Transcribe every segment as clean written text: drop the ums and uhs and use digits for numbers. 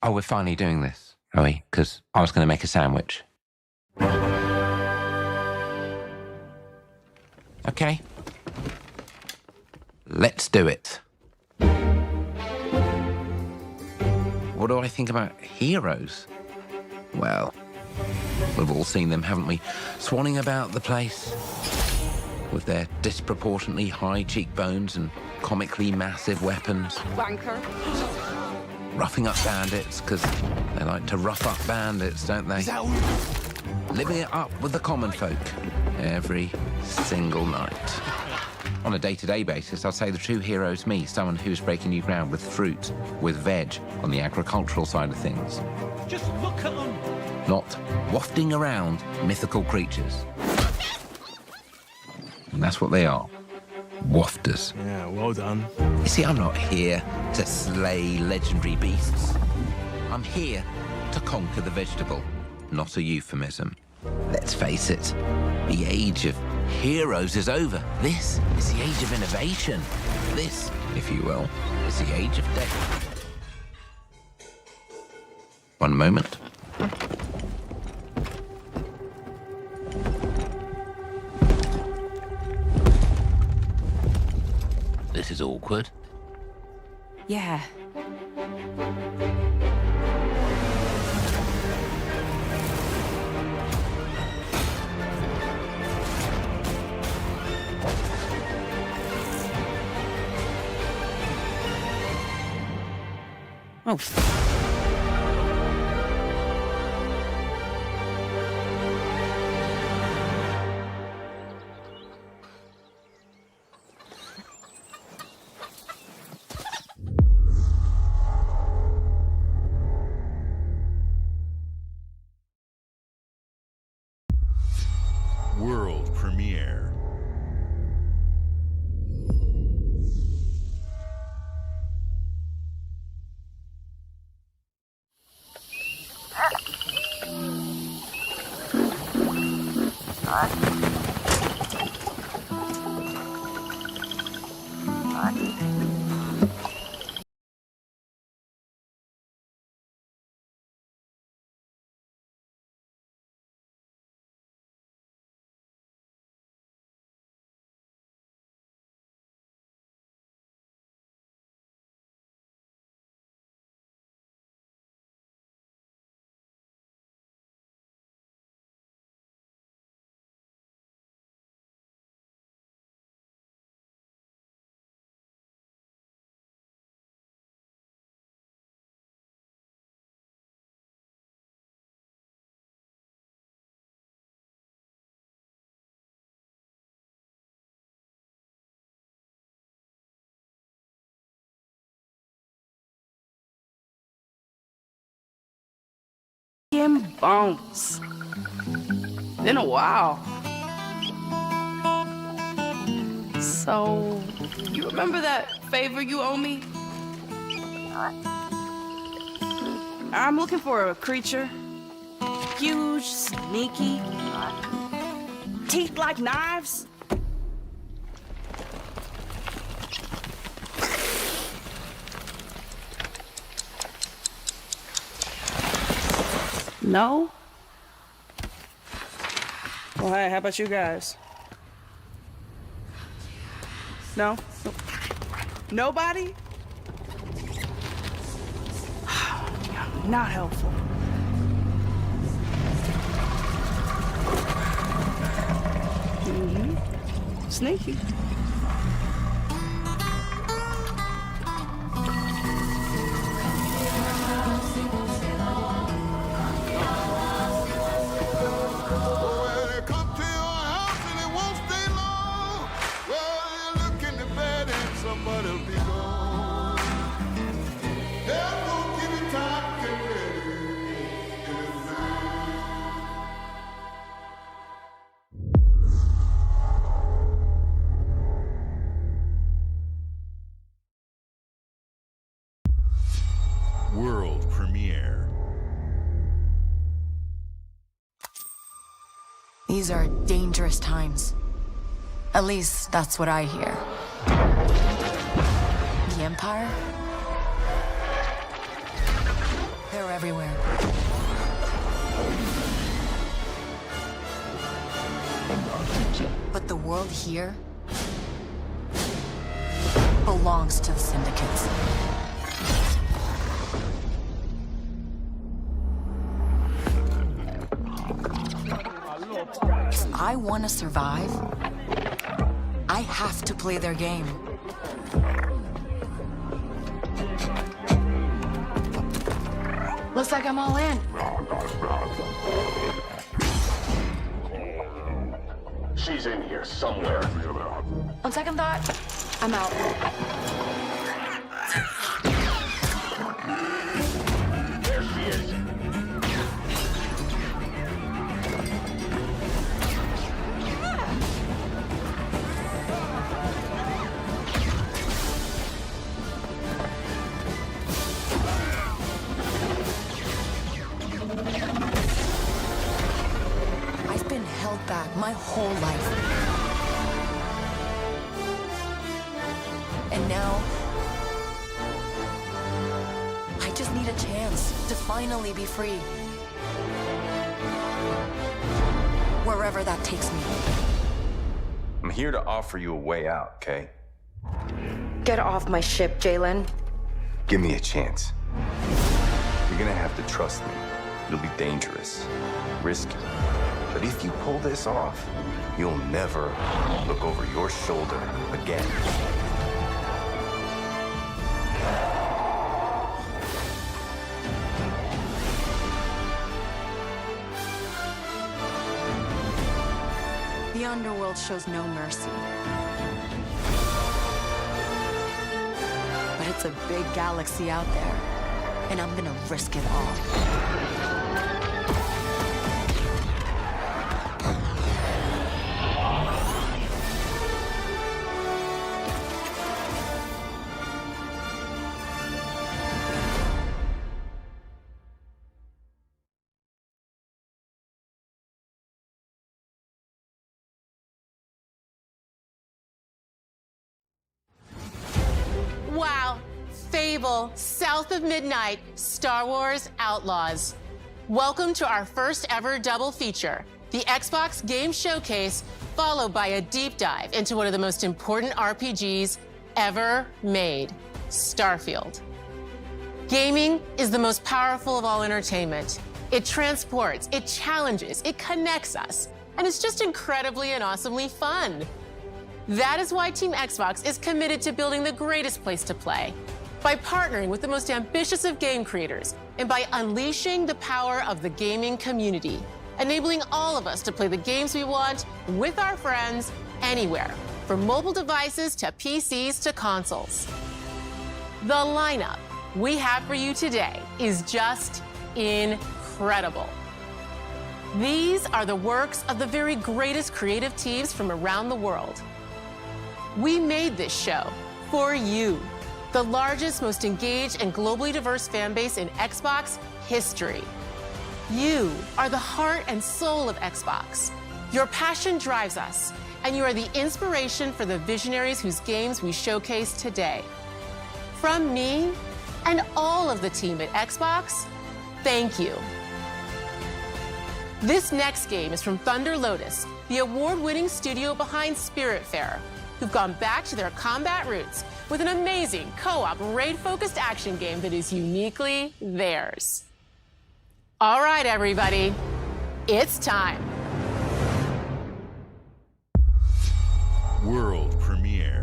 Oh, we're finally doing this, are we? Because I was going to make a sandwich. Okay. Let's do it. What do I think about heroes? Well, we've all seen them, haven't we? Swanning about the place with their disproportionately high cheekbones and comically massive weapons. Wanker. Roughing up bandits, because they like to rough up bandits, don't they? Living it up with the common folk every single night. On a day-to-day basis, I'd say the true hero is me, someone who's breaking new ground with fruit, with veg, on the agricultural side of things. Just look at them. Not wafting around mythical creatures. And that's what they are. Wafters. Yeah, well done. You see, I'm not here to slay legendary beasts. I'm here to conquer the vegetable, not a euphemism. Let's face it, the age of heroes is over. This is the age of innovation. This, if you will, is the age of death. One moment. This is awkward. Yeah. Oh. World premiere. Bones. Been a while. So, you remember that favor you owe me? I'm looking for a creature. Huge, sneaky, teeth like knives. No? Well, hey, how about you guys? No? Nobody? Not helpful. Mm-hmm. Sneaky. World premiere. These are dangerous times. At least that's what I hear. The Empire? They're everywhere. But the world here belongs to the syndicates. If I want to survive, I have to play their game. Looks like I'm all in. She's in here somewhere. On second thought, I'm out. There she is. I've been held back my whole life. And now, I just need a chance to finally be free. Wherever that takes me. I'm here to offer you a way out, okay? Get off my ship, Jalen. Give me a chance. You're gonna have to trust me. It'll be dangerous, risky. But if you pull this off, you'll never look over your shoulder again. The underworld shows no mercy. But it's a big galaxy out there, and I'm gonna risk it all. Wow, Fable, South of Midnight, Star Wars Outlaws. Welcome to our first ever double feature, the Xbox Game Showcase, followed by a deep dive into one of the most important RPGs ever made, Starfield. Gaming is the most powerful of all entertainment. It transports, it challenges, it connects us, and it's just incredibly and awesomely fun. That is why Team Xbox is committed to building the greatest place to play, by partnering with the most ambitious of game creators, and by unleashing the power of the gaming community, enabling all of us to play the games we want with our friends anywhere, from mobile devices to PCs to consoles. The lineup we have for you today is just incredible. These are the works of the very greatest creative teams from around the world. We made this show for you, the largest, most engaged, and globally diverse fan base in Xbox history. You are the heart and soul of Xbox. Your passion drives us, and you are the inspiration for the visionaries whose games we showcase today. From me and all of the team at Xbox, thank you. This next game is from Thunder Lotus, the award-winning studio behind Spiritfarer, who've gone back to their combat roots with an amazing co-op raid-focused action game that is uniquely theirs. All right, everybody, it's time. World premiere.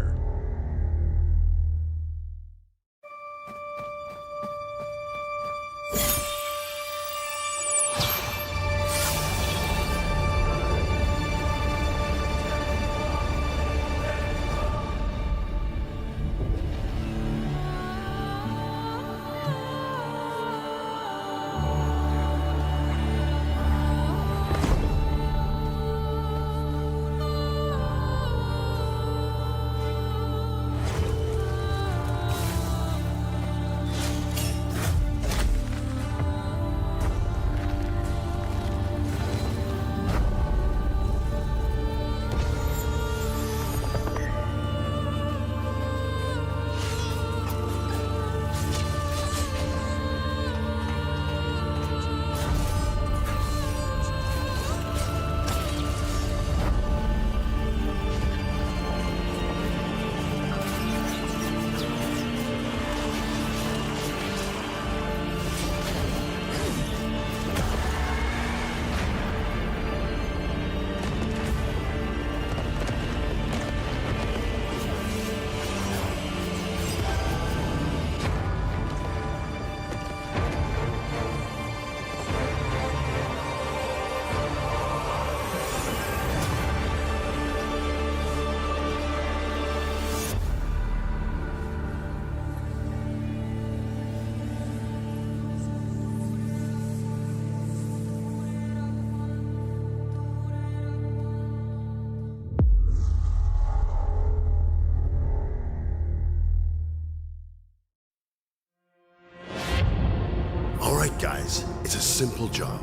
It's a simple job.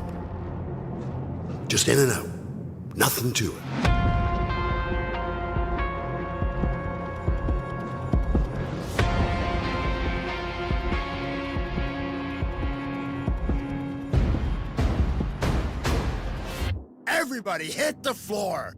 Just in and out. Nothing to it. Everybody hit the floor!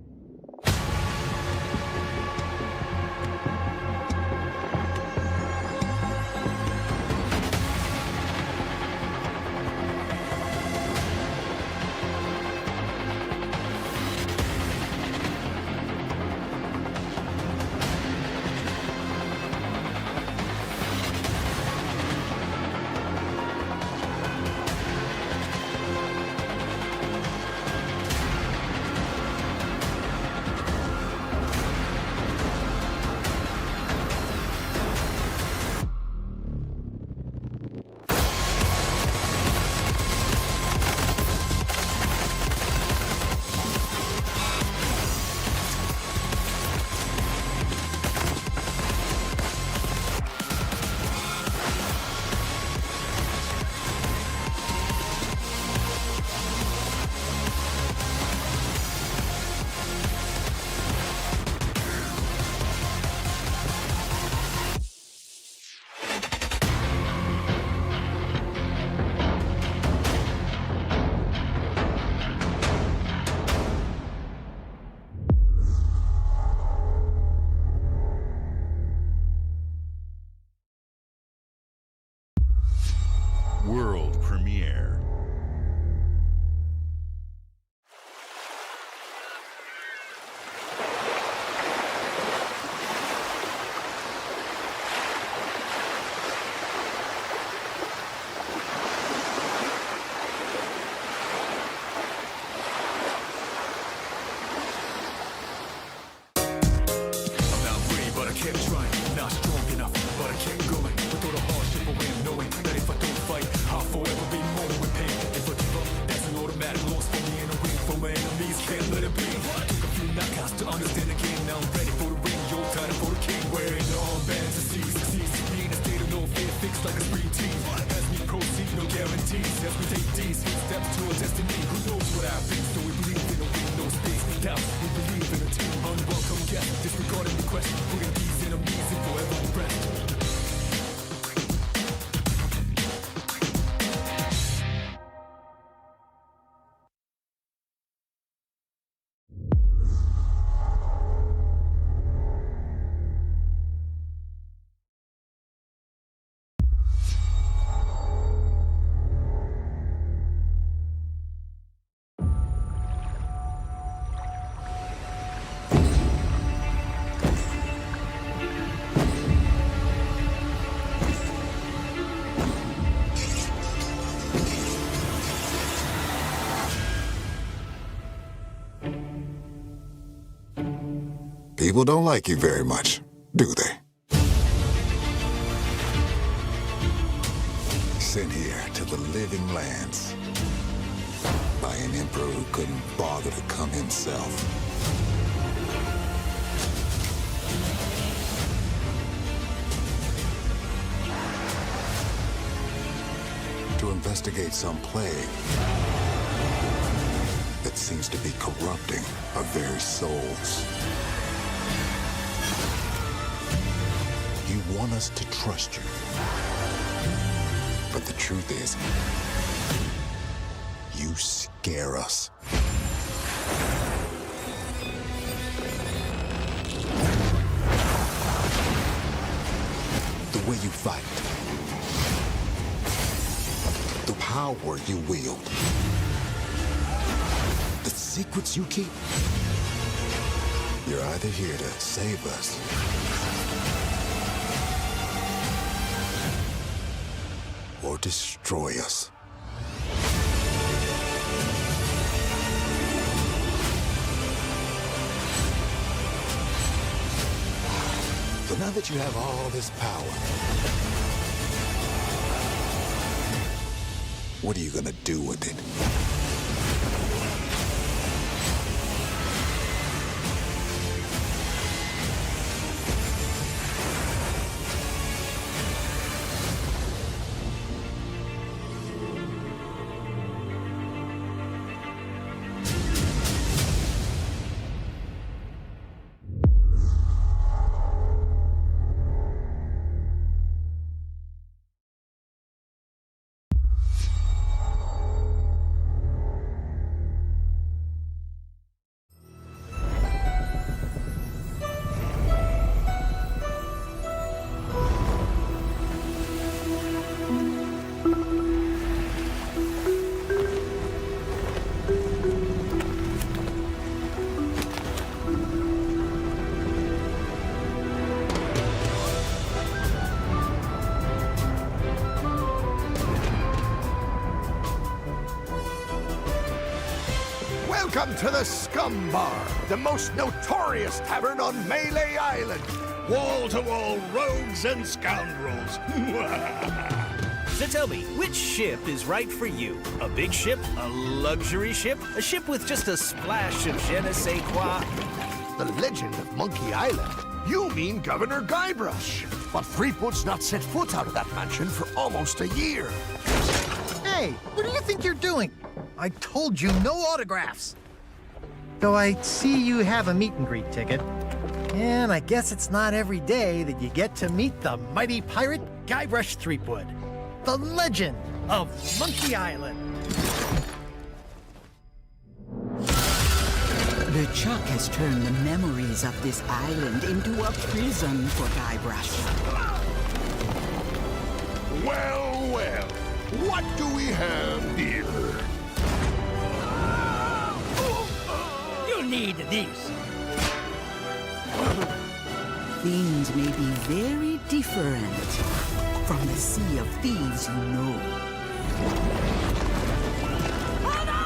World premiere. People don't like you very much, do they? Sent here to the living lands by an emperor who couldn't bother to come himself. To investigate some plague that seems to be corrupting our very souls. You want us to trust you. But the truth is, you scare us. The way you fight. The power you wield. The secrets you keep. You're either here to save us or destroy us. So now that you have all this power, what are you gonna do with it? Welcome to the Scum Bar, the most notorious tavern on Melee Island. Wall-to-wall rogues and scoundrels. So tell me, which ship is right for you? A big ship? A luxury ship? A ship with just a splash of je ne sais quoi? The legend of Monkey Island? You mean Governor Guybrush. But Threepwood's not set foot out of that mansion for almost a year. Hey, what do you think you're doing? I told you no autographs. Though I see you have a meet and greet ticket. And I guess it's not every day that you get to meet the mighty pirate Guybrush Threepwood, the legend of Monkey Island. The Chuck has turned the memories of this island into a prison for Guybrush. Well, well, what do we have here? You need these. Things may be very different from the sea of thieves you know. Hold on!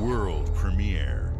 World premiere.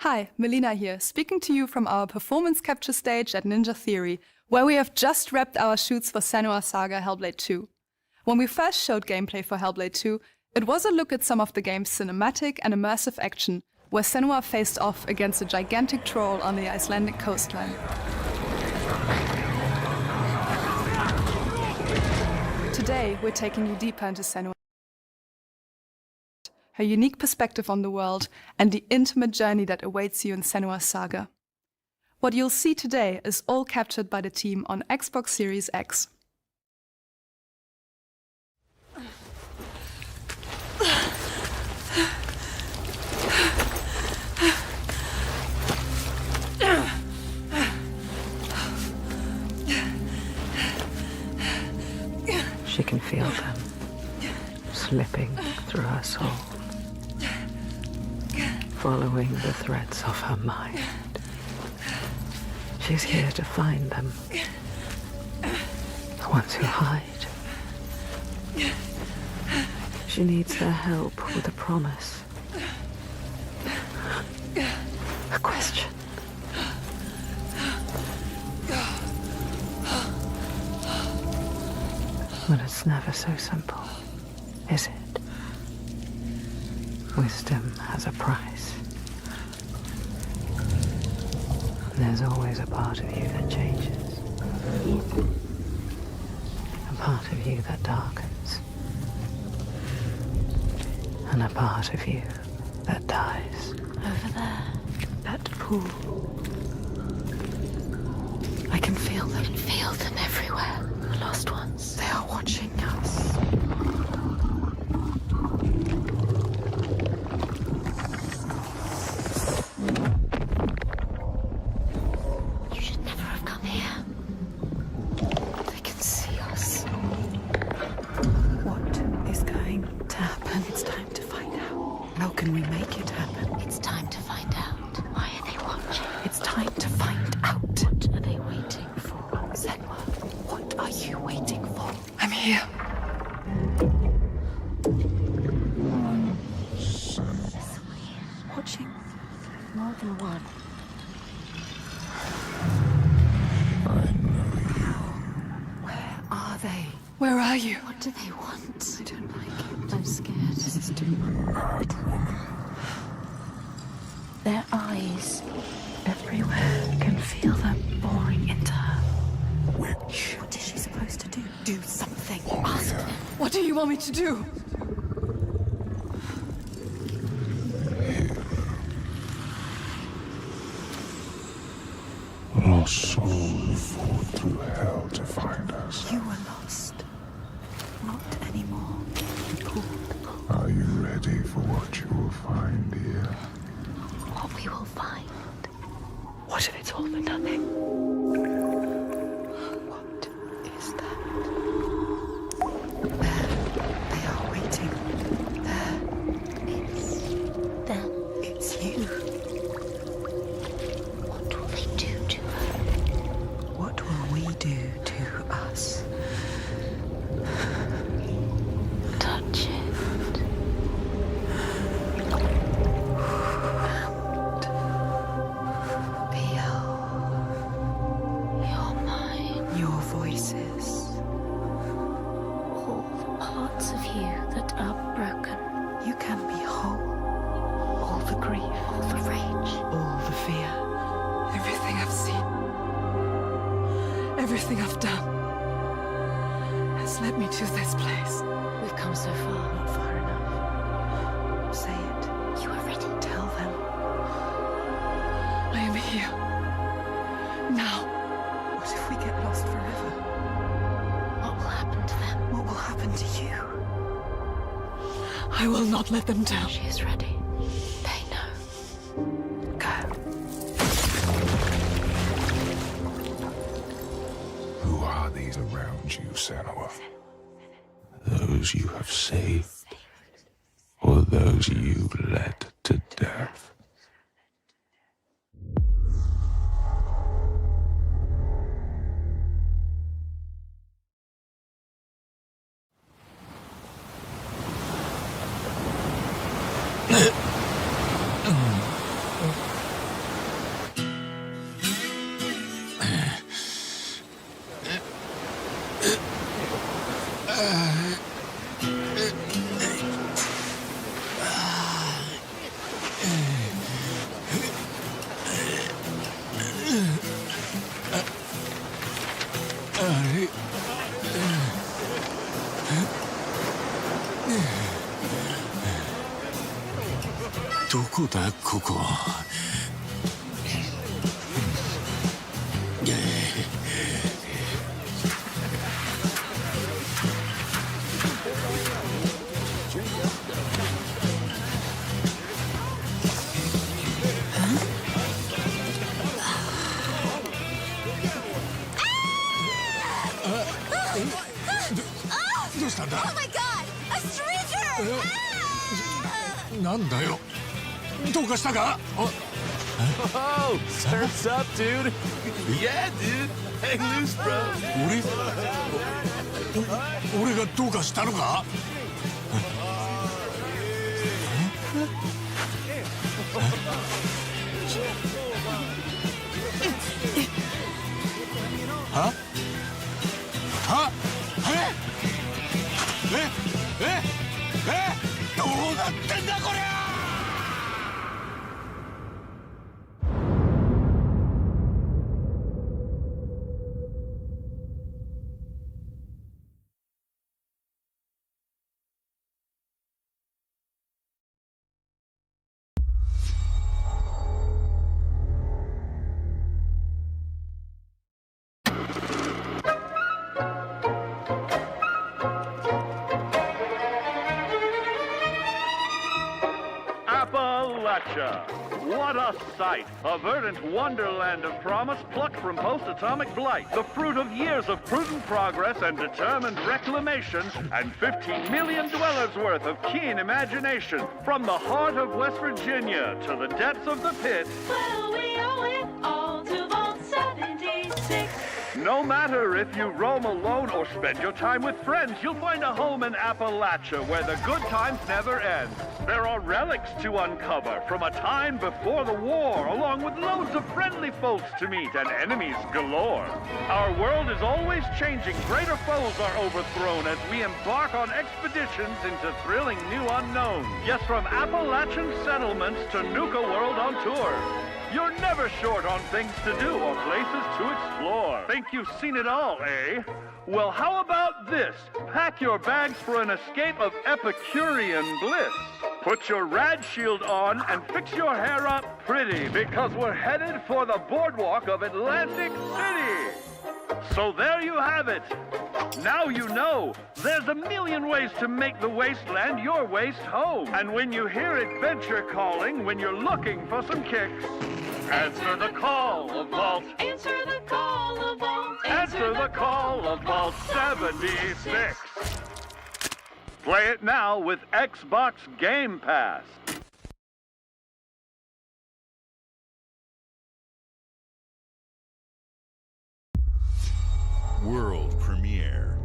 Hi, Melina here, speaking to you from our performance capture stage at Ninja Theory, where we have just wrapped our shoots for Senua's Saga Hellblade 2. When we first showed gameplay for Hellblade 2, it was a look at some of the game's cinematic and immersive action, where Senua faced off against a gigantic troll on the Icelandic coastline. Today, we're taking you deeper into Senua, her unique perspective on the world, and the intimate journey that awaits you in Senua's Saga. What you'll see today is all captured by the team on Xbox Series X. She can feel them slipping through her soul, following the threads of her mind. She's here to find them, the ones who hide. She needs their help with a promise, a question. But it's never so simple, is it? Wisdom has a price. There's always a part of you that changes. A part of you that darkens. And a part of you that dies. Over there. That pool. I can feel them. I can feel them everywhere. The lost ones. They are watching us. You should never have come here. They can see us. What is going to happen? It's time to find out. How can we make it happen? It's time to find out. Why are they watching? It's time to find out. What are they waiting for? Senua, what are you waiting for? I'm here. Watching. More than one. Where are they? Where are you? What do they want? I don't like it. I'm scared. This is too much. Their eyes. Everywhere. I can feel them boring into her. Witch. What is she supposed to do? Do something. Ask them. What do you want me to do? Lost souls fought through hell to find us. You were lost. Not anymore. Cool. Are you ready for what you will find here? What we will find. What if it's all for nothing? What is that? There. They are waiting. There. It's them. It's you. What will they do to her? What will we do to us? Touch it. You're mine. Your voices. All the parts of you that are broken. You can be whole. All the grief. All the rage. All the fear. Everything I've seen, everything I've done, has led me to this place. We've come so far. Not far enough. Say it. You are ready. Tell them. I am here. Now. What if we get lost forever? What will happen to them? What will happen to you? I will not let them down. She is ready. They know. Go. Who are these around you, Senua? Those you have saved, or those you led to death? どこだここ。どうしたんだ？ Oh my god! A stranger! なんだよ。どうかしたか？ Oh, surf's up, dude. Yeah, dude. Hang loose, bro. 俺がどうかしたのか？は？は？どうなってんだこりゃ！ What a sight! A verdant wonderland of promise plucked from post-atomic blight. The fruit of years of prudent progress and determined reclamation, and 15 million dwellers worth of keen imagination. From the heart of West Virginia to the depths of the pit. Well, we owe it all to Vault 76. No matter if you roam alone or spend your time with friends, you'll find a home in Appalachia where the good times never end. There are relics to uncover from a time before the war, along with loads of friendly folks to meet and enemies galore. Our world is always changing. Greater foes are overthrown as we embark on expeditions into thrilling new unknowns. Yes, from Appalachian settlements to Nuka World on tour. You're never short on things to do or places to explore. Think you've seen it all, eh? Well, how about this? Pack your bags for an escape of Epicurean bliss. Put your rad shield on and fix your hair up pretty, because we're headed for the boardwalk of Atlantic City. So there you have it. Now you know. There's a million ways to make the wasteland your waste home. And when you hear adventure calling, when you're looking for some kicks, answer the call of Vault. Answer the call of Vault. Answer the call of Vault 76. Play it now with Xbox Game Pass. World premiere.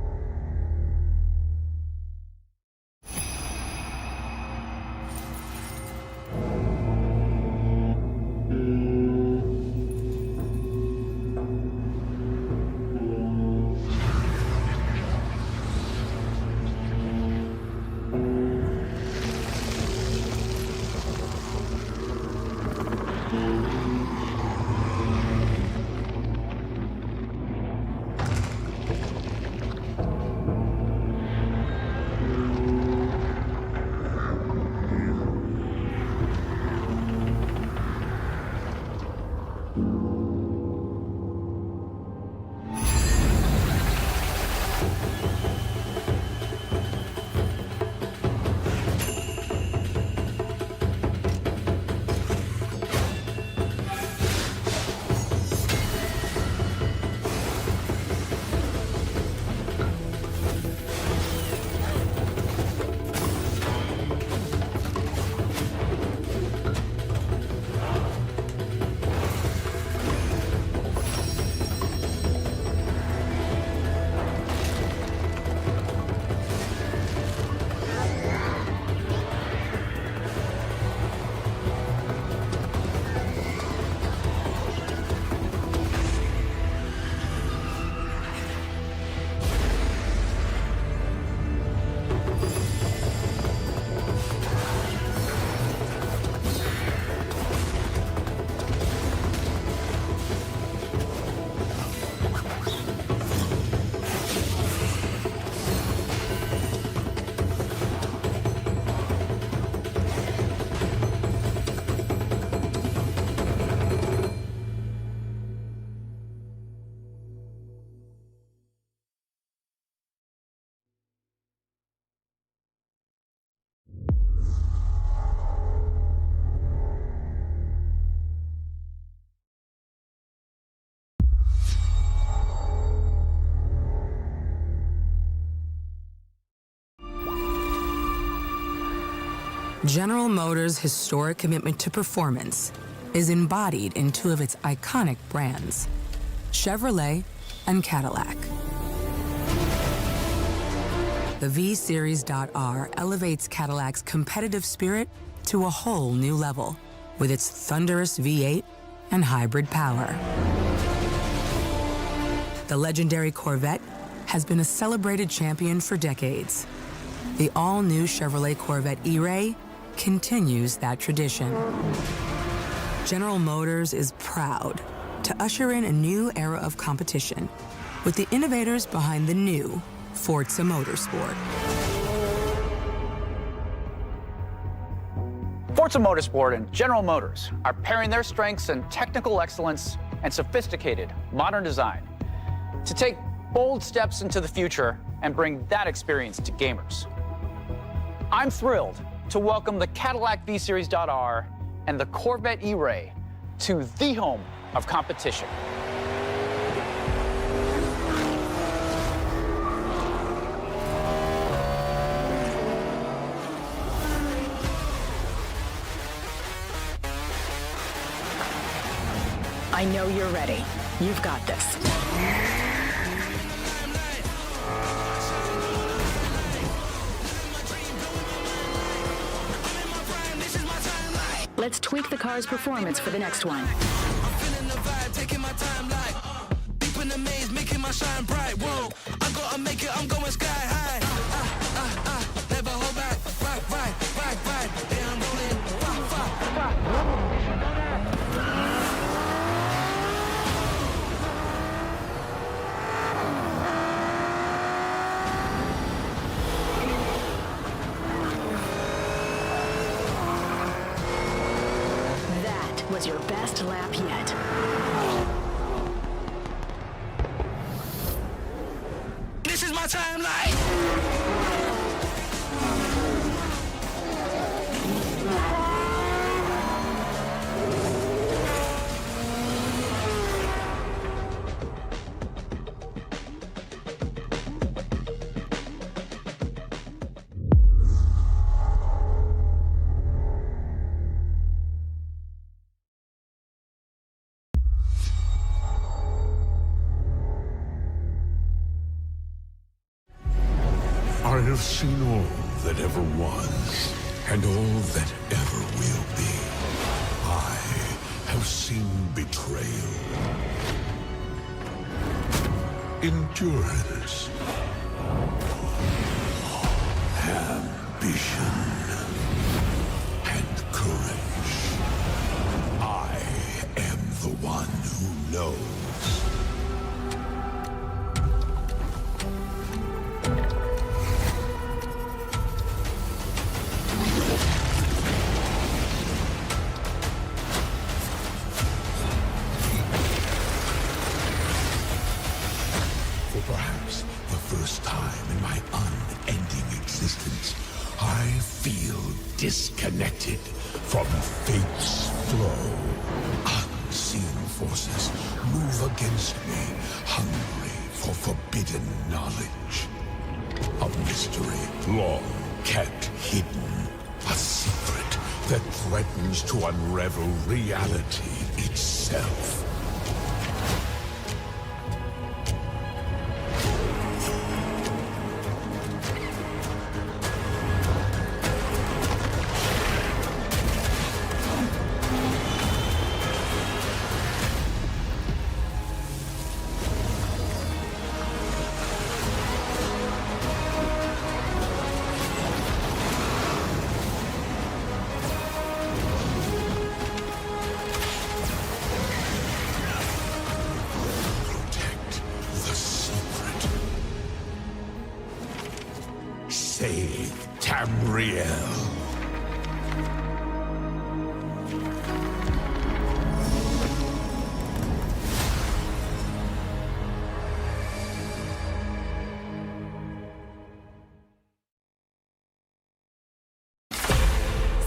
General Motors' historic commitment to performance is embodied in two of its iconic brands, Chevrolet and Cadillac. The V-Series.R elevates Cadillac's competitive spirit to a whole new level with its thunderous V8 and hybrid power. The legendary Corvette has been a celebrated champion for decades. The all-new Chevrolet Corvette E-Ray continues that tradition. General Motors is proud to usher in a new era of competition with the innovators behind the new Forza Motorsport. Forza Motorsport and General Motors are pairing their strengths in technical excellence and sophisticated modern design to take bold steps into the future and bring that experience to gamers. I'm thrilled to welcome the Cadillac V-Series.R and the Corvette E-Ray to the home of competition. I know you're ready. You've got this. Let's tweak the car's performance for the next one. I'm feeling the vibe, taking my time like deep in the maze, making my shine bright. Whoa, I gotta make it, I'm going sky high. Never hold back, right. Yeah, I'm rolling, Was your best lap yet. This is my timeline. I have seen all that ever was, and all that ever will be. I have seen betrayal, endurance, ambition, and courage. I am the one who knows. Perhaps the first time in my unending existence, I feel disconnected from fate's flow. Unseen forces move against me, hungry for forbidden knowledge. A mystery long kept hidden, a secret that threatens to unravel reality itself. Save Tamriel.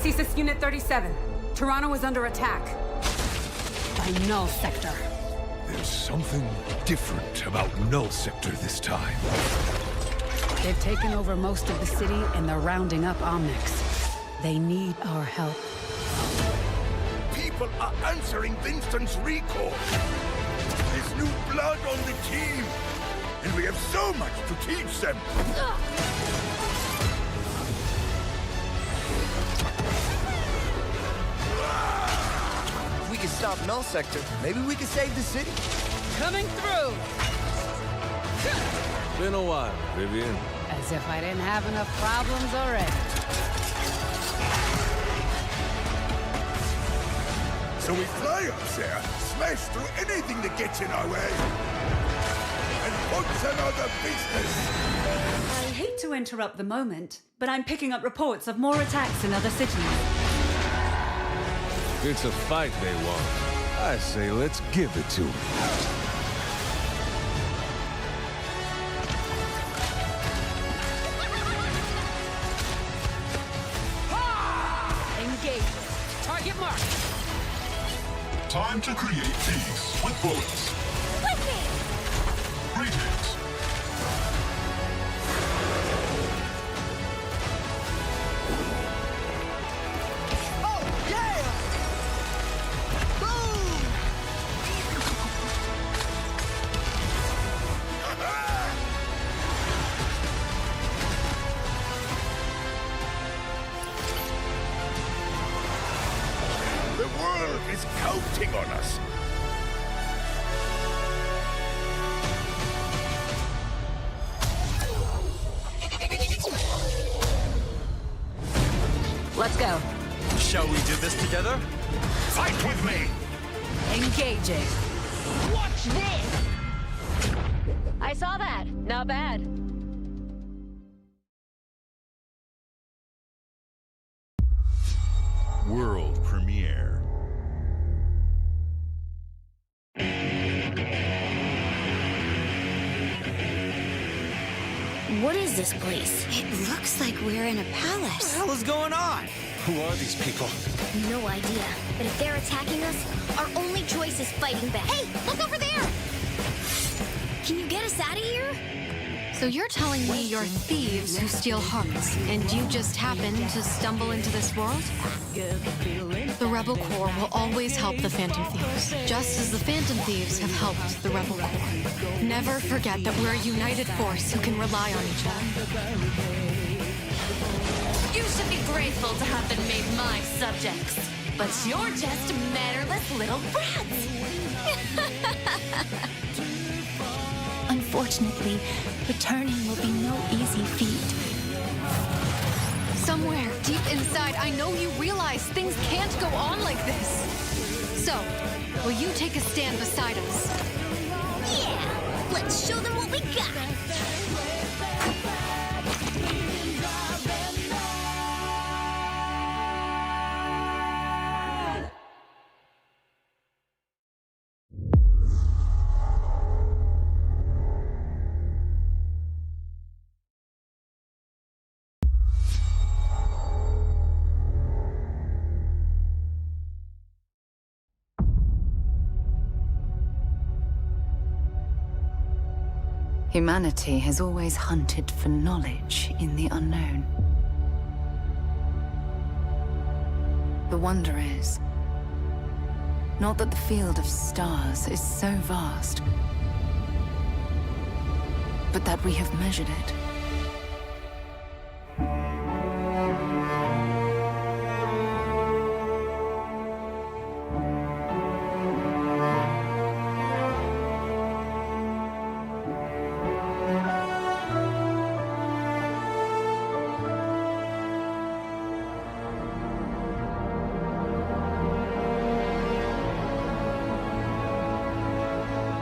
CSIS Unit 37. Toronto is under attack. By Null Sector. There's something different about Null Sector this time. They've taken over most of the city and they're rounding up Omnics. They need our help. People are answering Winston's recall. There's new blood on the team, and we have so much to teach them. If we can stop Null Sector, maybe we can save the city. Coming through! Been a while, Vivian. As if I didn't have enough problems already. So we fly up there, smash through anything that gets in our way, and what's another business? I hate to interrupt the moment, but I'm picking up reports of more attacks in other cities. It's a fight they want. I say let's give it to them. Engage. Target mark. Time to create peace with bullets. Greetings. Oh, yeah! Boom! The world is counting on us. Let's go. Shall we do this together? Fight with me! Engaging. Watch this! I saw that. Not bad. World premiere. What is this place? It looks like we're in a palace. What the hell is going on? Who are these people? No idea. But if they're attacking us, our only choice is fighting back. Hey, look over there! Can you get us out of here? So you're telling me you're thieves who steal hearts, and you just happened to stumble into this world? The Rebel Corps will always help the Phantom Thieves, just as the Phantom Thieves have helped the Rebel Corps. Never forget that we're a united force who can rely on each other. You should be grateful to have been made my subjects. But you're just mannerless little brats. Unfortunately, returning will be no easy feat. Somewhere deep inside, I know you realize things can't go on like this. So, will you take a stand beside us? Yeah! Let's show them what we got! Humanity has always hunted for knowledge in the unknown. The wonder is, not that the field of stars is so vast, but that we have measured it.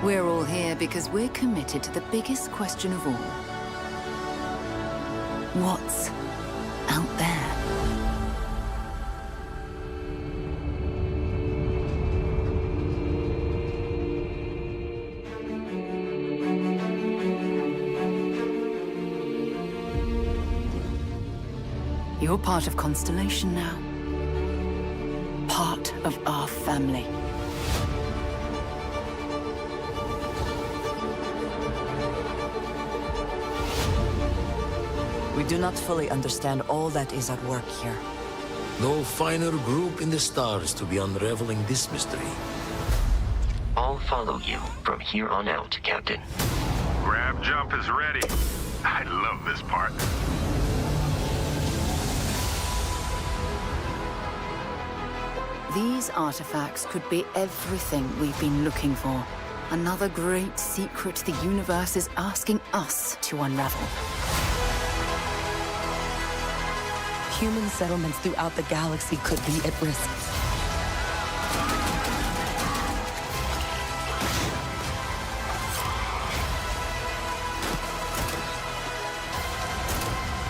We're all here because we're committed to the biggest question of all. What's out there? You're part of Constellation now. Part of our family. We do not fully understand all that is at work here. No finer group in the stars to be unraveling this mystery. I'll follow you from here on out, Captain. Grab jump is ready. I love this part. These artifacts could be everything we've been looking for. Another great secret the universe is asking us to unravel. Human settlements throughout the galaxy could be at risk.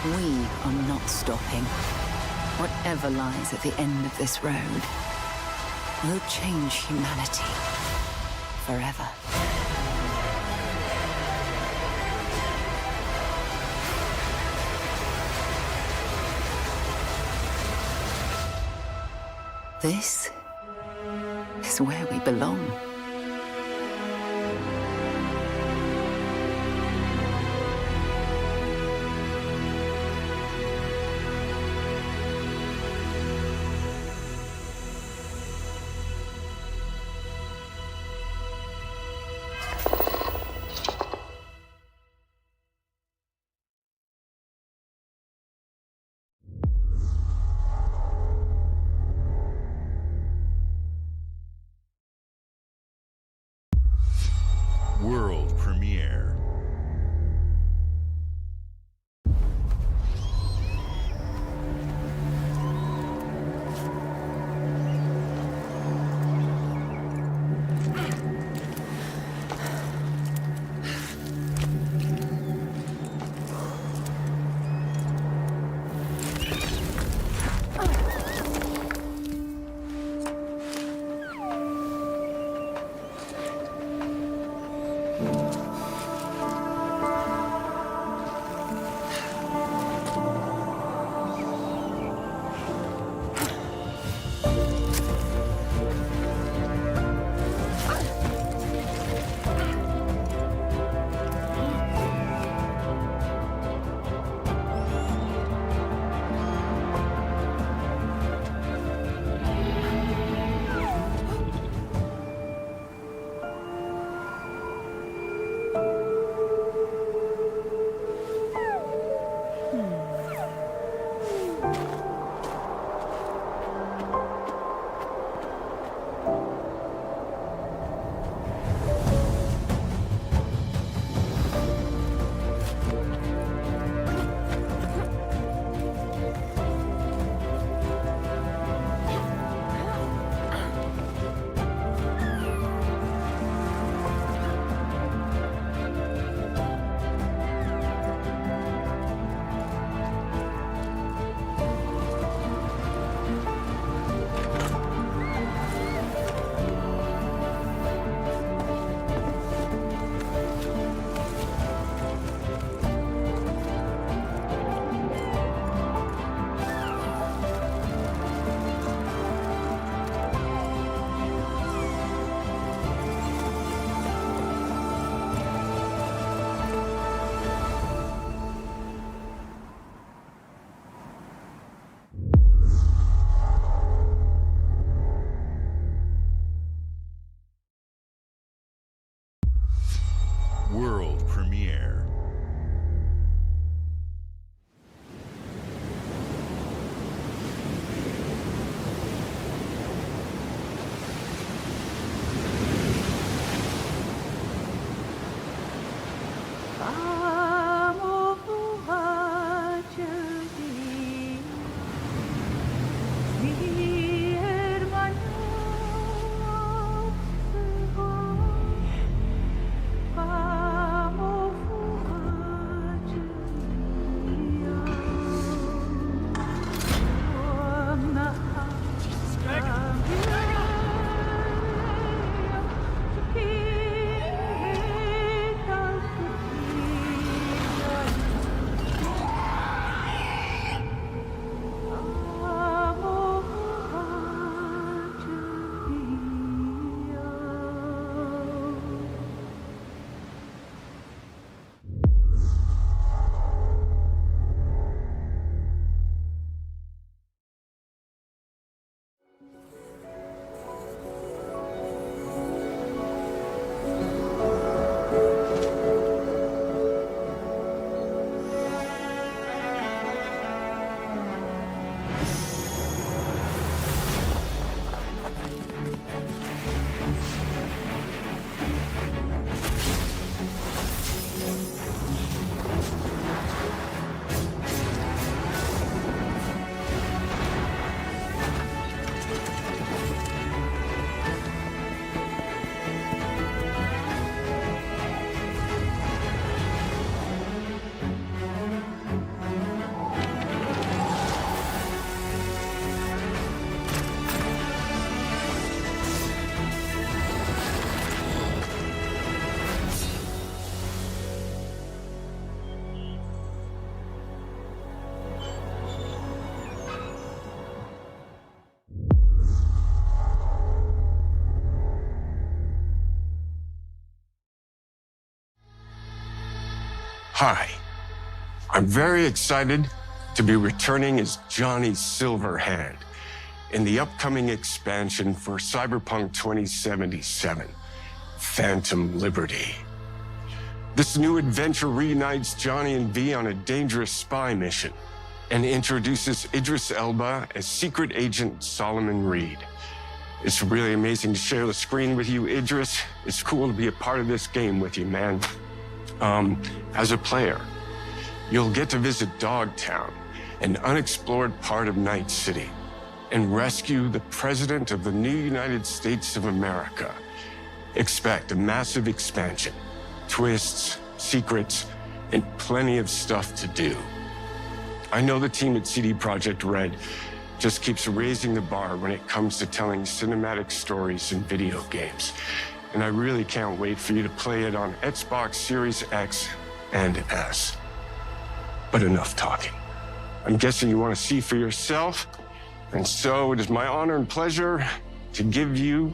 We are not stopping. Whatever lies at the end of this road will change humanity forever. This is where we belong. World premiere. World premiere. Hi. I'm very excited to be returning as Johnny Silverhand in the upcoming expansion for Cyberpunk 2077, Phantom Liberty. This new adventure reunites Johnny and V on a dangerous spy mission and introduces Idris Elba as Secret Agent Solomon Reed. It's really amazing to share the screen with you, Idris. It's cool to be a part of this game with you, man. As a player, you'll get to visit Dogtown, an unexplored part of Night City, and rescue the President of the new United States of America. Expect a massive expansion, twists, secrets, and plenty of stuff to do. I know the team at CD Projekt Red just keeps raising the bar when it comes to telling cinematic stories in video games. And I really can't wait for you to play it on Xbox Series X and S. But enough talking. I'm guessing you want to see for yourself. And so it is my honor and pleasure to give you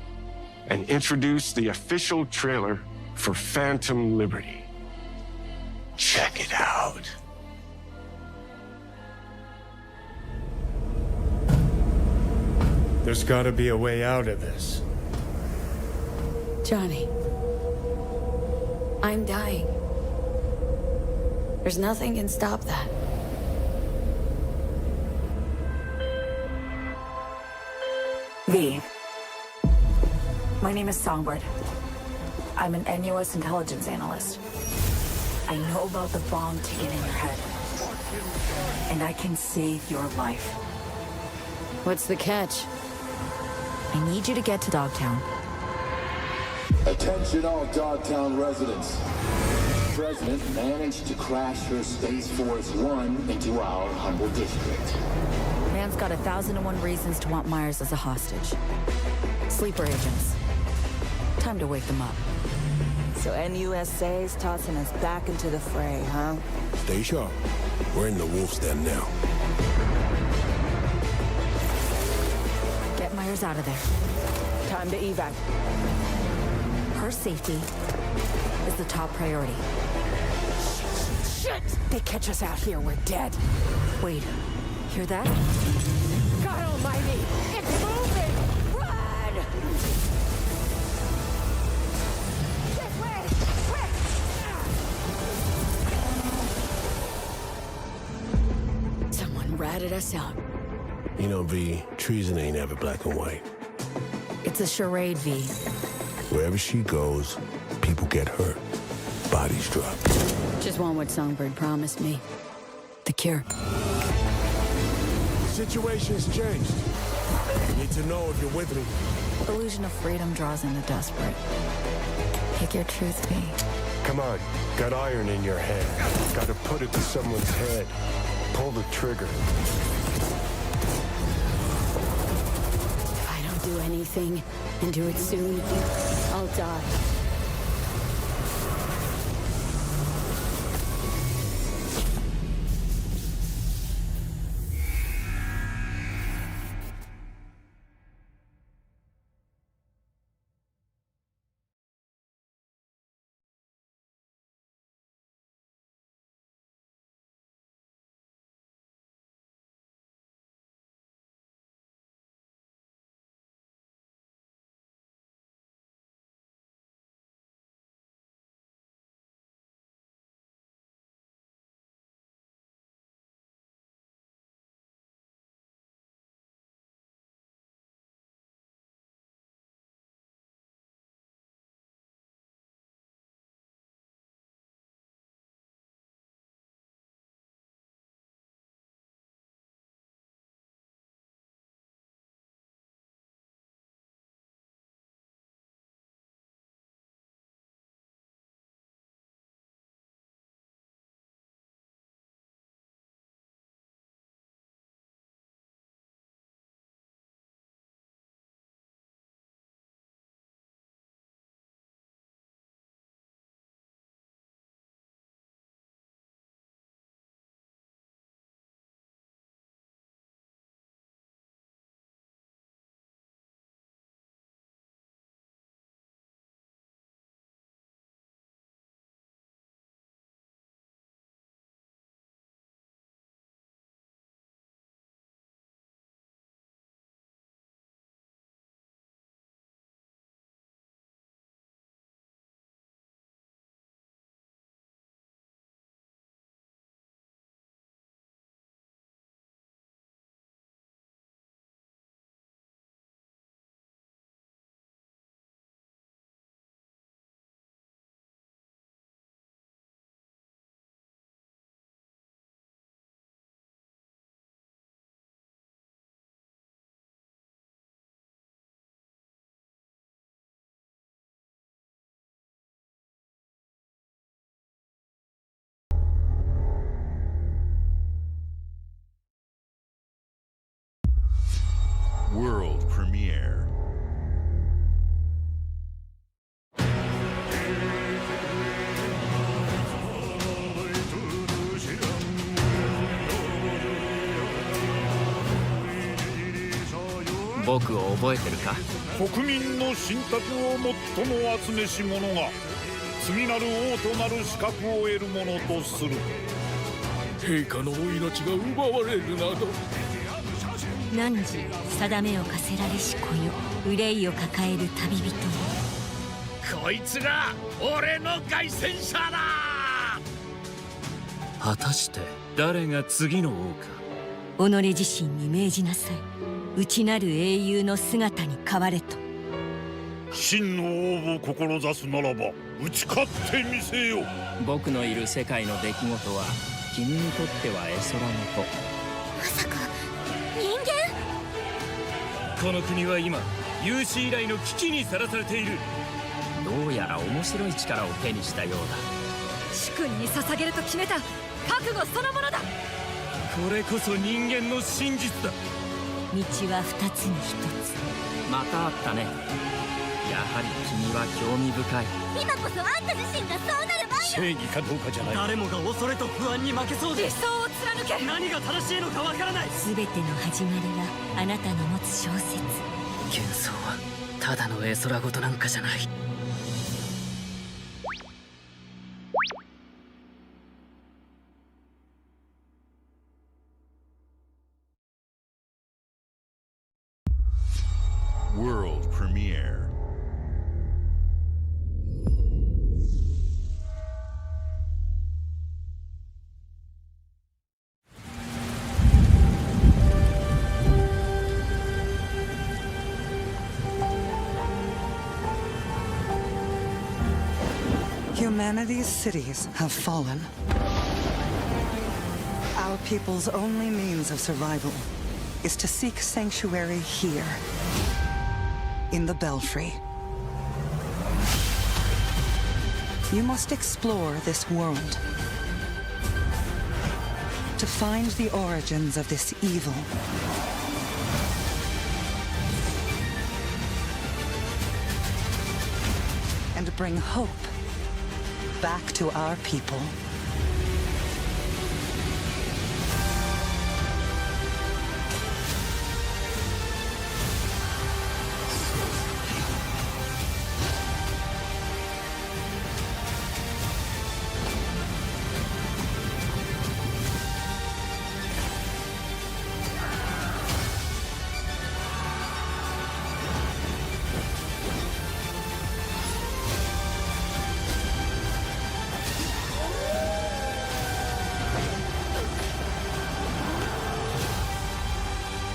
and introduce the official trailer for Phantom Liberty. Check it out. There's gotta be a way out of this. Johnny, I'm dying. There's nothing can stop that. V. My name is Songbird. I'm an NUS intelligence analyst. I know about the bomb ticking in your head. And I can save your life. What's the catch? I need you to get to Dogtown. Attention all Dogtown residents. The President managed to crash her Space Force One into our humble district. Man's got 1,001 reasons to want Myers as a hostage. Sleeper agents. Time to wake them up. So NUSA's tossing us back into the fray, huh? Stay sharp. We're in the wolf's den now. Get Myers out of there. Time to evac. Her safety is the top priority. Shit! They catch us out here, we're dead. Wait, hear that? God almighty! It's moving! Run! This way! Quick! Someone ratted us out. You know, V, treason ain't ever black and white. It's a charade, V. Wherever she goes, people get hurt. Bodies drop. Just want what Songbird promised me. The cure. The situation's changed. You need to know if you're with me. Illusion of freedom draws in the desperate. Pick your truth, V. Come on. Got iron in your hand. Gotta put it to someone's head. Pull the trigger. If I don't do anything, and do it soon, I'll die. World premiere. "国民の信託を最も集めし者が次なる王となる資格を得るものとする。陛下のお命が奪われるなど。汝定めを課せられし子よ、憂いを抱える旅人よ。こいつが俺の凱旋者だ。果たして誰が次の王か。己自身に命じなさい。内なる英雄の姿に変われと。真の王を志すならば打ち勝ってみせよ。僕のいる世界の出来事は君にとっては絵空事。まさか人間？この国は今有史以来の危機にさらされている。どうやら面白い力を手にしたようだ。主君に捧げると決めた覚悟そのものだ。これこそ人間の真実だ。道は二つに一つ。またあったね。やはり君は興味深い。今こそあんた自身がそうなる番よ。正義かどうかじゃない。誰もが恐れと不安に負けそうで。理想を貫け。何が正しいのかわからない。全ての始まりはあなたの持つ小説。幻想はただの絵空事なんかじゃない。World premiere. Humanity's cities have fallen. Our people's only means of survival is to seek sanctuary here, in the Belfry. You must explore this world to find the origins of this evil. And bring hope back to our people.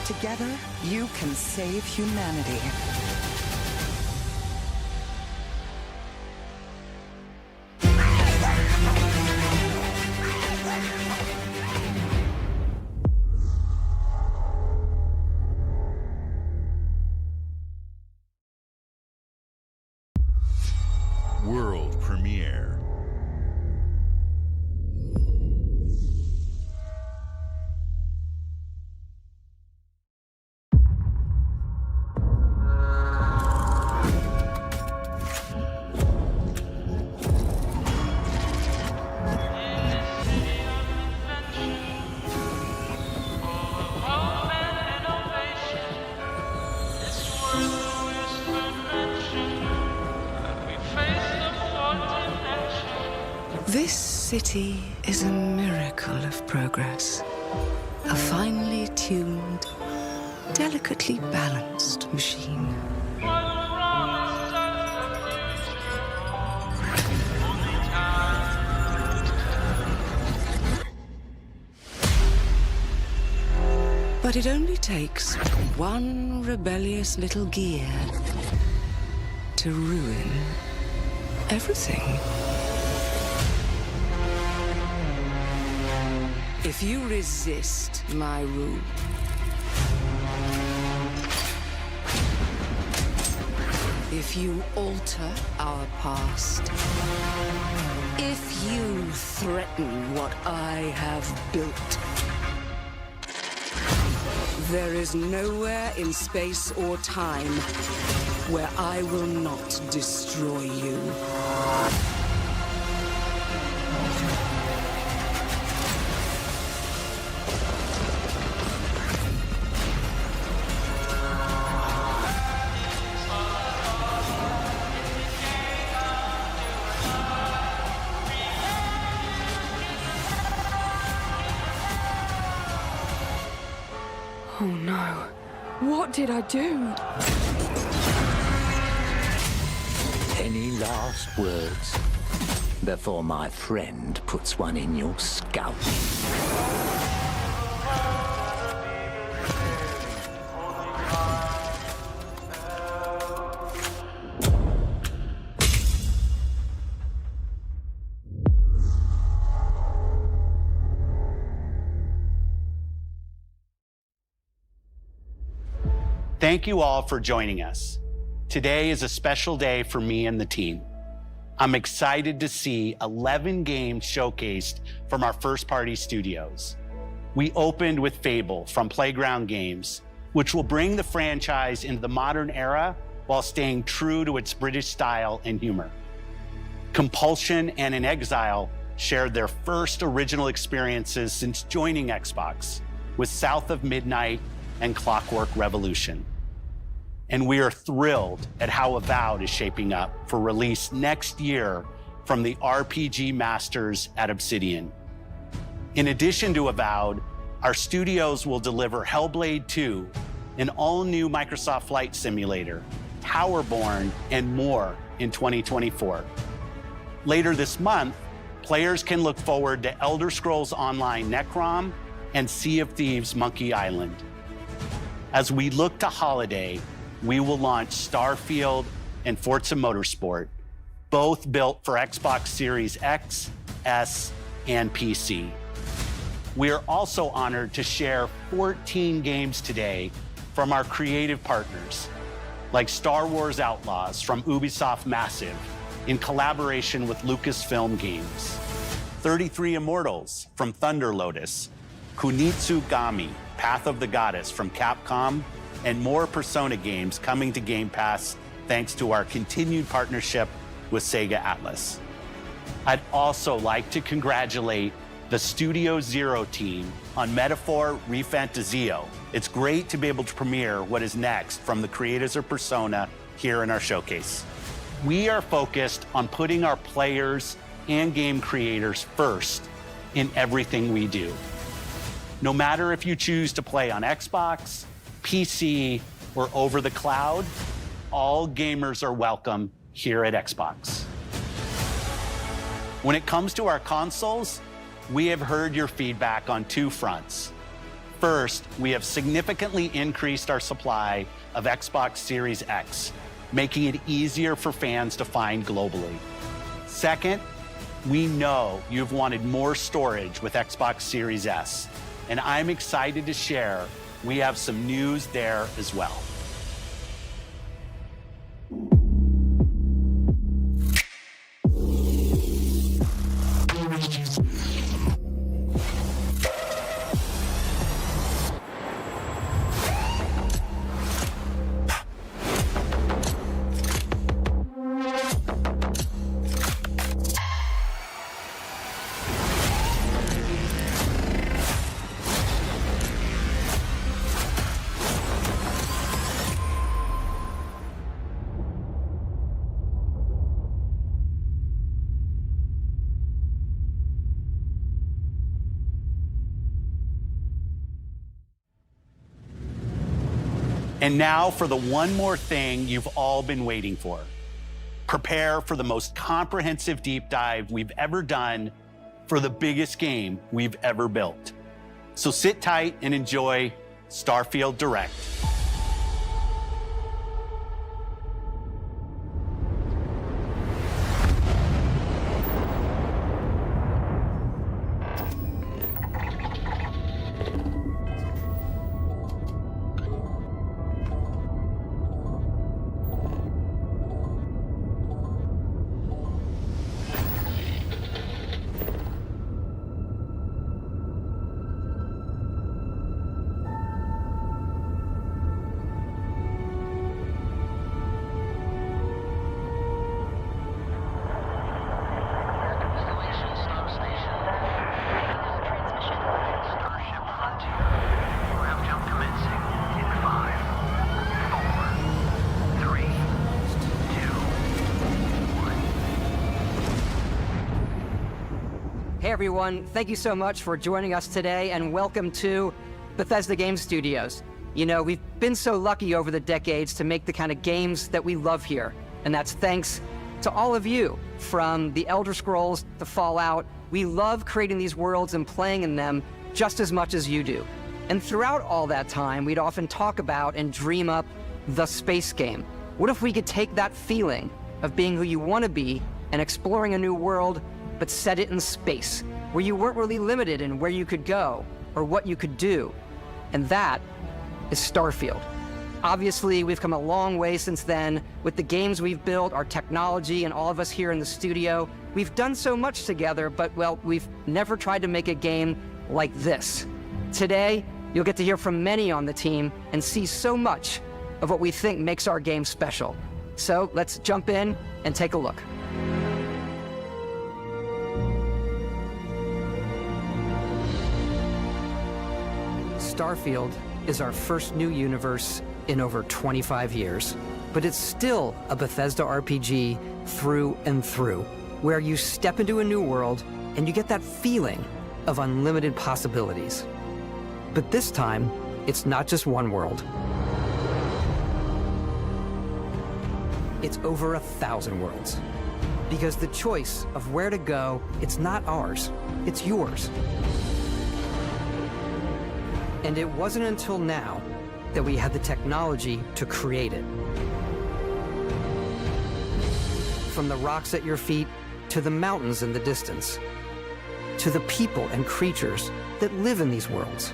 Together, you can save humanity. World premiere. This city is a miracle of progress. A finely tuned, delicately balanced machine. But it only takes one rebellious little gear to ruin everything. If you resist my rule, if you alter our past, if you threaten what I have built, There is nowhere in space or time where I will not destroy you. Oh no. What did I do? Any last words before my friend puts one in your scalp? Thank you all for joining us. Today is a special day for me and the team. I'm excited to see 11 games showcased from our first-party studios. We opened with Fable from Playground Games, which will bring the franchise into the modern era while staying true to its British style and humor. Compulsion and In Exile shared their first original experiences since joining Xbox with South of Midnight and Clockwork Revolution. And we are thrilled at how Avowed is shaping up for release next year from the RPG masters at Obsidian. In addition to Avowed, our studios will deliver Hellblade 2, an all-new Microsoft Flight Simulator, Towerborn, and more in 2024. Later this month, players can look forward to Elder Scrolls Online Necrom and Sea of Thieves Monkey Island. As we look to holiday, we will launch Starfield and Forza Motorsport, both built for Xbox Series X, S, and PC. We are also honored to share 14 games today from our creative partners, like Star Wars Outlaws from Ubisoft Massive in collaboration with Lucasfilm Games, 33 Immortals from Thunder Lotus, Kunitsu Gami, Path of the Goddess from Capcom, and more Persona games coming to Game Pass thanks to our continued partnership with Sega Atlas. I'd also like to congratulate the Studio Zero team on Metaphor Refantazio. It's great to be able to premiere what is next from the creators of Persona here in our showcase. We are focused on putting our players and game creators first in everything we do. No matter if you choose to play on Xbox, PC, or over the cloud, all gamers are welcome here at Xbox. When it comes to our consoles, we have heard your feedback on two fronts. First, we have significantly increased our supply of Xbox Series X, making it easier for fans to find globally. Second, we know you've wanted more storage with Xbox Series S, and I'm excited to share we have some news there as well. And now for the one more thing you've all been waiting for. Prepare for the most comprehensive deep dive we've ever done for the biggest game we've ever built. So sit tight and enjoy Starfield Direct. Hey everyone, thank you so much for joining us today and welcome to Bethesda Game Studios. You know, we've been so lucky over the decades to make the kind of games that we love here. And that's thanks to all of you, from the Elder Scrolls to Fallout. We love creating these worlds and playing in them just as much as you do. And throughout all that time, we'd often talk about and dream up the space game. What if we could take that feeling of being who you want to be and exploring a new world, but set it in space, where you weren't really limited in where you could go or what you could do? And that is Starfield. Obviously, we've come a long way since then with the games we've built, our technology, and all of us here in the studio. We've done so much together, but, well, we've never tried to make a game like this. Today, you'll get to hear from many on the team and see so much of what we think makes our game special. So let's jump in and take a look. Starfield is our first new universe in over 25 years, but it's still a Bethesda RPG through and through, where you step into a new world and you get that feeling of unlimited possibilities. But this time, it's not just one world. It's over 1,000 worlds. Because the choice of where to go, it's not ours, it's yours. And it wasn't until now that we had the technology to create it. From the rocks at your feet, to the mountains in the distance, to the people and creatures that live in these worlds.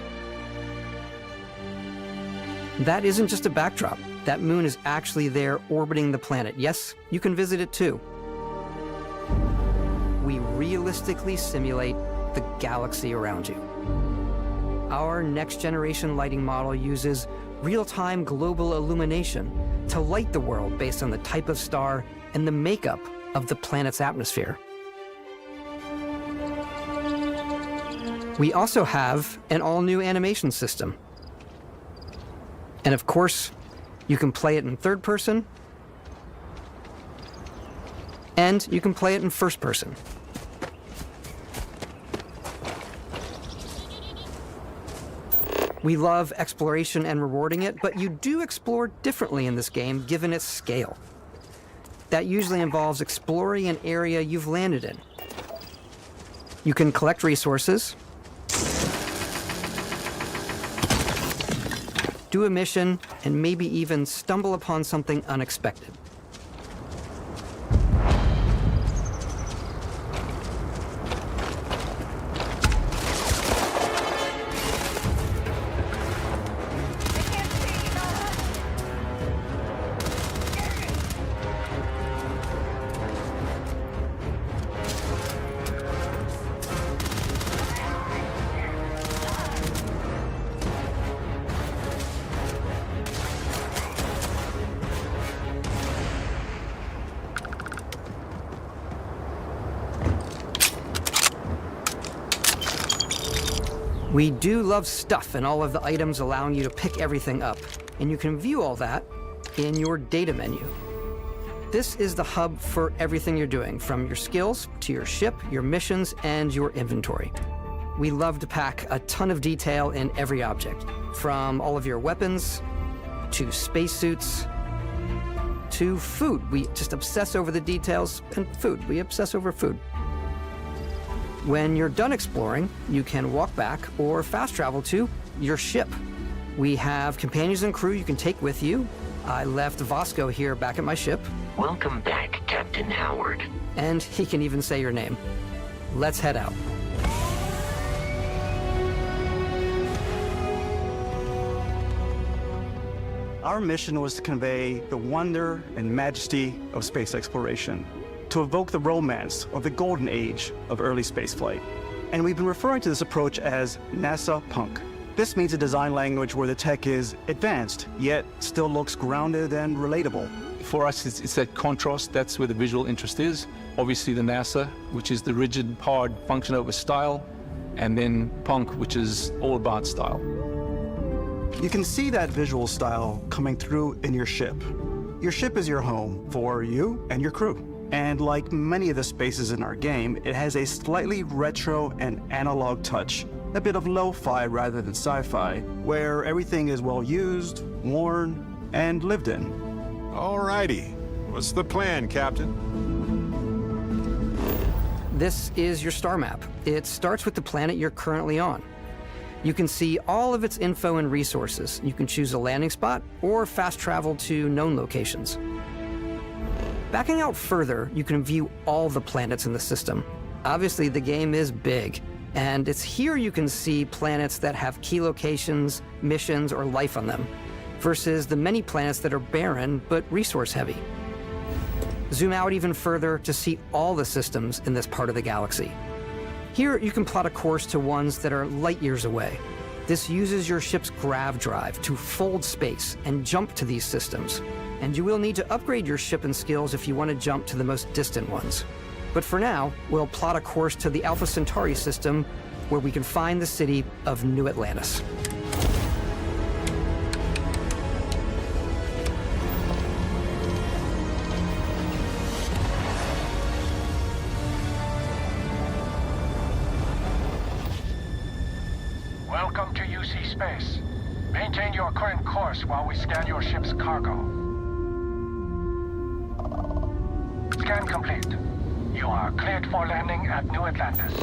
That isn't just a backdrop. That moon is actually there orbiting the planet. Yes, you can visit it too. We realistically simulate the galaxy around you. Our next-generation lighting model uses real-time global illumination to light the world based on the type of star and the makeup of the planet's atmosphere. We also have an all-new animation system. And of course, you can play it in third person, and you can play it in first person. We love exploration and rewarding it, but you do explore differently in this game given its scale. That usually involves exploring an area you've landed in. You can collect resources, do a mission, and maybe even stumble upon something unexpected. We do love stuff and all of the items allowing you to pick everything up, and you can view all that in your data menu. This is the hub for everything you're doing, from your skills to your ship, your missions, and your inventory. We love to pack a ton of detail in every object, from all of your weapons, to spacesuits, to food. We just obsess over the details, and food. We obsess over food. When you're done exploring, you can walk back or fast travel to your ship. We have companions and crew you can take with you. I left Vasco here back at my ship. Welcome back, Captain Howard. And he can even say your name. Let's head out. Our mission was to convey the wonder and majesty of space exploration, to evoke the romance of the golden age of early spaceflight. And we've been referring to this approach as NASA Punk. This means a design language where the tech is advanced, yet still looks grounded and relatable. For us, it's that contrast. That's where the visual interest is. Obviously the NASA, which is the rigid, hard function over style, and then Punk, which is all about style. You can see that visual style coming through in your ship. Your ship is your home for you and your crew. And like many of the spaces in our game, it has a slightly retro and analog touch, a bit of lo-fi rather than sci-fi, where everything is well used, worn, and lived in. Alrighty. What's the plan, Captain? This is your star map. It starts with the planet you're currently on. You can see all of its info and resources. You can choose a landing spot or fast travel to known locations. Backing out further, you can view all the planets in the system. Obviously, the game is big, and it's here you can see planets that have key locations, missions, or life on them, versus the many planets that are barren but resource-heavy. Zoom out even further to see all the systems in this part of the galaxy. Here, you can plot a course to ones that are light years away. This uses your ship's grav drive to fold space and jump to these systems. And you will need to upgrade your ship and skills if you want to jump to the most distant ones. But for now, we'll plot a course to the Alpha Centauri system, where we can find the city of New Atlantis. Welcome to UC Space. Maintain your current course while we scan your ship's cargo. Scan complete. You are cleared for landing at New Atlantis.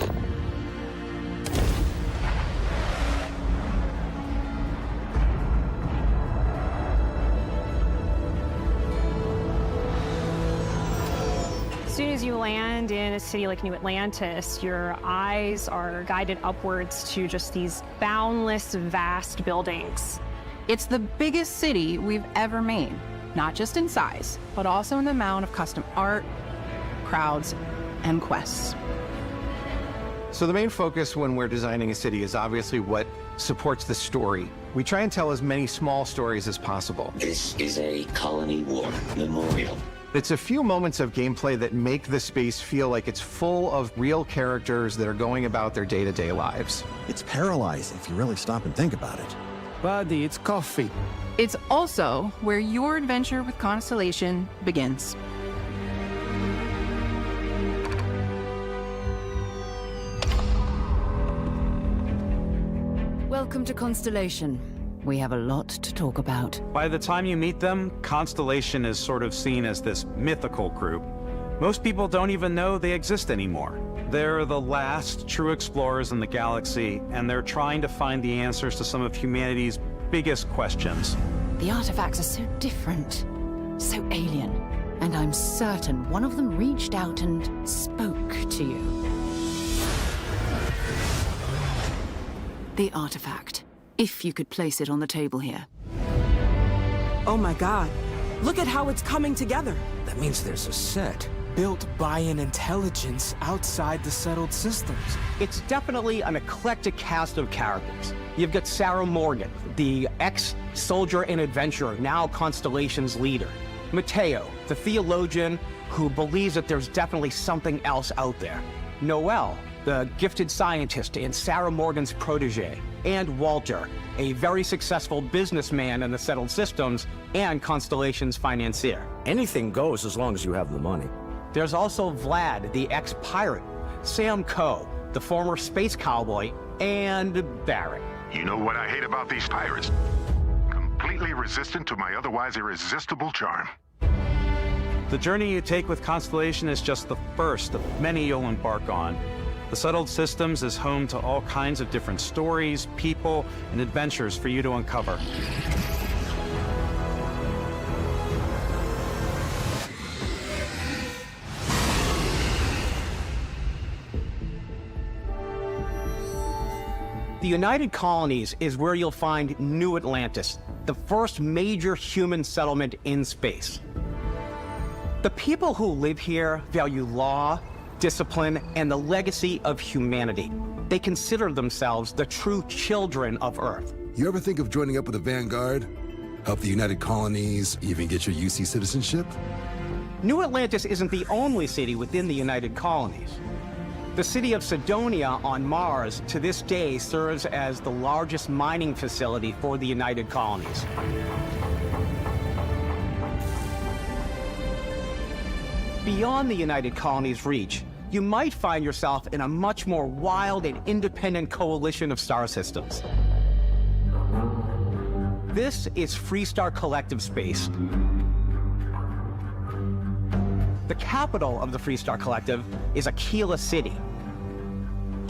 As soon as you land in a city like New Atlantis, your eyes are guided upwards to just these boundless, vast buildings. It's the biggest city we've ever made, not just in size, but also in the amount of custom art, crowds, and quests. So the main focus when we're designing a city is obviously what supports the story. We try and tell as many small stories as possible. This is a colony war memorial. It's a few moments of gameplay that make the space feel like it's full of real characters that are going about their day-to-day lives. It's paralyzing if you really stop and think about it. Buddy, it's coffee. It's also where your adventure with Constellation begins. Welcome to Constellation. We have a lot to talk about. By the time you meet them, Constellation is sort of seen as this mythical group. Most people don't even know they exist anymore. They're the last true explorers in the galaxy, and they're trying to find the answers to some of humanity's biggest questions. The artifacts are so different, so alien, and I'm certain one of them reached out and spoke to you. The artifact. If you could place it on the table here. Oh my god. Look at how it's coming together. That means there's a set built by an intelligence outside the settled systems. It's definitely an eclectic cast of characters. You've got Sarah Morgan, the ex-soldier and adventurer, now Constellation's leader. Mateo, the theologian who believes that there's definitely something else out there. Noel, the gifted scientist and Sarah Morgan's protege. And Walter, a very successful businessman in the settled systems and Constellation's financier. Anything goes as long as you have the money. There's also Vlad, the ex-pirate, Sam Coe, the former space cowboy, and Barrett. You know what I hate about these pirates? Completely resistant to my otherwise irresistible charm. The journey you take with Constellation is just the first of many you'll embark on. The Settled Systems is home to all kinds of different stories, people, and adventures for you to uncover. The United Colonies is where you'll find New Atlantis, the first major human settlement in space. The people who live here value law, discipline, and the legacy of humanity. They consider themselves the true children of Earth. You ever think of joining up with the Vanguard? Help the United Colonies, even get your UC citizenship? New Atlantis isn't the only city within the United Colonies. The city of Cydonia on Mars to this day serves as the largest mining facility for the United Colonies. Beyond the United Colonies' reach, you might find yourself in a much more wild and independent coalition of star systems. This is Freestar Collective Space. The capital of the Freestar Collective is Aquila City.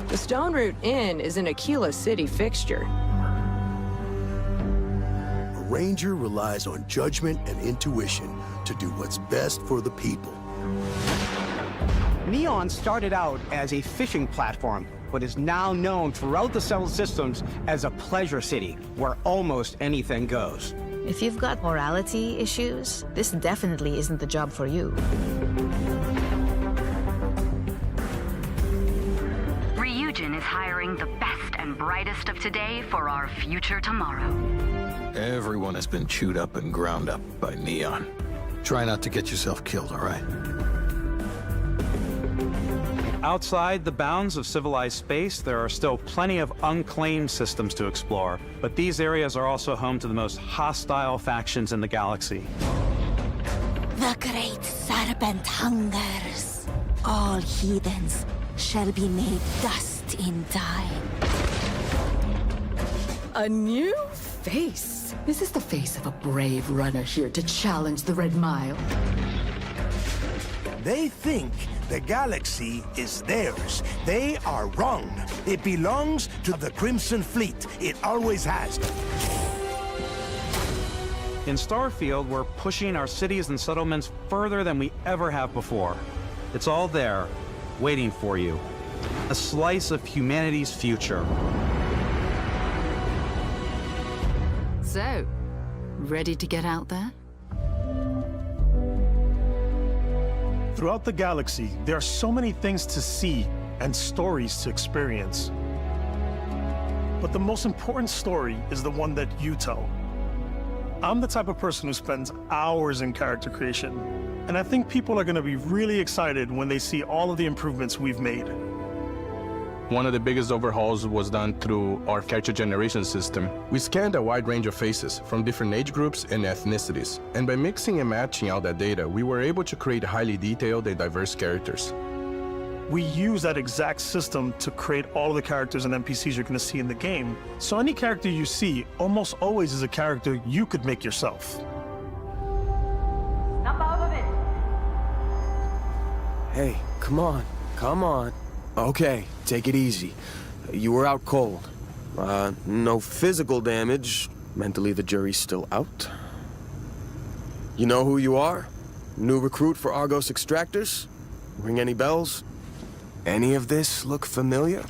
The Stone Root Inn is an Aquila City fixture. A ranger relies on judgment and intuition to do what's best for the people. Neon started out as a fishing platform, but is now known throughout the settled systems as a pleasure city, where almost anything goes. If you've got morality issues, this definitely isn't the job for you. Ryujin is hiring the best and brightest of today for our future tomorrow. Everyone has been chewed up and ground up by Neon. Try not to get yourself killed, all right? Outside the bounds of civilized space, there are still plenty of unclaimed systems to explore, but these areas are also home to the most hostile factions in the galaxy. The great serpent hungers. All heathens shall be made dust in time. A new face. Is this the face of a brave runner here to challenge the Red Mile? They think the galaxy is theirs. They are wrong. It belongs to the Crimson Fleet. It always has. In Starfield, we're pushing our cities and settlements further than we ever have before. It's all there, waiting for you. A slice of humanity's future. So, ready to get out there? Throughout the galaxy, there are so many things to see and stories to experience. But the most important story is the one that you tell. I'm the type of person who spends hours in character creation, and I think people are going to be really excited when they see all of the improvements we've made. One of the biggest overhauls was done through our character generation system. We scanned a wide range of faces from different age groups and ethnicities, and by mixing and matching all that data, we were able to create highly detailed and diverse characters. We use that exact system to create all of the characters and NPCs you're going to see in the game. So any character you see almost always is a character you could make yourself. Snap out of it. Hey, come on, come on. Okay, take it easy. You were out cold. No physical damage. Mentally, the jury's still out. You know who you are? New recruit for Argos Extractors? Ring any bells? Any of this look familiar?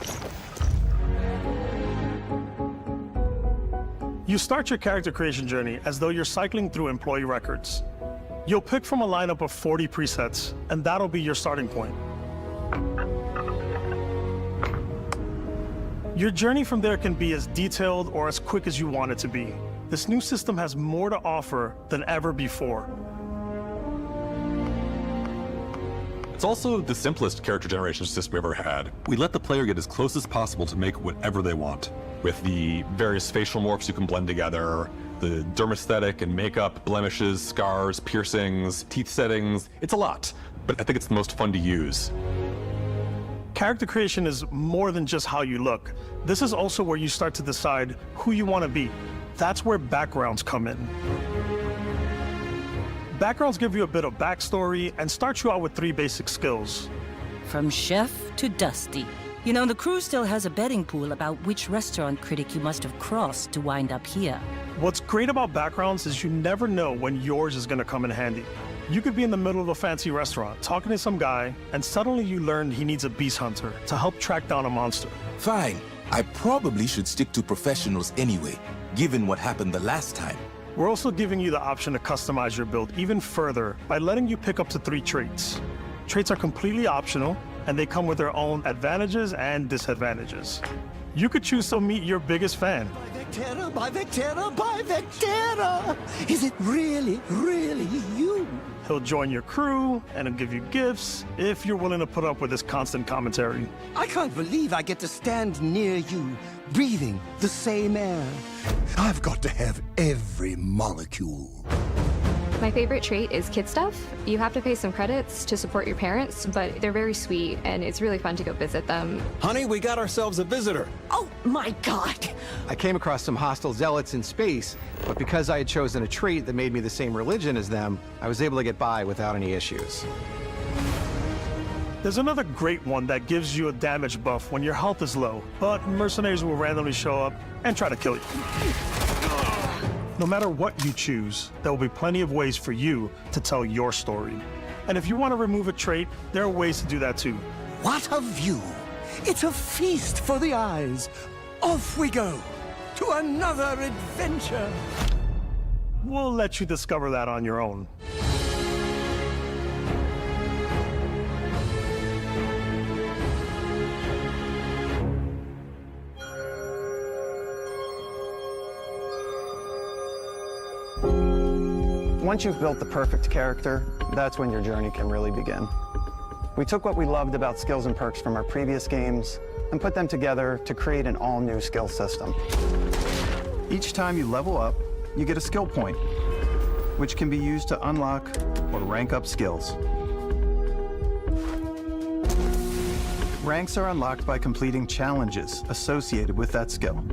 You start your character creation journey as though you're cycling through employee records. You'll pick from a lineup of 40 presets, and that'll be your starting point. Your journey from there can be as detailed or as quick as you want it to be. This new system has more to offer than ever before. It's also the simplest character generation system we've ever had. We let the player get as close as possible to make whatever they want. With the various facial morphs you can blend together, the dermesthetic and makeup, blemishes, scars, piercings, teeth settings, it's a lot, but I think it's the most fun to use. Character creation is more than just how you look. This is also where you start to decide who you want to be. That's where backgrounds come in. Backgrounds give you a bit of backstory and start you out with 3 basic skills. From chef to Dusty. You know, the crew still has a betting pool about which restaurant critic you must have crossed to wind up here. What's great about backgrounds is you never know when yours is going to come in handy. You could be in the middle of a fancy restaurant talking to some guy, and suddenly you learn he needs a beast hunter to help track down a monster. Fine. I probably should stick to professionals anyway, given what happened the last time. We're also giving you the option to customize your build even further by letting you pick up to 3 traits. Traits are completely optional, and they come with their own advantages and disadvantages. You could choose to meet your biggest fan. By Vectera, by Vectera! Is it really, really you? He'll join your crew, and he'll give you gifts if you're willing to put up with his constant commentary. I can't believe I get to stand near you, breathing the same air. I've got to have every molecule. My favorite trait is kid stuff. You have to pay some credits to support your parents, but they're very sweet, and it's really fun to go visit them. Honey, we got ourselves a visitor. Oh my God! I came across some hostile zealots in space, but because I had chosen a trait that made me the same religion as them, I was able to get by without any issues. There's another great one that gives you a damage buff when your health is low, but mercenaries will randomly show up and try to kill you. No matter what you choose, there will be plenty of ways for you to tell your story. And if you want to remove a trait, there are ways to do that too. What a view! It's a feast for the eyes. Off we go to another adventure. We'll let you discover that on your own. Once you've built the perfect character, that's when your journey can really begin. We took what we loved about skills and perks from our previous games and put them together to create an all-new skill system. Each time you level up, you get a skill point, which can be used to unlock or rank up skills. Ranks are unlocked by completing challenges associated with that skill.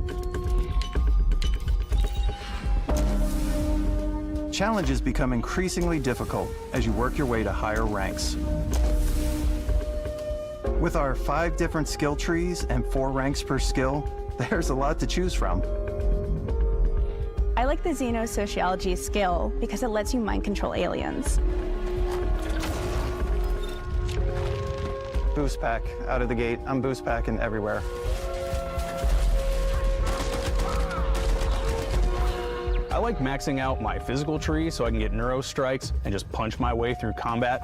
Challenges become increasingly difficult as you work your way to higher ranks. With our 5 different skill trees and 4 ranks per skill, there's a lot to choose from. I like the Xenosociology skill because it lets you mind control aliens. Boost pack out of the gate. I'm boost packing everywhere. I like maxing out my physical tree so I can get neuro strikes and just punch my way through combat.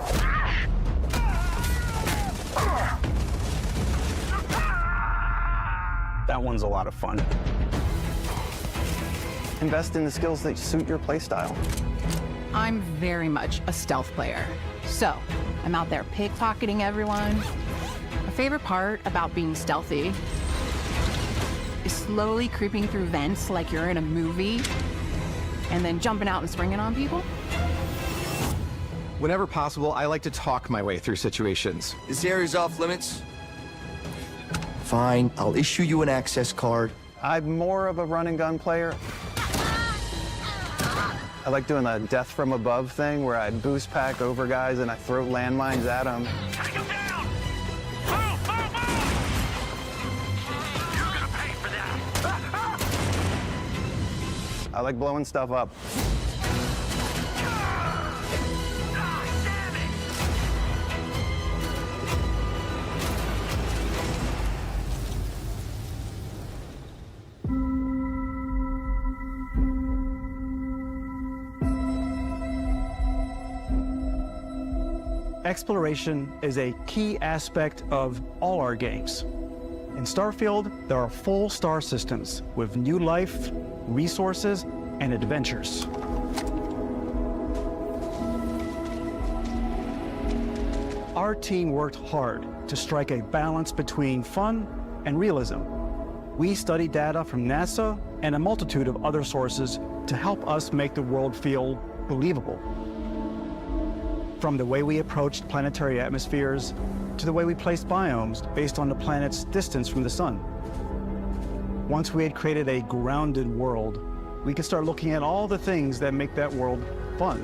That one's a lot of fun. Invest in the skills that suit your playstyle. I'm very much a stealth player. So, I'm out there pickpocketing everyone. My favorite part about being stealthy is slowly creeping through vents like you're in a movie, and then jumping out and springing on people. Whenever possible, I like to talk my way through situations. This area's off limits. Fine, I'll issue you an access card. I'm more of a run and gun player. I like doing the death from above thing where I boost pack over guys and I throw landmines at them. I like blowing stuff up. Exploration is a key aspect of all our games. In Starfield, there are full star systems with new life, resources, and adventures. Our team worked hard to strike a balance between fun and realism. We studied data from NASA and a multitude of other sources to help us make the world feel believable. From the way we approached planetary atmospheres to the way we placed biomes based on the planet's distance from the sun. Once we had created a grounded world, we could start looking at all the things that make that world fun.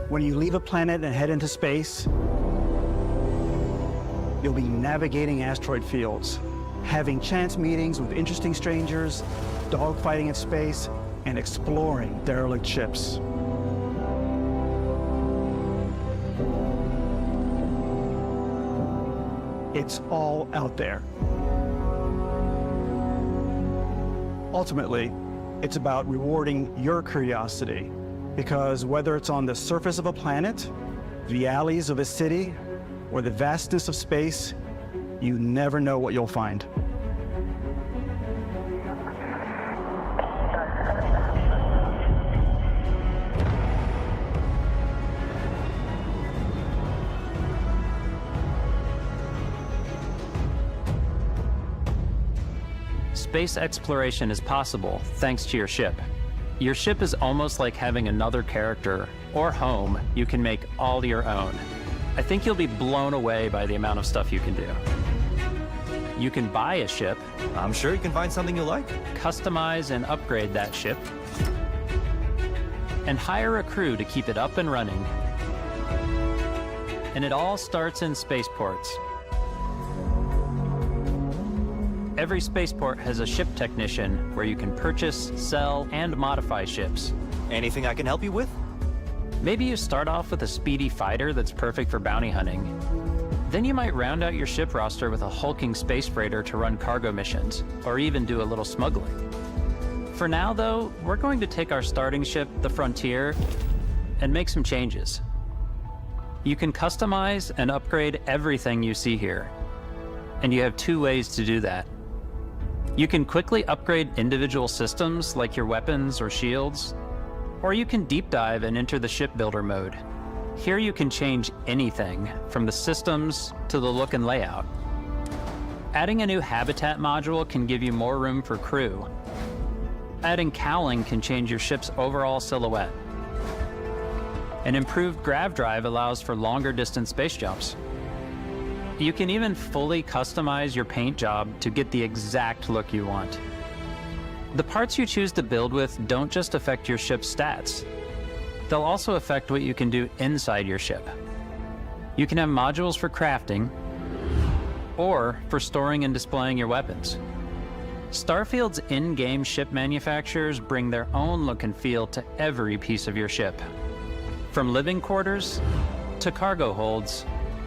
When you leave a planet and head into space, you'll be navigating asteroid fields, having chance meetings with interesting strangers, dogfighting in space, and exploring derelict ships. It's all out there. Ultimately, it's about rewarding your curiosity, because whether it's on the surface of a planet, the alleys of a city, or the vastness of space, you never know what you'll find. Space exploration is possible thanks to your ship. Your ship is almost like having another character or home you can make all your own. I think you'll be blown away by the amount of stuff you can do. You can buy a ship. I'm sure you can find something you like. Customize and upgrade that ship. And hire a crew to keep it up and running. And it all starts in spaceports. Every spaceport has a ship technician where you can purchase, sell, and modify ships. Anything I can help you with? Maybe you start off with a speedy fighter that's perfect for bounty hunting. Then you might round out your ship roster with a hulking space freighter to run cargo missions, or even do a little smuggling. For now, though, we're going to take our starting ship, the Frontier, and make some changes. You can customize and upgrade everything you see here, and you have two ways to do that. You can quickly upgrade individual systems like your weapons or shields, or you can deep dive and enter the shipbuilder mode. Here you can change anything from the systems to the look and layout. Adding a new habitat module can give you more room for crew. Adding cowling can change your ship's overall silhouette. An improved grav drive allows for longer distance space jumps. You can even fully customize your paint job to get the exact look you want. The parts you choose to build with don't just affect your ship's stats. They'll also affect what you can do inside your ship. You can have modules for crafting or for storing and displaying your weapons. Starfield's in-game ship manufacturers bring their own look and feel to every piece of your ship. From living quarters to cargo holds,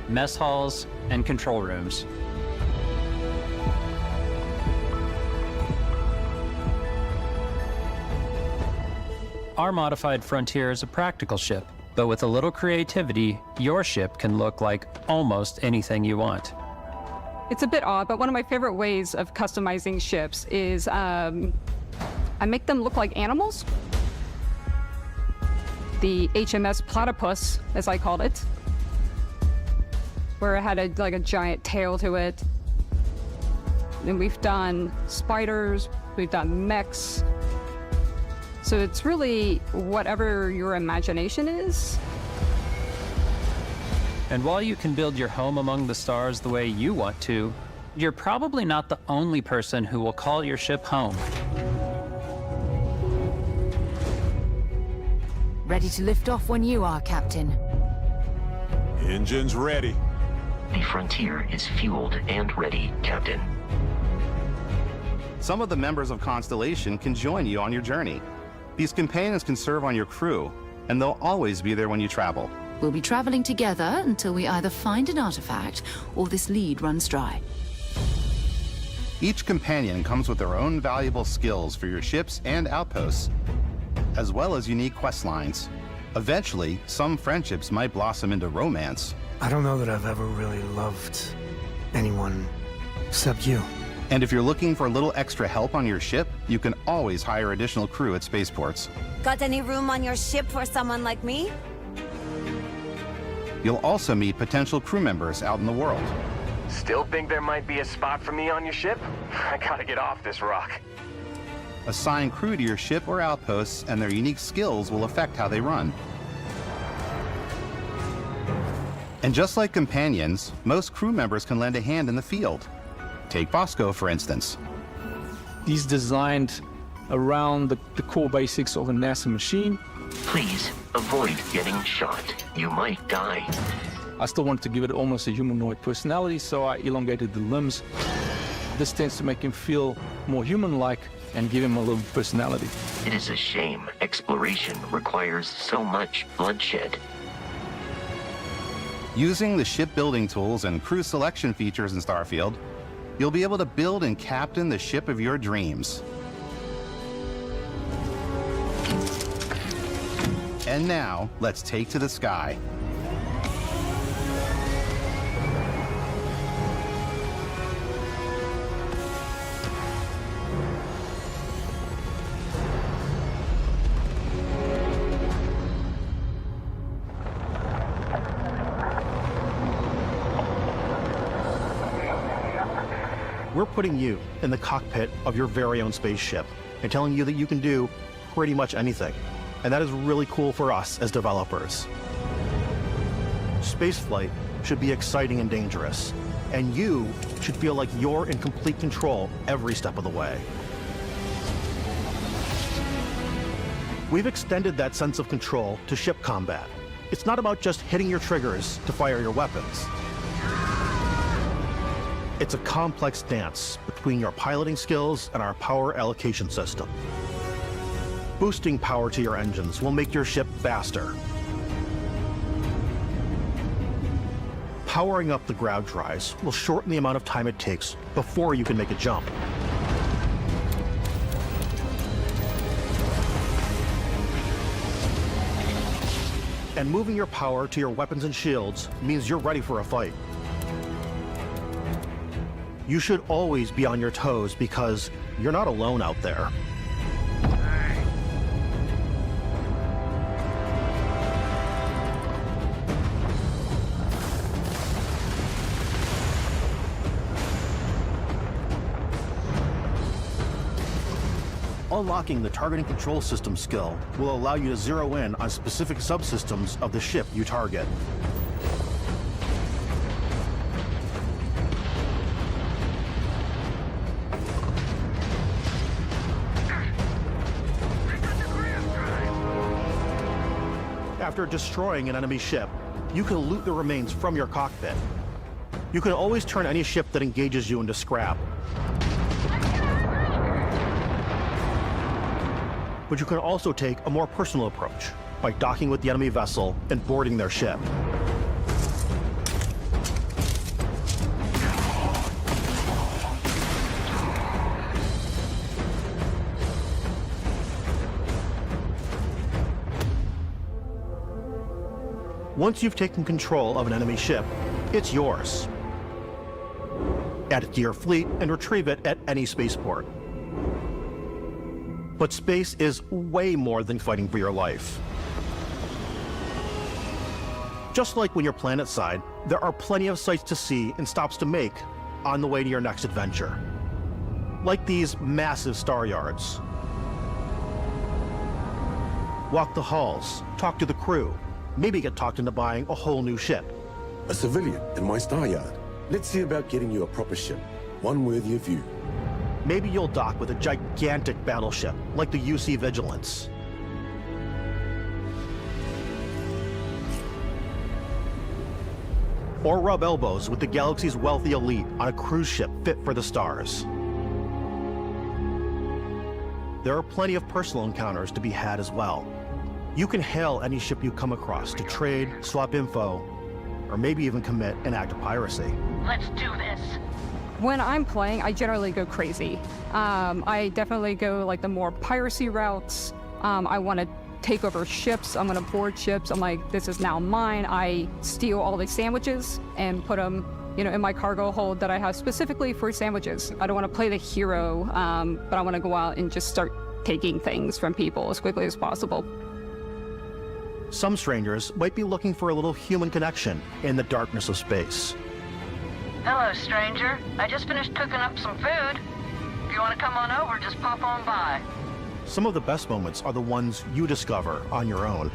mess halls, and control rooms. Our modified Frontier is a practical ship, but with a little creativity, your ship can look like almost anything you want. It's a bit odd, but one of my favorite ways of customizing ships is I make them look like animals. The HMS Platypus, as I called it, where it had a giant tail to it. And we've done spiders, we've done mechs. So it's really whatever your imagination is. And while you can build your home among the stars the way you want to, you're probably not the only person who will call your ship home. Ready to lift off when you are, Captain. Engines ready. The Frontier is fueled and ready, Captain. Some of the members of Constellation can join you on your journey. These companions can serve on your crew, and they'll always be there when you travel. We'll be traveling together until we either find an artifact or this lead runs dry. Each companion comes with their own valuable skills for your ships and outposts, as well as unique quest lines. Eventually, some friendships might blossom into romance. I don't know that I've ever really loved anyone except you. And if you're looking for a little extra help on your ship, you can always hire additional crew at spaceports. Got any room on your ship for someone like me? You'll also meet potential crew members out in the world. Still think there might be a spot for me on your ship? I gotta get off this rock. Assign crew to your ship or outposts, and their unique skills will affect how they run. And just like companions, most crew members can lend a hand in the field. Take Bosco, for instance. He's designed around the core basics of a NASA machine. Please avoid getting shot. You might die. I still wanted to give it almost a humanoid personality, so I elongated the limbs. This tends to make him feel more human-like and give him a little personality. It is a shame exploration requires so much bloodshed. Using the shipbuilding tools and crew selection features in Starfield, you'll be able to build and captain the ship of your dreams. And now, let's take to the sky. We're putting you in the cockpit of your very own spaceship and telling you that you can do pretty much anything. And that is really cool for us as developers. Spaceflight should be exciting and dangerous, and you should feel like you're in complete control every step of the way. We've extended that sense of control to ship combat. It's not about just hitting your triggers to fire your weapons. It's a complex dance between your piloting skills and our power allocation system. Boosting power to your engines will make your ship faster. Powering up the ground drives will shorten the amount of time it takes before you can make a jump. And moving your power to your weapons and shields means you're ready for a fight. You should always be on your toes because you're not alone out there. Unlocking the targeting control system skill will allow you to zero in on specific subsystems of the ship you target. After destroying an enemy ship, you can loot the remains from your cockpit. You can always turn any ship that engages you into scrap. But you can also take a more personal approach by docking with the enemy vessel and boarding their ship. Once you've taken control of an enemy ship, it's yours. Add it to your fleet and retrieve it at any spaceport. But space is way more than fighting for your life. Just like when you're planetside, there are plenty of sights to see and stops to make on the way to your next adventure. Like these massive star yards. Walk the halls, talk to the crew, maybe get talked into buying a whole new ship. A civilian in my star yard. Let's see about getting you a proper ship, one worthy of you. Maybe you'll dock with a gigantic battleship, like the UC Vigilance. Or rub elbows with the galaxy's wealthy elite on a cruise ship fit for the stars. There are plenty of personal encounters to be had as well. You can hail any ship you come across to trade, swap info, or maybe even commit an act of piracy. Let's do this. When I'm playing, I generally go crazy. I definitely go like the more piracy routes. I want to take over ships. I'm going to board ships. I'm like, this is now mine. I steal all these sandwiches and put them, in my cargo hold that I have specifically for sandwiches. I don't want to play the hero, but I want to go out and just start taking things from people as quickly as possible. Some strangers might be looking for a little human connection in the darkness of space. Hello, stranger. I just finished cooking up some food. If you want to come on over, just pop on by. Some of the best moments are the ones you discover on your own.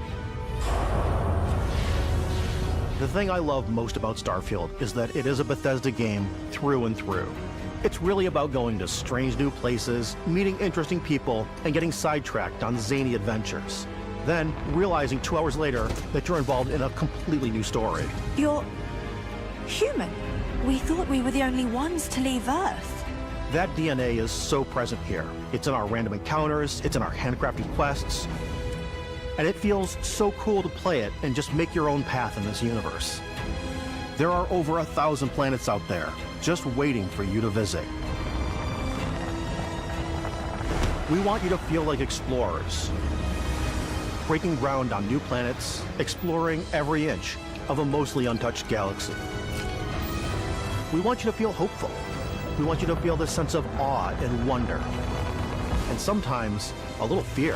The thing I love most about Starfield is that it is a Bethesda game through and through. It's really about going to strange new places, meeting interesting people, and getting sidetracked on zany adventures. Then realizing 2 hours later that you're involved in a completely new story. You're human. We thought we were the only ones to leave Earth. That DNA is so present here. It's in our random encounters, it's in our handcrafted quests, and it feels so cool to play it and just make your own path in this universe. There are over 1,000 planets out there, just waiting for you to visit. We want you to feel like explorers, breaking ground on new planets, exploring every inch of a mostly untouched galaxy. We want you to feel hopeful. We want you to feel this sense of awe and wonder, and sometimes a little fear.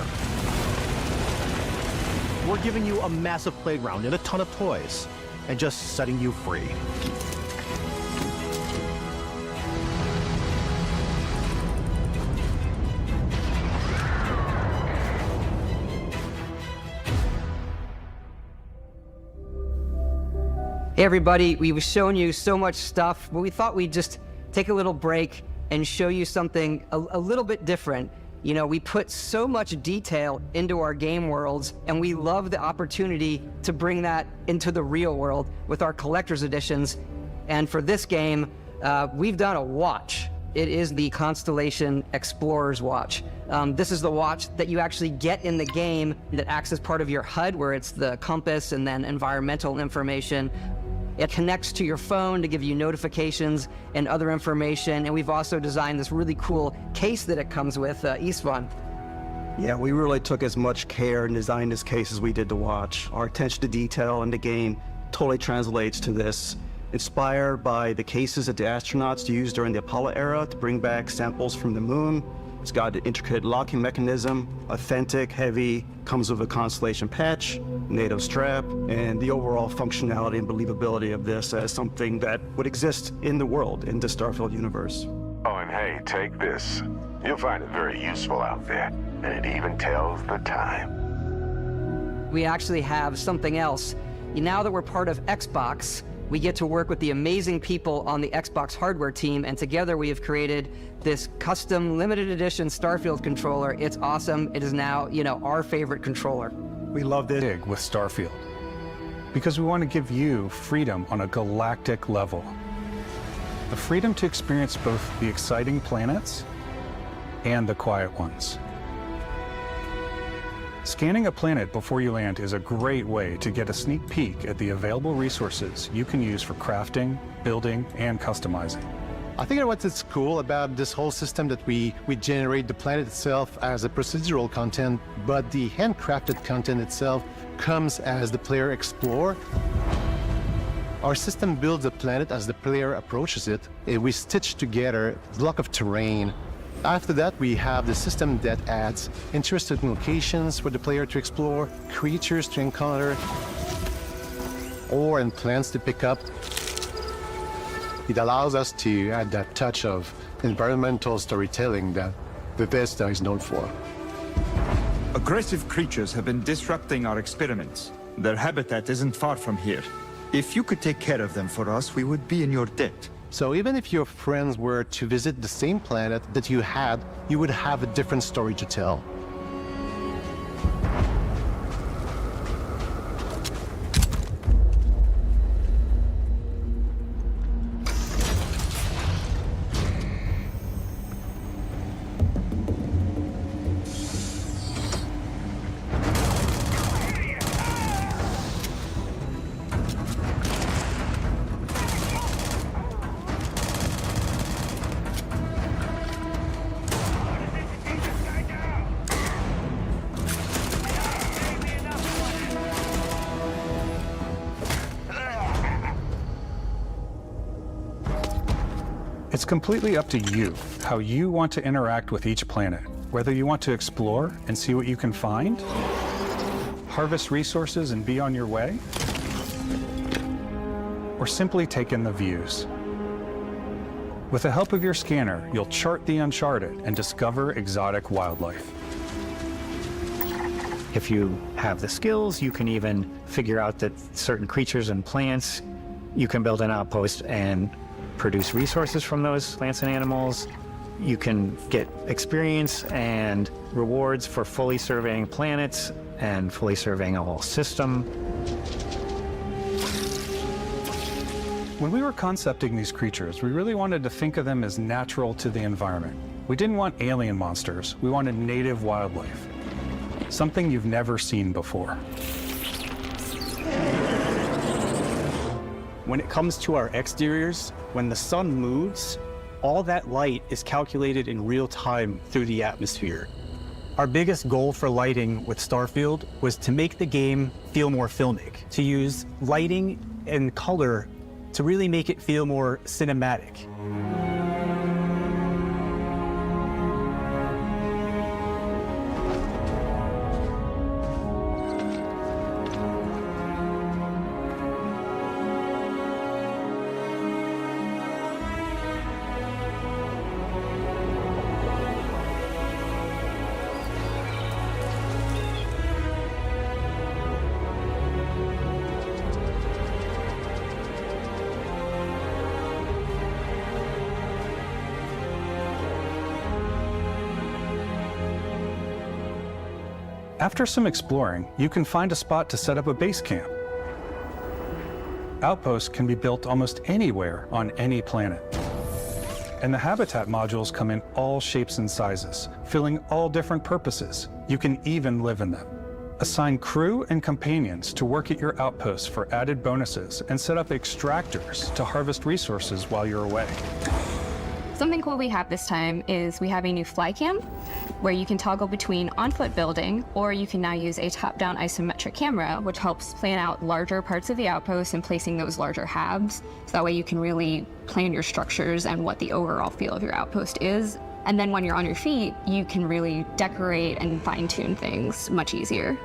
We're giving you a massive playground and a ton of toys, and just setting you free. Hey everybody, we've shown you so much stuff, but we thought we'd just take a little break and show you something a little bit different. You know, we put so much detail into our game worlds, and we love the opportunity to bring that into the real world with our collector's editions. And for this game, we've done a watch. It is the Constellation Explorer's Watch. This is the watch that you actually get in the game that acts as part of your HUD, where it's the compass and then environmental information. It connects to your phone to give you notifications and other information. And we've also designed this really cool case that it comes with, Istvan. Yeah, we really took as much care in designing this case as we did the watch. Our attention to detail in the game totally translates to this. Inspired by the cases that the astronauts used during the Apollo era to bring back samples from the moon. It's got an intricate locking mechanism, authentic, heavy, comes with a Constellation patch, NATO strap, and the overall functionality and believability of this as something that would exist in the world, in the Starfield universe. Oh, and hey, take this. You'll find it very useful out there, and it even tells the time. We actually have something else. Now that we're part of Xbox, we get to work with the amazing people on the Xbox hardware team, and together we have created this custom limited edition Starfield controller. It's awesome. It is now, you know, our favorite controller. We love this big with Starfield because we want to give you freedom on a galactic level. The freedom to experience both the exciting planets and the quiet ones. Scanning a planet before you land is a great way to get a sneak peek at the available resources you can use for crafting, building, and customizing. I think what's cool about this whole system that we generate the planet itself as a procedural content, but the handcrafted content itself comes as the player explore. Our system builds the planet as the player approaches it. We stitch together a block of terrain. After that, we have the system that adds interesting locations for the player to explore, creatures to encounter, ore and plants to pick up. It allows us to add that touch of environmental storytelling that Bethesda is known for. Aggressive creatures have been disrupting our experiments. Their habitat isn't far from here. If you could take care of them for us, we would be in your debt. So even if your friends were to visit the same planet that you had, you would have a different story to tell. It's completely up to you how you want to interact with each planet, whether you want to explore and see what you can find, harvest resources and be on your way, or simply take in the views. With the help of your scanner, you'll chart the uncharted and discover exotic wildlife. If you have the skills, you can even figure out that certain creatures and plants, you can build an outpost and produce resources from those plants and animals. You can get experience and rewards for fully surveying planets and fully surveying a whole system. When we were concepting these creatures, we really wanted to think of them as natural to the environment. We didn't want alien monsters, we wanted native wildlife. Something you've never seen before. When it comes to our exteriors, when the sun moves, all that light is calculated in real time through the atmosphere. Our biggest goal for lighting with Starfield was to make the game feel more filmic, to use lighting and color to really make it feel more cinematic. After some exploring, you can find a spot to set up a base camp. Outposts can be built almost anywhere on any planet. And the habitat modules come in all shapes and sizes, filling all different purposes. You can even live in them. Assign crew and companions to work at your outposts for added bonuses and set up extractors to harvest resources while you're away. Something cool we have this time is we have a new fly cam where you can toggle between on-foot building, or you can now use a top-down isometric camera, which helps plan out larger parts of the outpost and placing those larger halves. So that way you can really plan your structures and what the overall feel of your outpost is. And then when you're on your feet, you can really decorate and fine-tune things much easier.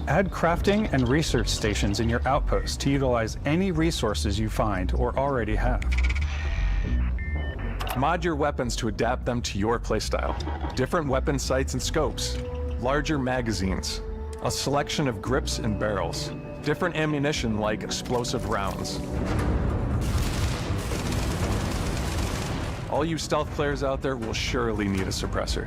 Add crafting and research stations in your outpost to utilize any resources you find or already have. Mod your weapons to adapt them to your playstyle. Different weapon sights and scopes, larger magazines, a selection of grips and barrels, different ammunition like explosive rounds. All you stealth players out there will surely need a suppressor.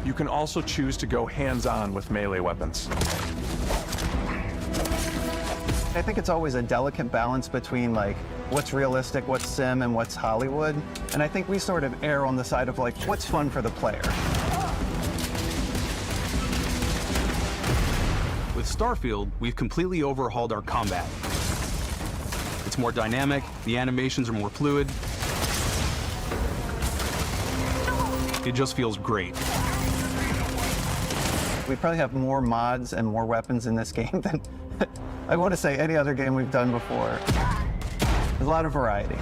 You can also choose to go hands-on with melee weapons. I think it's always a delicate balance between like what's realistic, what's sim, and what's Hollywood. And I think we sort of err on the side of like what's fun for the player. With Starfield, we've completely overhauled our combat. It's more dynamic, the animations are more fluid. It just feels great. We probably have more mods and more weapons in this game than I want to say any other game we've done before. There's a lot of variety.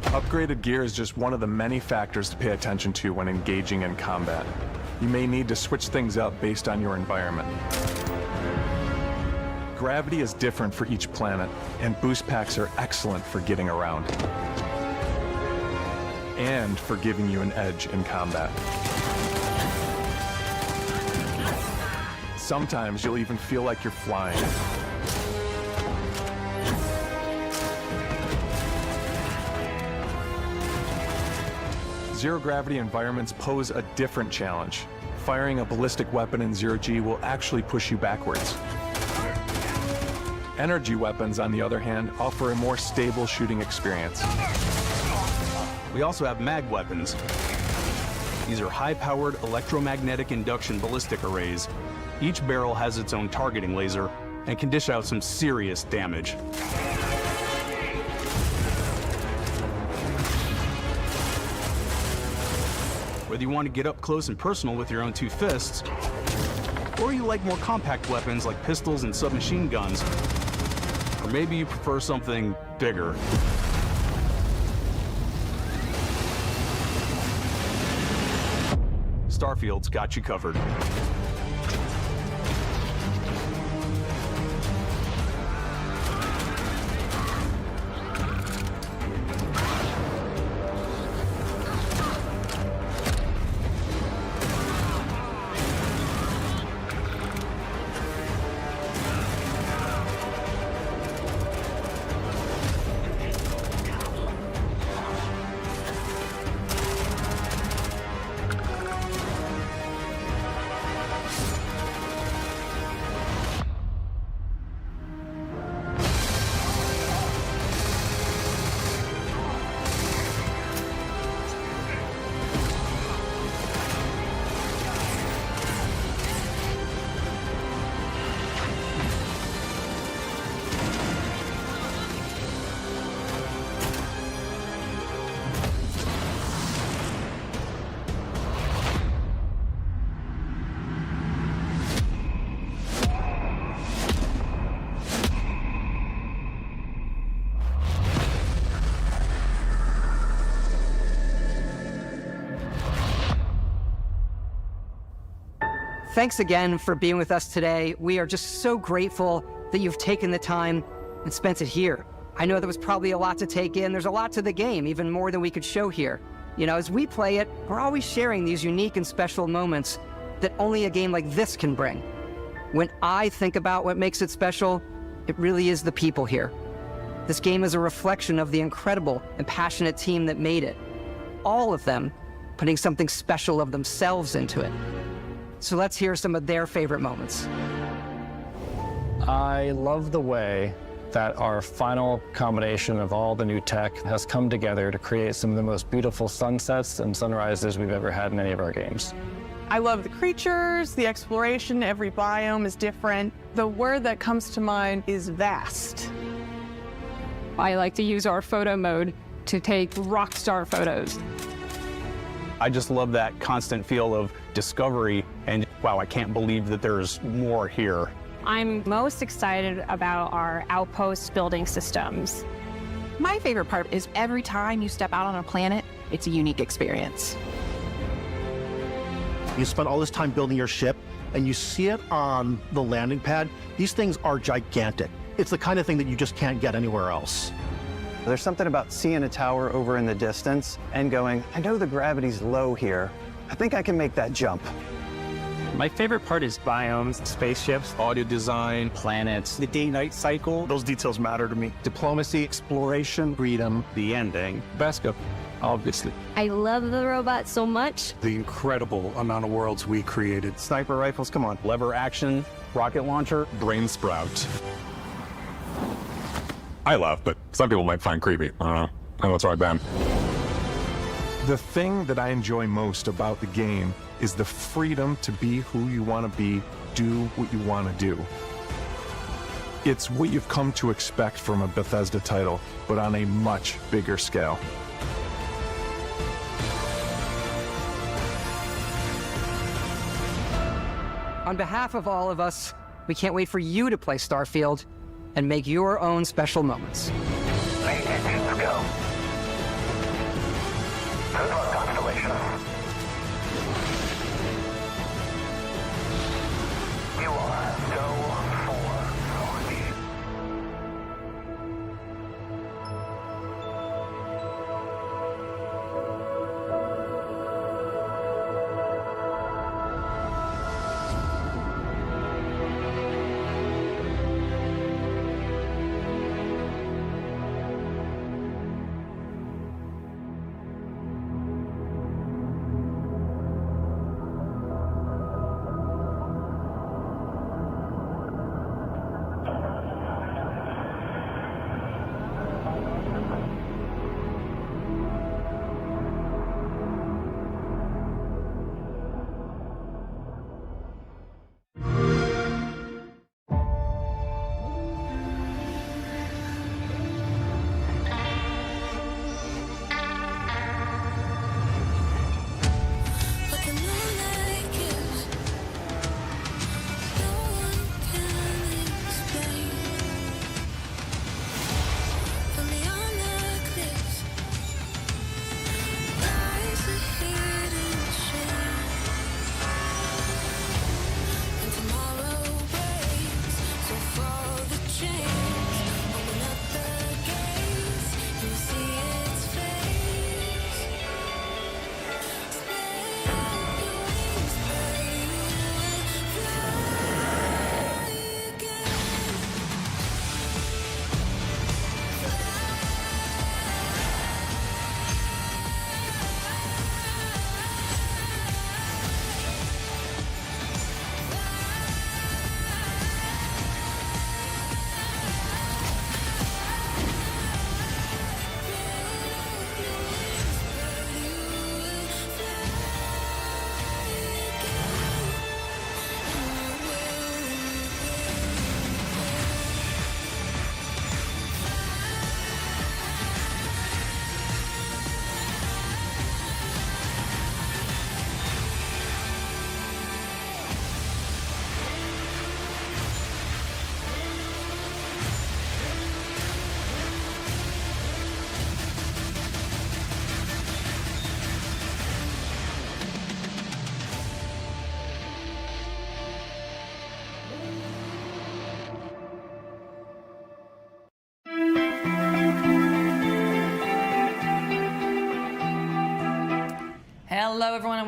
Upgraded gear is just one of the many factors to pay attention to when engaging in combat. You may need to switch things up based on your environment. Gravity is different for each planet, and boost packs are excellent for getting around. And for giving you an edge in combat. Sometimes you'll even feel like you're flying. Zero-gravity environments pose a different challenge. Firing a ballistic weapon in zero-G will actually push you backwards. Energy weapons, on the other hand, offer a more stable shooting experience. We also have mag weapons. These are high-powered electromagnetic induction ballistic arrays. Each barrel has its own targeting laser and can dish out some serious damage. Whether you want to get up close and personal with your own two fists, or you like more compact weapons like pistols and submachine guns, or maybe you prefer something bigger. Starfield's got you covered. Thanks again for being with us today. We are just so grateful that you've taken the time and spent it here. I know there was probably a lot to take in. There's a lot to the game, even more than we could show here. You know, as we play it, we're always sharing these unique and special moments that only a game like this can bring. When I think about what makes it special, it really is the people here. This game is a reflection of the incredible and passionate team that made it. All of them putting something special of themselves into it. So let's hear some of their favorite moments. I love the way that our final combination of all the new tech has come together to create some of the most beautiful sunsets and sunrises we've ever had in any of our games. I love the creatures, the exploration, every biome is different. The word that comes to mind is vast. I like to use our photo mode to take rock star photos. I just love that constant feel of discovery and, wow, I can't believe that there's more here. I'm most excited about our outpost building systems. My favorite part is every time you step out on a planet, it's a unique experience. You spend all this time building your ship, and you see it on the landing pad. These things are gigantic. It's the kind of thing that you just can't get anywhere else. There's something about seeing a tower over in the distance and going, I know the gravity's low here. I think I can make that jump. My favorite part is biomes, spaceships, audio design, planets, the day-night cycle. Those details matter to me. Diplomacy, exploration, freedom, the ending, Basket, obviously. I love the robot so much. The incredible amount of worlds we created. Sniper rifles, come on. Lever action, rocket launcher, Brain sprout. I love, but some people might find creepy. I don't know. I know it's right, Ben. The thing that I enjoy most about the game is the freedom to be who you want to be, do what you want to do. It's what you've come to expect from a Bethesda title, but on a much bigger scale. On behalf of all of us, we can't wait for you to play Starfield and make your own special moments. Let's go. Good luck, Constellation. You are go for launch.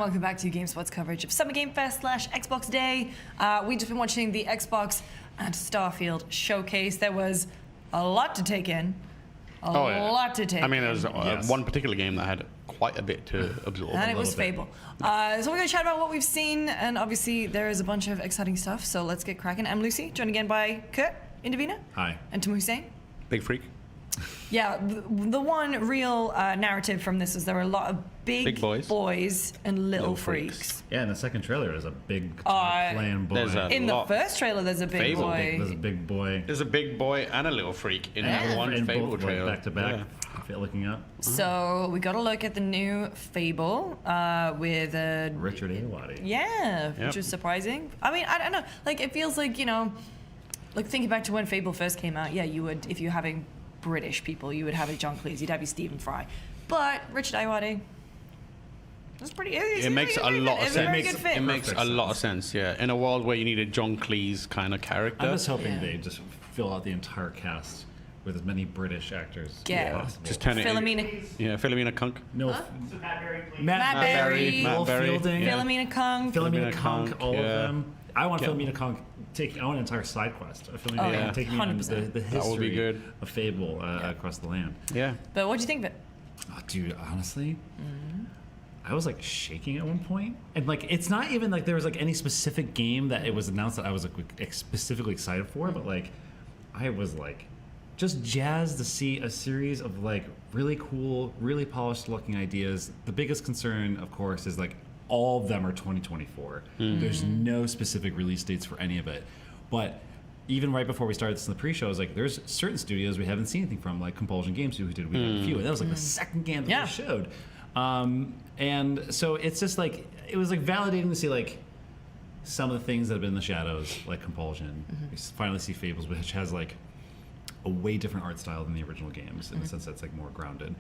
welcome back to GameSpot's coverage of Summer Game Fest / Xbox Day. We've just been watching the Xbox and Starfield showcase. There was a lot to take in. A lot to take in. I mean, there was one particular game that had quite a bit to absorb. And it was Fable. So we're going to chat about what we've seen, and obviously there is a bunch of exciting stuff, so let's get cracking. I'm Lucy, joined again by Kurt Indovina. Hi. And Tamu Hussein. Big freak. Yeah, the one real narrative from this is there were a lot of big boys and little freaks. Yeah, in the second trailer, there's a big playing boy. In the first trailer, there's a big boy. There's a big boy. There's a big boy and a little freak in one Fable trailer. Back to back. Looking up. So we got a look at the new Fable with Richard Ayoade. Yeah, which was surprising. I mean, I don't know. Like, it feels like, you know, like thinking back to when Fable first came out. Yeah, you would, if you're having British people, you would have a John Cleese, you'd have your Stephen Fry. But Richard Ayoade, that's pretty. It makes a lot of sense. It makes a lot of sense. Yeah, in a world where you need a John Cleese kind of character. I was hoping they just fill out the entire cast with as many British actors as possible. Just turn it. Philomena Kunk. No. Matt Berry. Fielding. Philomena Kunk. Philomena Kunk. All of them. I want Philomena Kunk. I want an entire side quest. Taking on the history of Fable across the land. Yeah. But what do you think of it? Oh, dude, honestly, I was like shaking at one point, and like it's not even like there was like any specific game that it was announced that I was like specifically excited for, but like I was like just jazzed to see a series of like really cool, really polished looking ideas. The biggest concern, of course, is like all of them are 2024. There's no specific release dates for any of it. But even right before we started this in the pre-show, I was like, there's certain studios we haven't seen anything from, like Compulsion Games, who did We Had a Few. And that was like the second game that they showed. And so it's just like, it was like validating to see like some of the things that have been in the shadows, like Compulsion. We finally see Fables, which has like a way different art style than the original games in the sense that's like more grounded.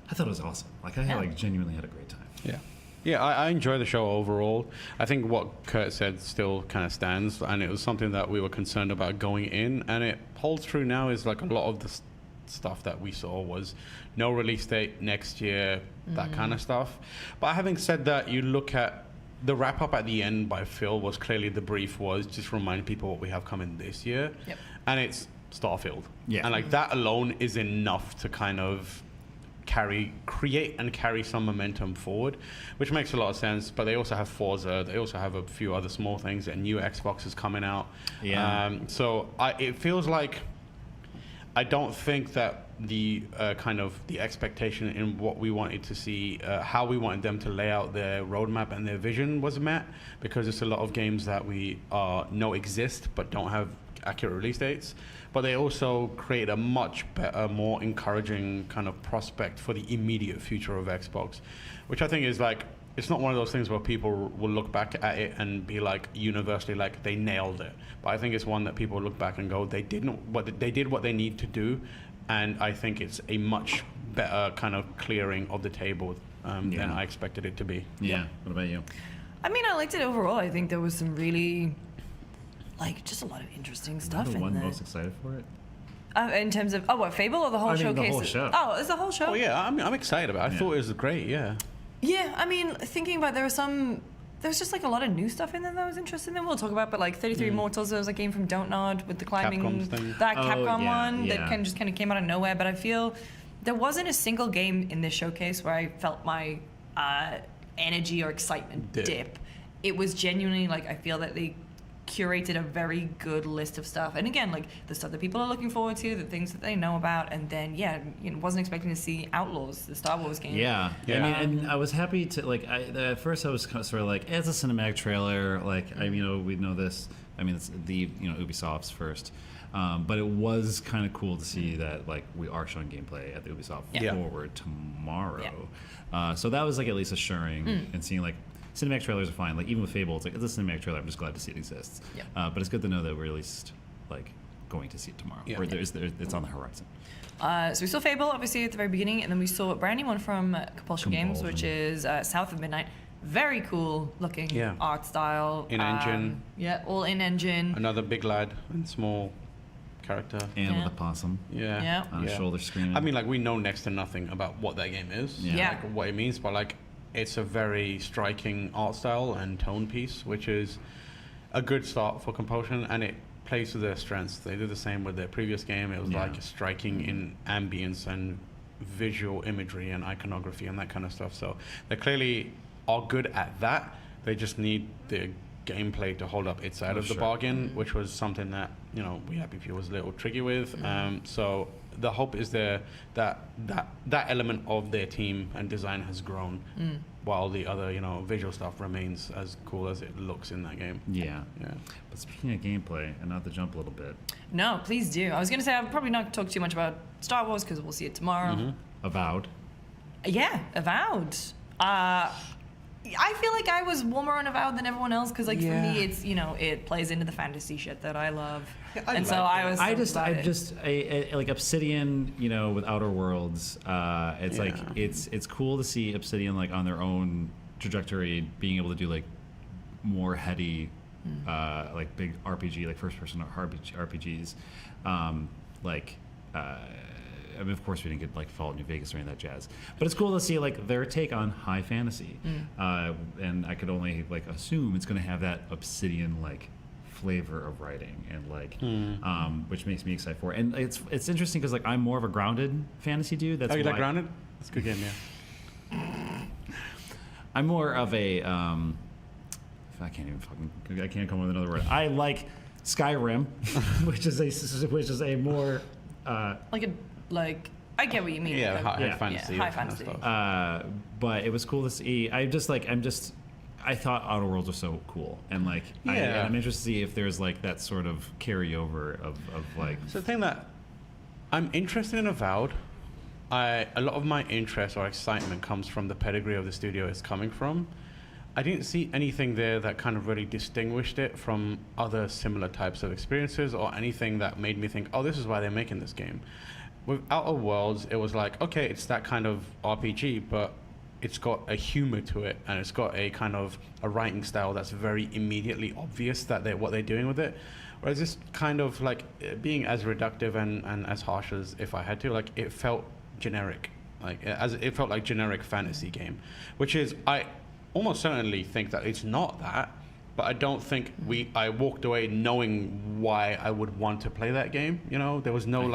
I thought it was awesome. Like I like genuinely had a great time. Yeah. Yeah, I enjoy the show overall. I think what Kurt said still kind of stands, and it was something that we were concerned about going in, and it holds true now. Is like a lot of the stuff that we saw was no release date next year, that kind of stuff. But having said that, you look at the wrap up at the end by Phil was clearly the brief was just remind people what we have coming this year, and it's Starfield. Yeah, and like that alone is enough to kind of create and carry some momentum forward, which makes a lot of sense. But they also have Forza, they also have a few other small things, and new Xbox is coming out. So it feels like I don't think that the kind of the expectation in what we wanted to see, how we wanted them to lay out their roadmap and their vision was met, because it's a lot of games that we know exist but don't have accurate release dates. But they also create a much better, more encouraging kind of prospect for the immediate future of Xbox, which I think is like, it's not one of those things where people will look back at it and be like universally like they nailed it. But I think it's one that people look back and go, they did what they need to do, and I think it's a much better kind of clearing of the table than I expected it to be. Yeah. What about you? I mean, I liked it overall. I think there was some really, like, just a lot of interesting stuff in there. The one most excited for it? In terms of, what, Fable or the whole showcase? The whole show. Oh, it's the whole show? Oh, yeah, I'm excited about it. I thought it was great, yeah. Yeah, I mean, thinking about there was just like a lot of new stuff in there that I was interested in. We'll talk about, but like 33 Mortals, there was a game from Don't Nod with the climbing, that Capcom one that kind of came out of nowhere. But I feel there wasn't a single game in this showcase where I felt my energy or excitement dip. It was genuinely like, I feel that they curated a very good list of stuff, and again, like the stuff that people are looking forward to, the things that they know about, and then wasn't expecting to see Outlaws, the Star Wars game. I mean, and I was happy to like. At first, I was sort of like, it's a cinematic trailer. Like, we know this. I mean, it's the Ubisoft's first. But it was kind of cool to see that like we are showing gameplay at the Ubisoft Forward tomorrow. So that was like at least assuring, and seeing like. Cinematic trailers are fine. Like even with Fable, it's like, it's a cinematic trailer. I'm just glad to see it exists. But it's good to know that we're at least like going to see it tomorrow, or it's on the horizon. So we saw Fable obviously at the very beginning, and then we saw a brand new one from Compulsion Games, which is South of Midnight. Very cool looking art style. In engine. All in engine. Another big lad and small character. And with a possum. On a shoulder screen. I mean, like we know next to nothing about what that game is. Like what it means, but like it's a very striking art style and tone piece, which is a good start for Compulsion, and it plays to their strengths. They did the same with their previous game. It was like striking in ambience and visual imagery and iconography and that kind of stuff. So they clearly are good at that. They just need the gameplay to hold up its side of the bargain, which was something that, you know, We Happy Few was a little tricky with. So the hope is there that element of their team and design has grown, while the other, you know, visual stuff remains as cool as it looks in that game. Yeah. But speaking of gameplay, and not to jump a little bit. No, please do. I was going to say, I'll probably not talk too much about Star Wars because we'll see it tomorrow. Avowed. Yeah, Avowed. I feel like I was warmer on Avowed than everyone else because, like, for me, it's, you know, it plays into the fantasy shit that I love. And so I was. I just like Obsidian, you know, with Outer Worlds. It's like it's cool to see Obsidian like on their own trajectory, being able to do like more heady, like big RPG, like first-person RPGs, I mean, of course, we didn't get like Fallout New Vegas or any of that jazz, but it's cool to see like their take on high fantasy, and I could only like assume it's going to have that Obsidian like flavor of writing and like, which makes me excited for it. And it's interesting because like I'm more of a grounded fantasy dude. That's you like Grounded? That's a good game, yeah. I'm more of a I can't come up with another word. I like Skyrim, which is a more like I get what you mean. Yeah, high fantasy. High fantasy. But it was cool to see. I thought Outer Worlds was so cool, and like I'm interested to see if there's like that sort of carryover of like. So the thing that I'm interested in Avowed, a lot of my interest or excitement comes from the pedigree of the studio it's coming from. I didn't see anything there that kind of really distinguished it from other similar types of experiences or anything that made me think, oh, this is why they're making this game. With Outer Worlds, it was like, okay, it's that kind of RPG, but it's got a humor to it, and it's got a kind of a writing style that's very immediately obvious that what they're doing with it. Whereas this kind of like being as reductive and as harsh as if I had to, like it felt generic, like it felt like generic fantasy game, which is I almost certainly think that it's not that, but I don't think I walked away knowing why I would want to play that game. You know, there was no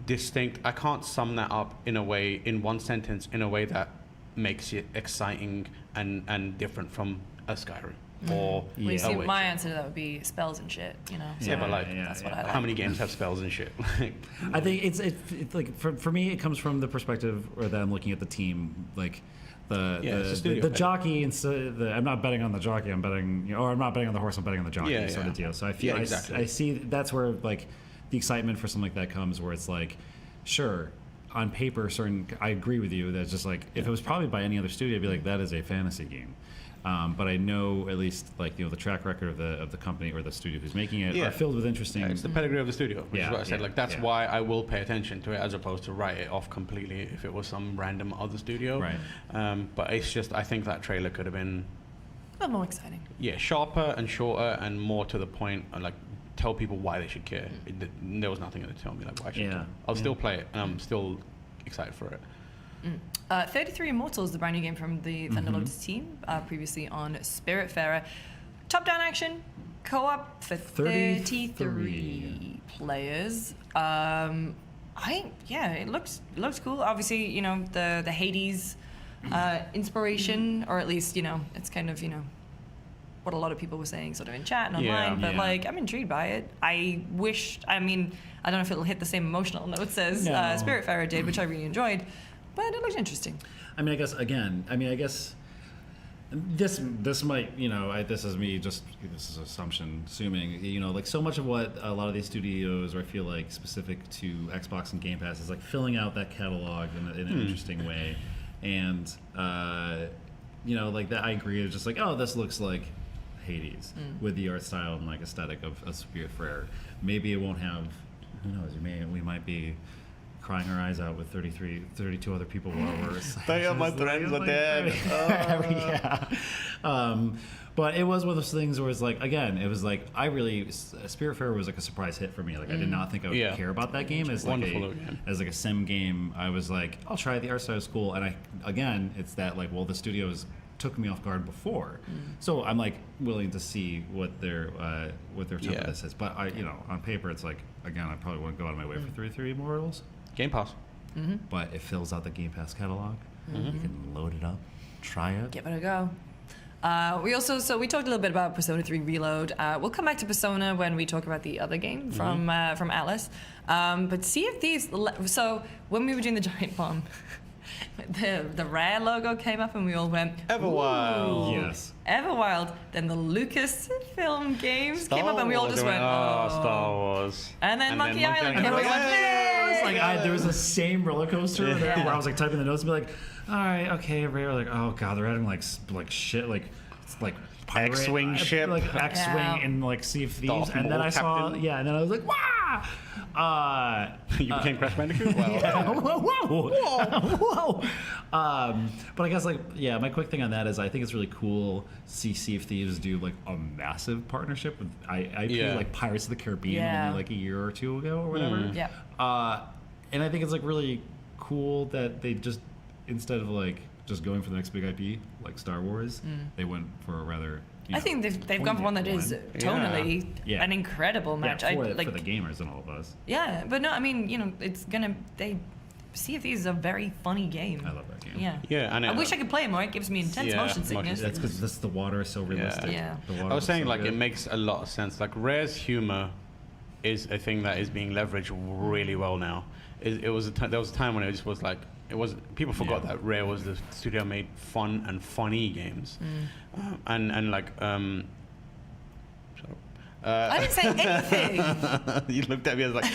distinct. I can't sum that up in a way, in one sentence, in a way that makes it exciting and different from a Skyrim or well, you see, my answer to that would be spells and shit. You know, so but like, that's what I like. How many games have spells and shit? I think it's like for me, it comes from the perspective where that I'm looking at the team, like. The jockey, and so I'm not betting on the jockey. I'm betting, or I'm not betting on the horse. I'm betting on the jockey, sort of deal. So I feel I see that's where like the excitement for something like that comes, where it's like, sure, on paper, I agree with you. That's just like if it was probably by any other studio, I'd be like, that is a fantasy game. But I know at least like the track record of the company or the studio who's making it are filled with interesting. It's the pedigree of the studio, which is what I said. Like that's why I will pay attention to it as opposed to write it off completely if it was some random other studio. Right. But it's just I think that trailer could have been a lot more exciting. Yeah, sharper and shorter and more to the point. And like tell people why they should care. There was nothing to tell me like why I should care. I'll still play it, and I'm still excited for it. 33 Immortals, the brand new game from the Thunderlords team, previously on Spiritfarer. Top-down action, co-op for 33 players. It looks cool. Obviously, you know, the Hades inspiration, or at least, you know, it's kind of, you know, what a lot of people were saying sort of in chat and online, but like, I'm intrigued by it. I don't know if it'll hit the same emotional notes as Spiritfarer did, which I really enjoyed. But it looks interesting. I mean, I guess this might, you know, this is me just, this is assumption, assuming, you know, like so much of what a lot of these studios, or I feel like specific to Xbox and Game Pass, is like filling out that catalog in an interesting way. And, you know, like that, I agree. It's just like, oh, this looks like Hades with the art style and like aesthetic of Spiritfarer. Maybe it won't have, who knows, we might be crying our eyes out with 32 other people while we're. Three of my friends were dead. Yeah. But it was one of those things where it's like, again, it was like, Spiritfarer was like a surprise hit for me. Like, I did not think I would care about that game as like a sim game. I was like, I'll try it. The art style is cool. And it's that like, well, the studios took me off guard before. So I'm like willing to see what their take of this is. But on paper, it's like, again, I probably wouldn't go out of my way for 33 Immortals. Game Pass. But it fills out the Game Pass catalog. You can load it up, try it. Give it a go. We talked a little bit about Persona 3 Reload. We'll come back to Persona when we talk about the other game from Alice. But Sea of Thieves. So when we were doing the giant bomb, the Rare logo came up and we all went Everwild. Ooh. Yes. Everwild. Then the Lucasfilm games came up and we all just went, oh, Star Wars. And then Monkey Island came up. There was the same roller coaster where I was like typing the notes and be like, all right, okay, Rare, like, oh god, they're adding like shit, like it's like pirate, X-wing ship, like X-wing and like Sea of Thieves, and then I saw, and then I was like, wow. You became Crash Bandicoot. Wow. Yeah. Whoa. But I guess my quick thing on that is I think it's really cool to see Sea of Thieves do like a massive partnership with IP like Pirates of the Caribbean only like a year or two ago or whatever. And I think it's like really cool that they just, instead of like just going for the next big IP like Star Wars, they went for a rather. I think they've gone for one that is tonally an incredible match. For the gamers and all of us. Yeah, but no, I mean, it's gonna. Sea of Thieves is a very funny game. I love that game. Yeah, I know. I wish I could play it more. It gives me intense motion sickness. That's because the water is so realistic. Yeah. I was saying it makes a lot of sense. Like Rare's humor is a thing that is being leveraged really well now. There was a time when it just was like. People forgot that Rare was the studio made fun and funny games, and like I didn't say anything. You looked at me as like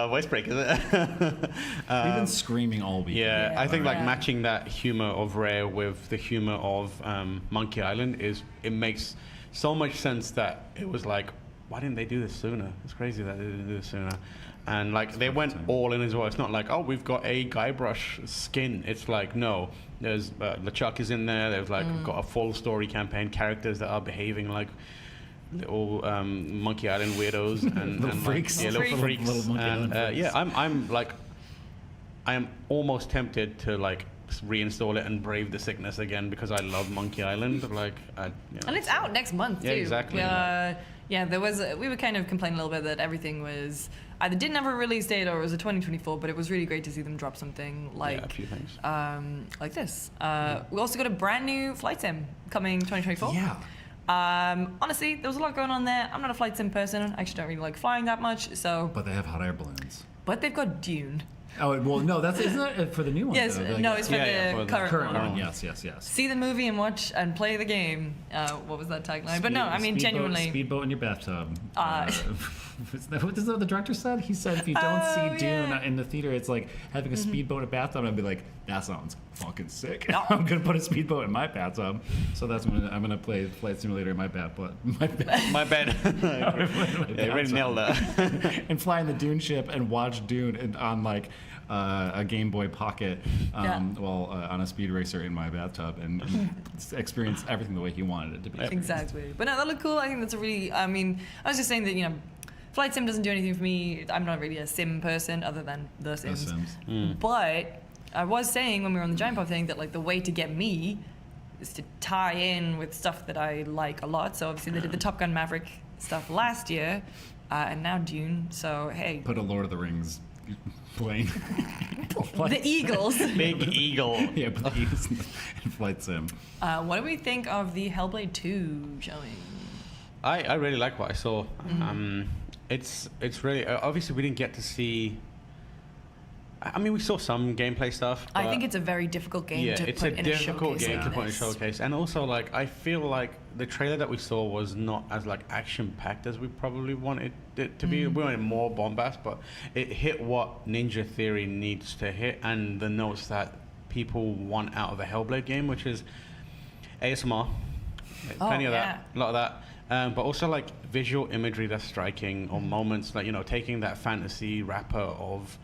voice break, is it? We've been screaming all week. I think like matching that humor of Rare with the humor of Monkey Island it makes so much sense that it was like, why didn't they do this sooner? It's crazy that they didn't do this sooner. And like they went all in as well. It's not like, oh, we've got a Guybrush skin. It's like, no, there's LeChuck is in there. There's like got a full story campaign, characters that are behaving like little Monkey Island weirdos and little freaks. Little freaks. And I am almost tempted to like reinstall it and brave the sickness again because I love Monkey Island. And it's out next month too. Yeah, exactly. We were kind of complaining a little bit that everything was either didn't have a release date or it was a 2024, but it was really great to see them drop something like a few things. Like this. We also got a brand new flight sim coming 2024. Honestly, there was a lot going on there. I'm not a flight sim person. I actually don't really like flying that much. But they have hot air balloons. But they've got Dune. Oh well, no, isn't that for the new one? Yes, though? no, it's for the current one. Yes. See the movie and watch and play the game. What was that tagline? But no, I mean genuinely. Speedboat in your bathtub. Isn't that what the director said? He said if you don't see Dune in the theater, it's like having a speedboat in a bathtub. I'd be like, that sounds fucking sick. I'm gonna put a speedboat in my bathtub. So I'm gonna play Flight Simulator in my bathtub. My bed. They really nailed that. And fly in the Dune ship and watch Dune on like a Game Boy Pocket while on a speed racer in my bathtub and experience everything the way he wanted it to be. Exactly. But no, that looked cool. I think that's a really. I mean, I was just saying that Flight Sim doesn't do anything for me. I'm not really a sim person other than The Sims. But I was saying when we were on the Giant Pop thing that like the way to get me is to tie in with stuff that I like a lot. So obviously they did the Top Gun Maverick stuff last year, and now Dune. So hey, put a Lord of the Rings plane. The Eagles. Big eagle. Yeah, but the Eagles in Flight Sim. What do we think of the Hellblade 2 showing? I really like what I saw. It's really obviously we didn't get to see. I mean, we saw some gameplay stuff. I think it's a very difficult game to put in a showcase. It's a difficult game to put in a showcase, and also like I feel like the trailer that we saw was not as like action packed as we probably wanted it to be. We wanted more bombast, but it hit what Ninja Theory needs to hit, and the notes that people want out of a Hellblade game, which is ASMR, plenty of that, a lot of that. But also like visual imagery that's striking, or moments like taking that fantasy wrapper of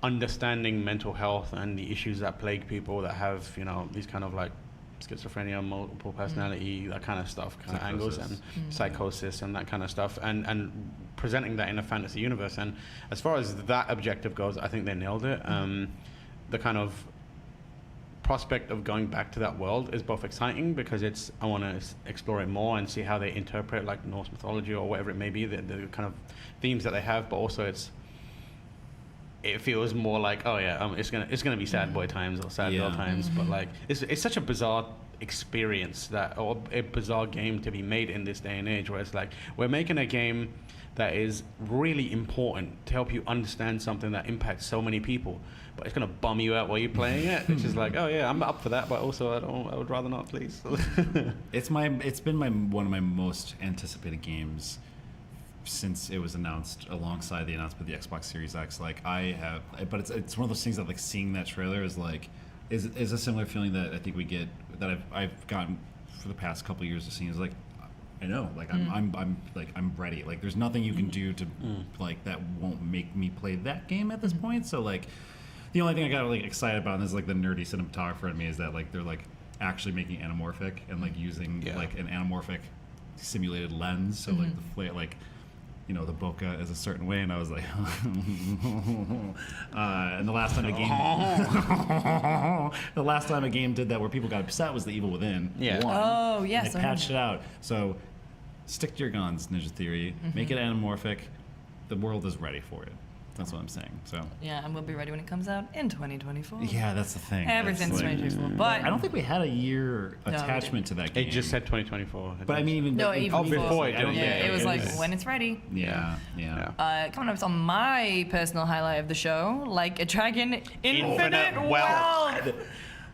understanding mental health and the issues that plague people that have, you know, these kind of like schizophrenia, multiple personality, that kind of stuff, kind of angles, and psychosis and that kind of stuff, and presenting that in a fantasy universe. And as far as that objective goes, I think they nailed it. The kind of prospect of going back to that world is both exciting because it's, I want to explore it more and see how they interpret like Norse mythology or whatever it may be, the kind of themes that they have, but also it feels more like, oh yeah, it's gonna be sad boy times or sad girl times, but like it's such a bizarre experience that, or a bizarre game to be made in this day and age, where it's like we're making a game that is really important to help you understand something that impacts so many people, but it's gonna bum you out while you're playing it, which is like, oh yeah, I'm up for that, but also I would rather not, please. It's been one of my most anticipated games since it was announced, alongside the announcement of the Xbox Series X. Like but it's one of those things that like seeing that trailer is like is a similar feeling that I think we get, that I've gotten for the past couple of years of seeing, is like, I know, like I'm ready. Like there's nothing you can do to like that won't make me play that game at this point. So like the only thing I got like excited about, and this is like the nerdy cinematographer in me, is that like they're like actually making anamorphic and like using like an anamorphic simulated lens. So like the flare, like, you know, the bokeh is a certain way, and I was like, and the last time a game did that where people got upset was The Evil Within. Yeah. Oh yes. They patched it out. So stick to your guns, Ninja Theory. Make it anamorphic. The world is ready for it. That's what I'm saying. So yeah, and we'll be ready when it comes out in 2024. Yeah, that's the thing. Everything's 2024, but I don't think we had a year attachment to that game. It just said 2024. But I mean, even before it, it was like when it's ready. Yeah. Coming up on my personal highlight of the show, Like a Dragon, Infinite Wealth.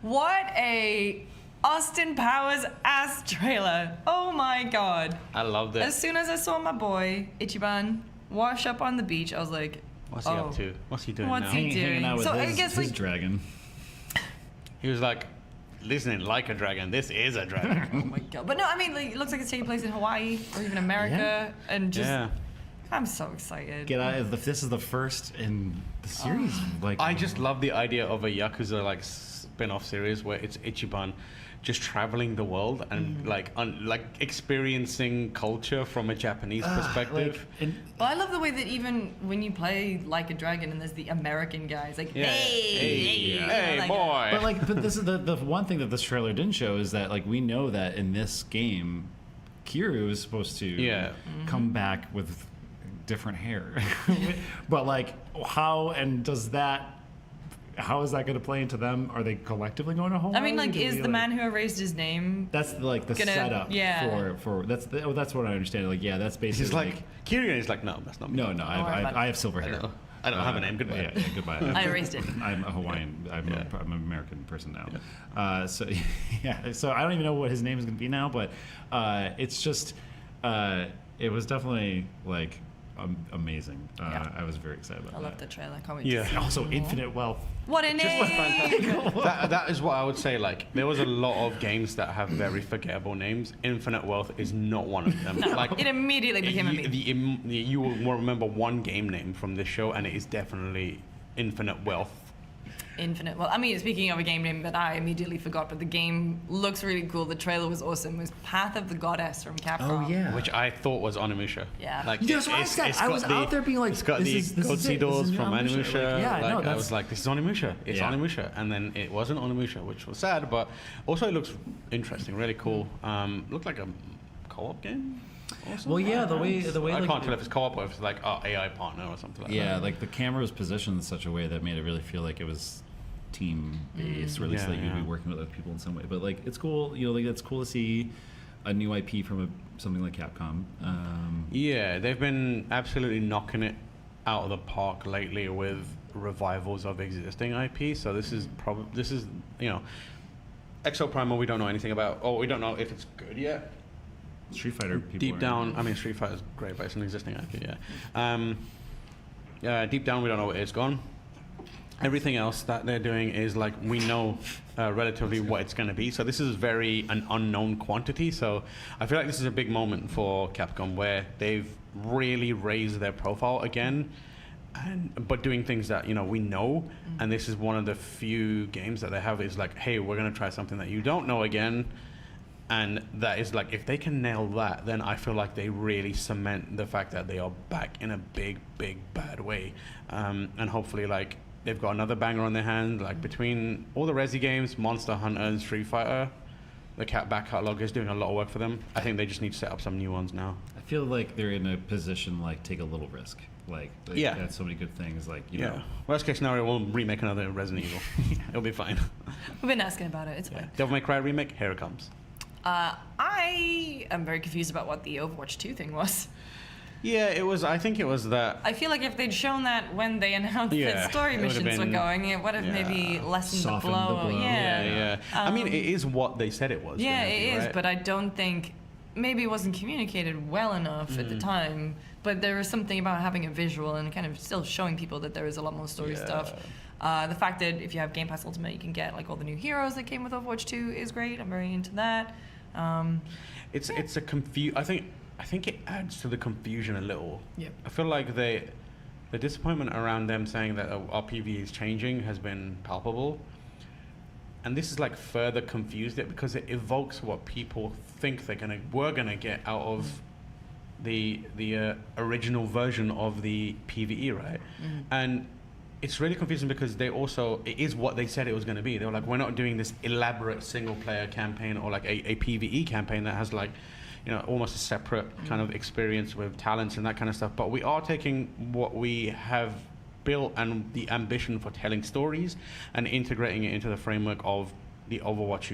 What a Austin Powers ass trailer! Oh my god! I loved it. As soon as I saw my boy Ichiban wash up on the beach, I was like, what's he up to? What's he doing now? Hanging out with his dragon. He was like, listening, like a dragon. This is a dragon. Oh my god! But no, I mean, like, it looks like it's taking place in Hawaii or even America, and just, I'm so excited. If this is the first in the series, like I just love the idea of a Yakuza like spin-off series where it's Ichiban just traveling the world and like experiencing culture from a Japanese perspective. Well, I love the way that even when you play Like a Dragon and there's the American guys, like, hey, boy. But this is the one thing that this trailer didn't show, is that like we know that in this game, Kiryu is supposed to come back with different hair, but like how is that going to play into them? Are they collectively going to Hawaii? I mean, like, is the man who erased his name? That's like the setup for that's what I understand. Like, yeah, that's basically. He's like Kiryu, and he's like, no, that's not me. No, I have silver hair. I don't have a name. Goodbye. Yeah, goodbye. I erased it. I'm a Hawaiian. I'm an American person now. So I don't even know what his name is going to be now, but it's just it was definitely like amazing. I was very excited about that. I love the trailer. Can't wait to see Also, more. Infinite Wealth. What a name! that is what I would say. Like, there was a lot of games that have very forgettable names. Infinite Wealth is not one of them. No, like, it immediately became a meme. You will remember one game name from this show, and it is definitely Infinite Wealth. Infinite. Well, I mean, speaking of a game name that I immediately forgot, but the game looks really cool. The trailer was awesome. It was Path of the Goddess from Capcom. Oh yeah. Which I thought was Onimusha. Yeah. Like, that's what I said. I was out there being like, it's got this the Godsey doors from Onimusha. I was like, this is Onimusha. It's Onimusha. And then it wasn't Onimusha, which was sad, but also it looks interesting, really cool. Looked like a co-op game. Also, well, yeah, the way I like, can't tell if it's co-op or if it's like AI partner or something like that. Yeah, like the camera was positioned in such a way that made it really feel like it was team based, or at least like you'd be working with other people in some way. But like it's cool, you know, like it's cool to see a new IP from something like Capcom. Yeah, they've been absolutely knocking it out of the park lately with revivals of existing IP. So this is you know, Exo Primal we don't know anything about, or we don't know if it's good yet. Street Fighter people deep down, I mean, Street Fighter's great, but it's an existing IP. Deep down we don't know what it's gone. Everything else that they're doing is like, we know relatively what it's going to be. So this is an unknown quantity. So I feel like this is a big moment for Capcom where they've really raised their profile again. but doing things that we know, and this is one of the few games that they have is like, hey, we're gonna try something that you don't know again, and that is like, if they can nail that, then I feel like they really cement the fact that they are back in a big bad way, and hopefully like they've got another banger on their hand, like between all the Resi games, Monster Hunter and Street Fighter. The back catalog is doing a lot of work for them. I think they just need to set up some new ones now. I feel like they're in a position like take a little risk. Like they had so many good things. Like you know, worst case scenario, we'll remake another Resident Evil. It'll be fine. We've been asking about it. It's fine. Devil May Cry remake. Here it comes. I am very confused about what the Overwatch 2 thing was. Yeah, it was. I think it was that. I feel like if they'd shown that when they announced that story missions were going, it would have maybe lessened the blow. Yeah. I mean, it is what they said it was. Yeah, it is, right? but I don't think maybe it wasn't communicated well enough at the time. But there was something about having a visual and kind of still showing people that there is a lot more story stuff. The fact that if you have Game Pass Ultimate, you can get like all the new heroes that came with Overwatch 2 is great. I'm very into that. It's a I think it adds to the confusion a little. Yeah. I feel like the disappointment around them saying that our PvE is changing has been palpable. And this is like further confused it because it evokes what people think we're gonna get out of the original version of the PvE, right? And it's really confusing because it is what they said it was going to be. They were like, we're not doing this elaborate single player campaign or like a PvE campaign that has like, almost a separate kind of experience with talents and that kind of stuff. But we are taking what we have built and the ambition for telling stories and integrating it into the framework of the Overwatch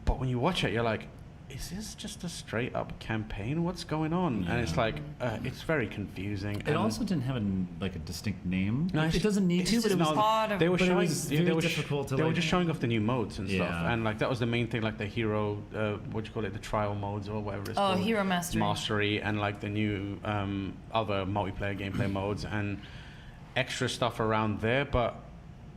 But when you watch it, you're like, is this just a straight up campaign? What's going on? And it's like, it's very confusing. It also didn't have a distinct name. No, it doesn't need to, but it was part of. They were showing. They were difficult to. They were just showing off the new modes and stuff, Yeah. and like that was the main thing, like the hero, what do you call it, the trial modes or whatever it's Oh, called. hero mastery. And like the new other multiplayer gameplay modes and extra stuff around there. But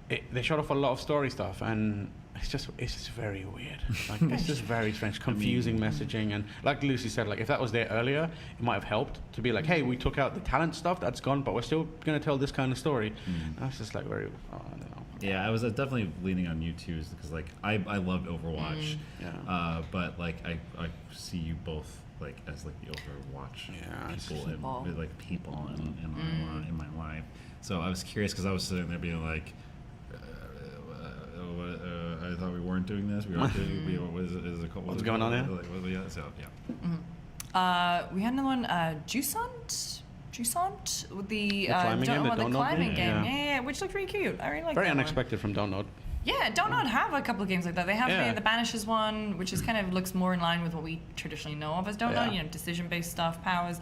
they showed off a lot of story stuff, and it's just very weird. Like it's just very strange, confusing messaging, and like Lucy said, like if that was there earlier, it might have helped to be like, hey, we took out the talent stuff that's gone, but we're still gonna tell this kind of story. That's just like very, I don't know. Yeah, I was definitely leaning on you too, because like I loved Overwatch, but like I see you both like as like the Overwatch people and like people in my life. So I was curious because I was sitting there being like. I thought we weren't doing this. We aren't doing. What's going on there? We had another one, Jusant with the climbing game, the climbing game. Yeah. Yeah, which looked really cute. I really like Very that unexpected from Dontnod. Yeah, Dontnod have a couple of games like that. They have the Banishes one, which is kind of looks more in line with what we traditionally know of as Dontnod. Decision-based stuff, powers.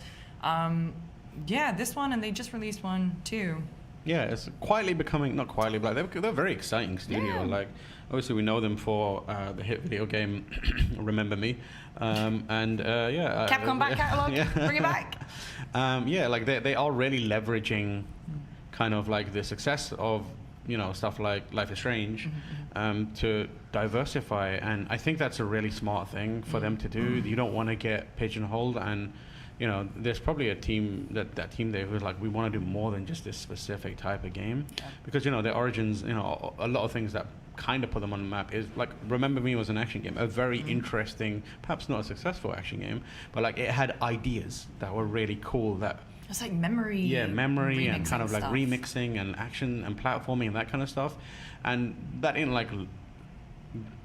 This one, and they just released one too. Yeah, it's quietly becoming, not quietly, but they're a very exciting studio. Like, obviously we know them for the hit video game Remember Me, Capcom back catalog, bring it back. Like they are really leveraging kind of like the success of stuff like Life is Strange to diversify, and I think that's a really smart thing for them to do. You don't want to get pigeonholed, and there's probably a team that team there who's like, we want to do more than just this specific type of game, because their origins, a lot of things that kind of put them on the map is like Remember Me was an action game, a very interesting, perhaps not a successful action game, but like it had ideas that were really cool. That it's like memory and kind of like remixing and action and platforming and that kind of stuff, and that didn't like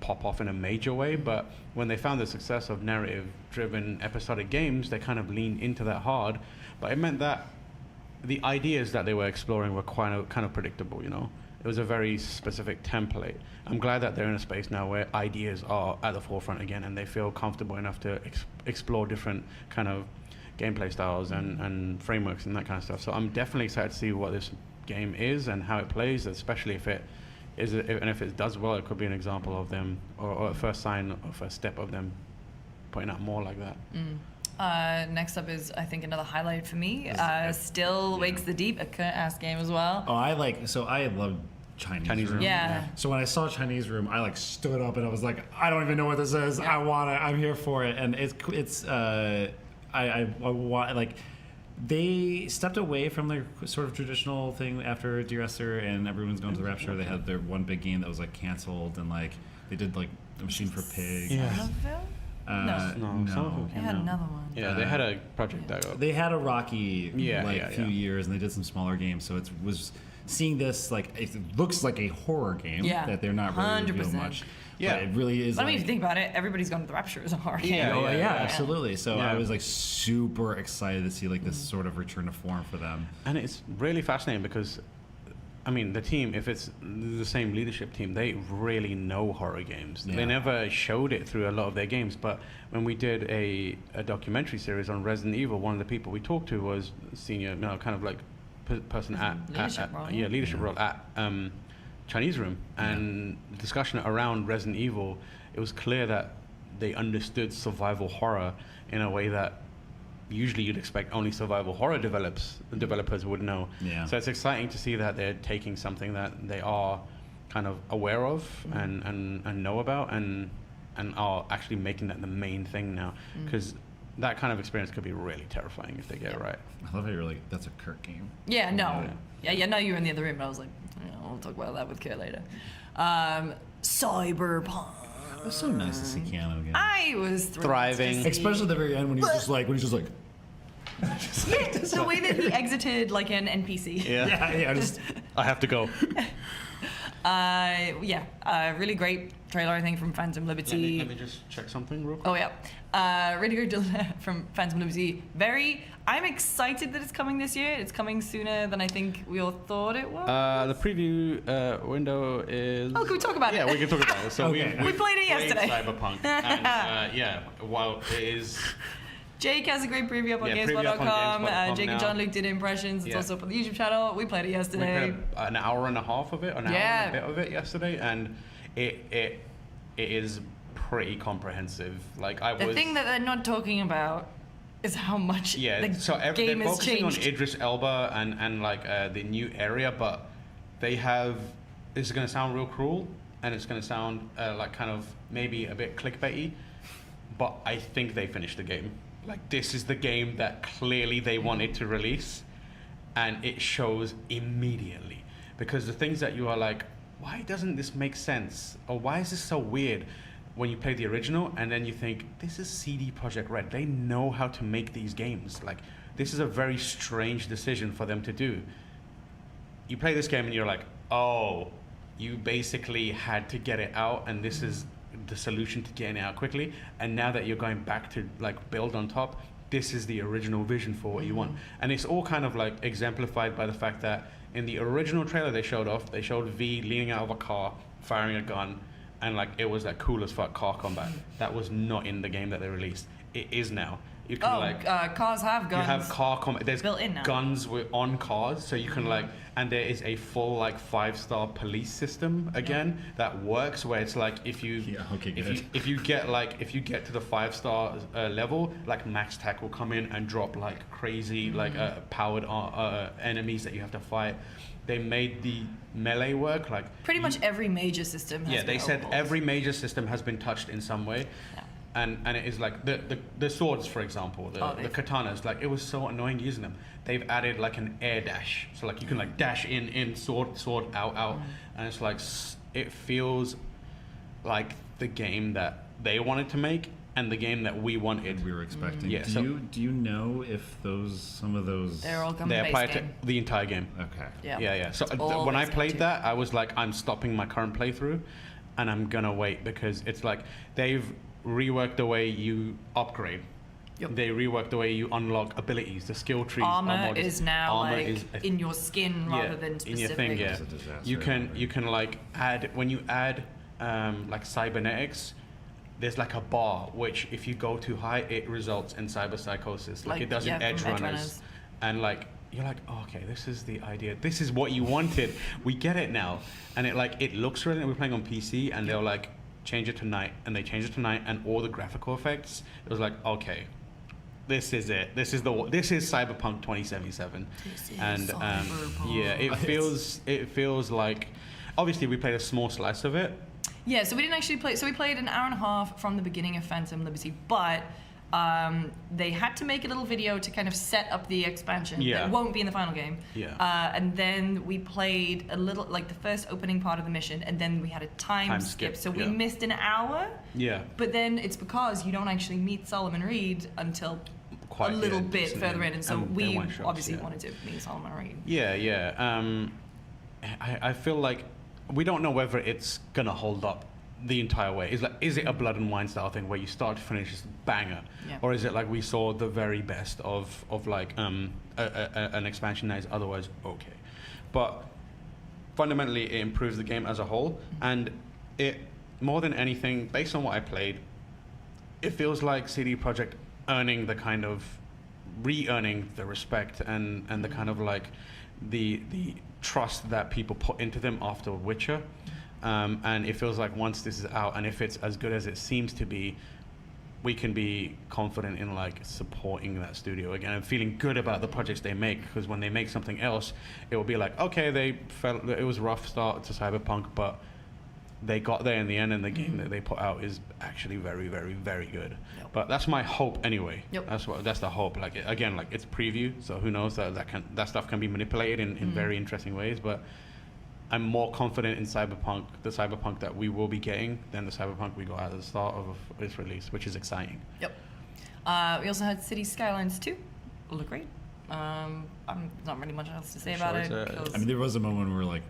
pop off in a major way, but when they found the success of narrative-driven episodic games, they kind of leaned into that hard. But it meant that the ideas that they were exploring were kind of predictable. It was a very specific template. I'm glad that they're in a space now where ideas are at the forefront again, and they feel comfortable enough to explore different kind of gameplay styles and frameworks and that kind of stuff. So I'm definitely excited to see what this game is and how it plays, especially if it does well. It could be an example of them, or a first sign or first step of them putting out more like that. Next up is, I think, another highlight for me. Still Wakes the Deep, a ass game as well. Oh, I love Chinese Room. Yeah. So when I saw Chinese Room, I like stood up and I was like, I don't even know what this is. I want it. I'm here for it. And it's I want like. they stepped away from their sort of traditional thing after De-Rester and everyone's going to the Rapture. They had their one big game that was like canceled, and like they did like the Machine for Pigs. No. No. They had another one. Yeah, they had a project that they had a rocky few years, and they did some smaller games. So it was seeing this like it looks like a horror game that they're not really revealing much. Yeah, but it really is. But I mean, if you think about it, everybody's going to the Rapture as a horror game. Yeah, absolutely. So I was like super excited to see like this sort of return to form for them. And it's really fascinating because, I mean, the team, if it's the same leadership team, they really know horror games. Yeah. They never showed it through a lot of their games, but when we did a documentary series on Resident Evil, one of the people we talked to was senior, kind of like person at leadership role at Chinese Room, and the discussion around Resident Evil, it was clear that they understood survival horror in a way that usually you'd expect only survival horror developers would know. Yeah. So it's exciting to see that they're taking something that they are kind of aware of and know about and are actually making that the main thing now, because that kind of experience could be really terrifying if they get it right. I love how you're like, that's a Kurt game. Yeah, no. Yeah, no, you were in the other room, but I was like, we'll talk about that with Kurt later. Cyberpunk. It was so nice to see Keanu again. I was thriving, especially at the very end when he's just like, the way that he exited like an NPC. I have to go. Really great trailer, I think, from Phantom Liberty. Let me just check something real quick. Oh yeah, really great trailer from Phantom Liberty. I'm excited that it's coming this year. It's coming sooner than I think we all thought it was. The preview window is. Oh, can we talk about it? Yeah, we can talk about it. So we played it yesterday. Cyberpunk, and while it is. Jake has a great preview up on GameSpot.com. Jake and John Luke did impressions. It's also up on the YouTube channel. We played it yesterday. We played an hour and a half of it, an hour and a bit of it yesterday, and it is pretty comprehensive. Like the thing that they're not talking about is how much the game has they're focusing changed. on Idris Elba and like the new area, but they have. This is going to sound real cruel, and it's going to sound like kind of maybe a bit clickbaity, but I think they finished the game. Like, this is the game that clearly they wanted to release, and it shows immediately. Because the things that you are like, why doesn't this make sense? Or why is this so weird? When you play the original, and then you think, this is CD Projekt Red. They know how to make these games. Like, this is a very strange decision for them to do. You play this game and you're like, oh, you basically had to get it out, and this is the solution to getting it out quickly, and now that you're going back to like build on top, this is the original vision for what you want. And it's all kind of like exemplified by the fact that in the original trailer they showed V leaning out of a car firing a gun, and like it was that cool as fuck car combat. That was not in the game that they released. It is now. You can cars have guns. You have car combat. There's built in now. Guns on cars, so you can like, and there is a full like 5-star police system again that works. Where it's like if you get to the 5-star level, like Max Tac will come in and drop like crazy powered enemies that you have to fight. They made the melee work like pretty much every major system. Has they said every major system has been touched in some way. And it is like the swords, for example, the katanas, like it was so annoying using them. They've added like an air dash, so like you can like dash in, sword, out, and it's like it feels like the game that they wanted to make and the game that we wanted. We were expecting. Yeah. Do you know if some of those they're all they apply to the entire game? Okay. Yeah. So when I played that, I was like, I'm stopping my current playthrough, and I'm gonna wait because it's like they've rework the way you upgrade. They rework the way you unlock abilities. The skill trees. Armor is now in your skin rather than specific. In your thing. Yeah. You can like add when you add like cybernetics. There's like a bar which if you go too high, it results in cyber psychosis. Like it does in Edge Runners. And like you're like, oh, okay, this is the idea. This is what you wanted. We get it now. And it looks really. We're playing on PC, and they're like, change it to night, and they changed it to night, and all the graphical effects, it was like, okay, this is it. This is Cyberpunk 2077. And it feels like, obviously we played a small slice of it. Yeah, so we didn't actually play. So we played an hour and a half from the beginning of Phantom Liberty, but they had to make a little video to kind of set up the expansion. Yeah. That won't be in the final game. Yeah. And then we played a little, like the first opening part of the mission, and then we had a time skip. So we missed an hour. Yeah. But then it's because you don't actually meet Solomon Reed until a little bit further in, and so we obviously wanted to meet Solomon Reed. Yeah. I feel like we don't know whether it's gonna hold up the entire way. Is it a Blood and Wine style thing where you start to finish is banger, or is it like we saw the very best of like an expansion that is otherwise okay? But fundamentally, it improves the game as a whole, and it more than anything, based on what I played, it feels like CD Projekt earning the kind of re-earning the respect and the kind of like the trust that people put into them after Witcher. And it feels like once this is out, and if it's as good as it seems to be, we can be confident in like supporting that studio again and feeling good about the projects they make, because when they make something else, it will be like, okay, it was a rough start to Cyberpunk, but they got there in the end, and the game that they put out is actually very, very, very good. But that's my hope anyway. That's the hope. Like again, like it's preview, so who knows, that stuff can be manipulated in very interesting ways. But I'm more confident in Cyberpunk, the Cyberpunk that we will be getting, than the Cyberpunk we got at the start of its release, which is exciting. We also had City Skylines 2. It'll look great. Not really much else to say about it. I mean, there was a moment where we were like,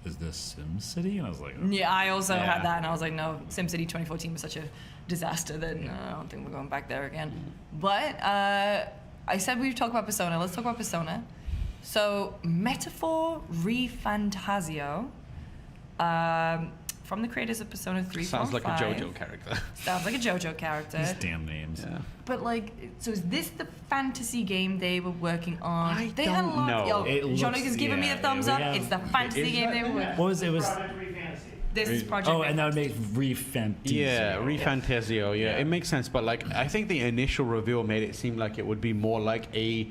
is this SimCity? And I was like, oh. Yeah, I also had that, and I was like, no, SimCity 2014 was such a disaster that I don't think we're going back there again. But I said we'd talk about Persona. Let's talk about Persona. So, Metaphor ReFantasio, from the creators of Persona 3, Sounds 4, like 5. a JoJo character. Sounds like a JoJo character. These damn names. Yeah. But like, so is this the fantasy game they were working on? They don't had a lot. know. Yo, Johnny is giving me a thumbs up. It's the fantasy game they were working on. What was it? Was This is Project. Oh, and that would make ReFantasio. Yeah, ReFantasio. Yeah, it makes sense. But like, I think the initial reveal made it seem like it would be more like a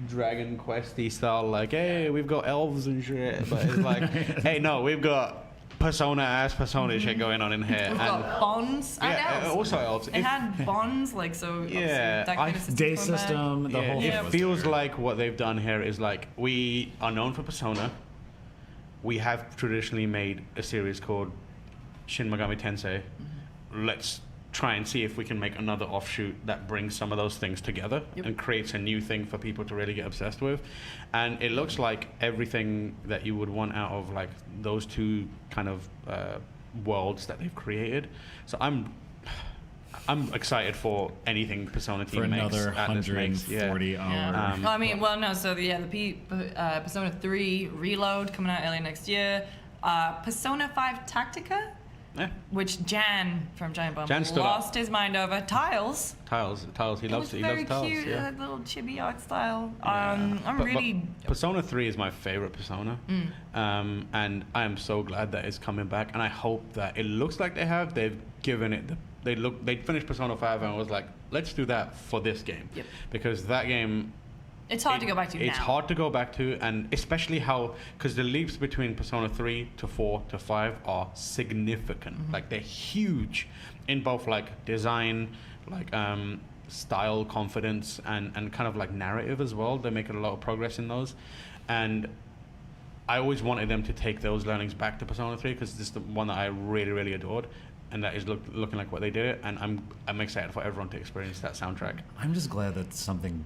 Dragon Questy style. Like, hey, we've got elves and shit. But it's like, hey, no, we've got Persona shit going on in here. We've got bonds and elves. Also elves. It had bonds, like, so. Day system. The whole. It feels like what they've done here is like, we are known for Persona. We have traditionally made a series called Shin Megami Tensei. Let's try and see if we can make another offshoot that brings some of those things together and creates a new thing for people to really get obsessed with. And it looks like everything that you would want out of like those two kind of worlds that they've created. So I'm excited for anything Persona team makes. For another 140 hours. I mean, well, no, so the Persona 3 Reload coming out early next year. Persona 5 Tactica, which Jan from Giant Bomb lost his mind over. Tiles. He loves Tiles. Very cute, little chibi art style. But Persona 3 is my favorite Persona, and I am so glad that it's coming back. And I hope that it looks like they've given it they finished Persona 5 and was like, let's do that for this game, because that game. It's hard to go back to now. It's hard to go back to, and especially because the leaps between Persona 3 to 4 to 5 are significant. Like they're huge in both like design, like style, confidence, and kind of like narrative as well. They're making a lot of progress in those, and I always wanted them to take those learnings back to Persona 3 because this is the one that I really, really adored. And that is looking like what they did, and I'm excited for everyone to experience that soundtrack. I'm just glad that something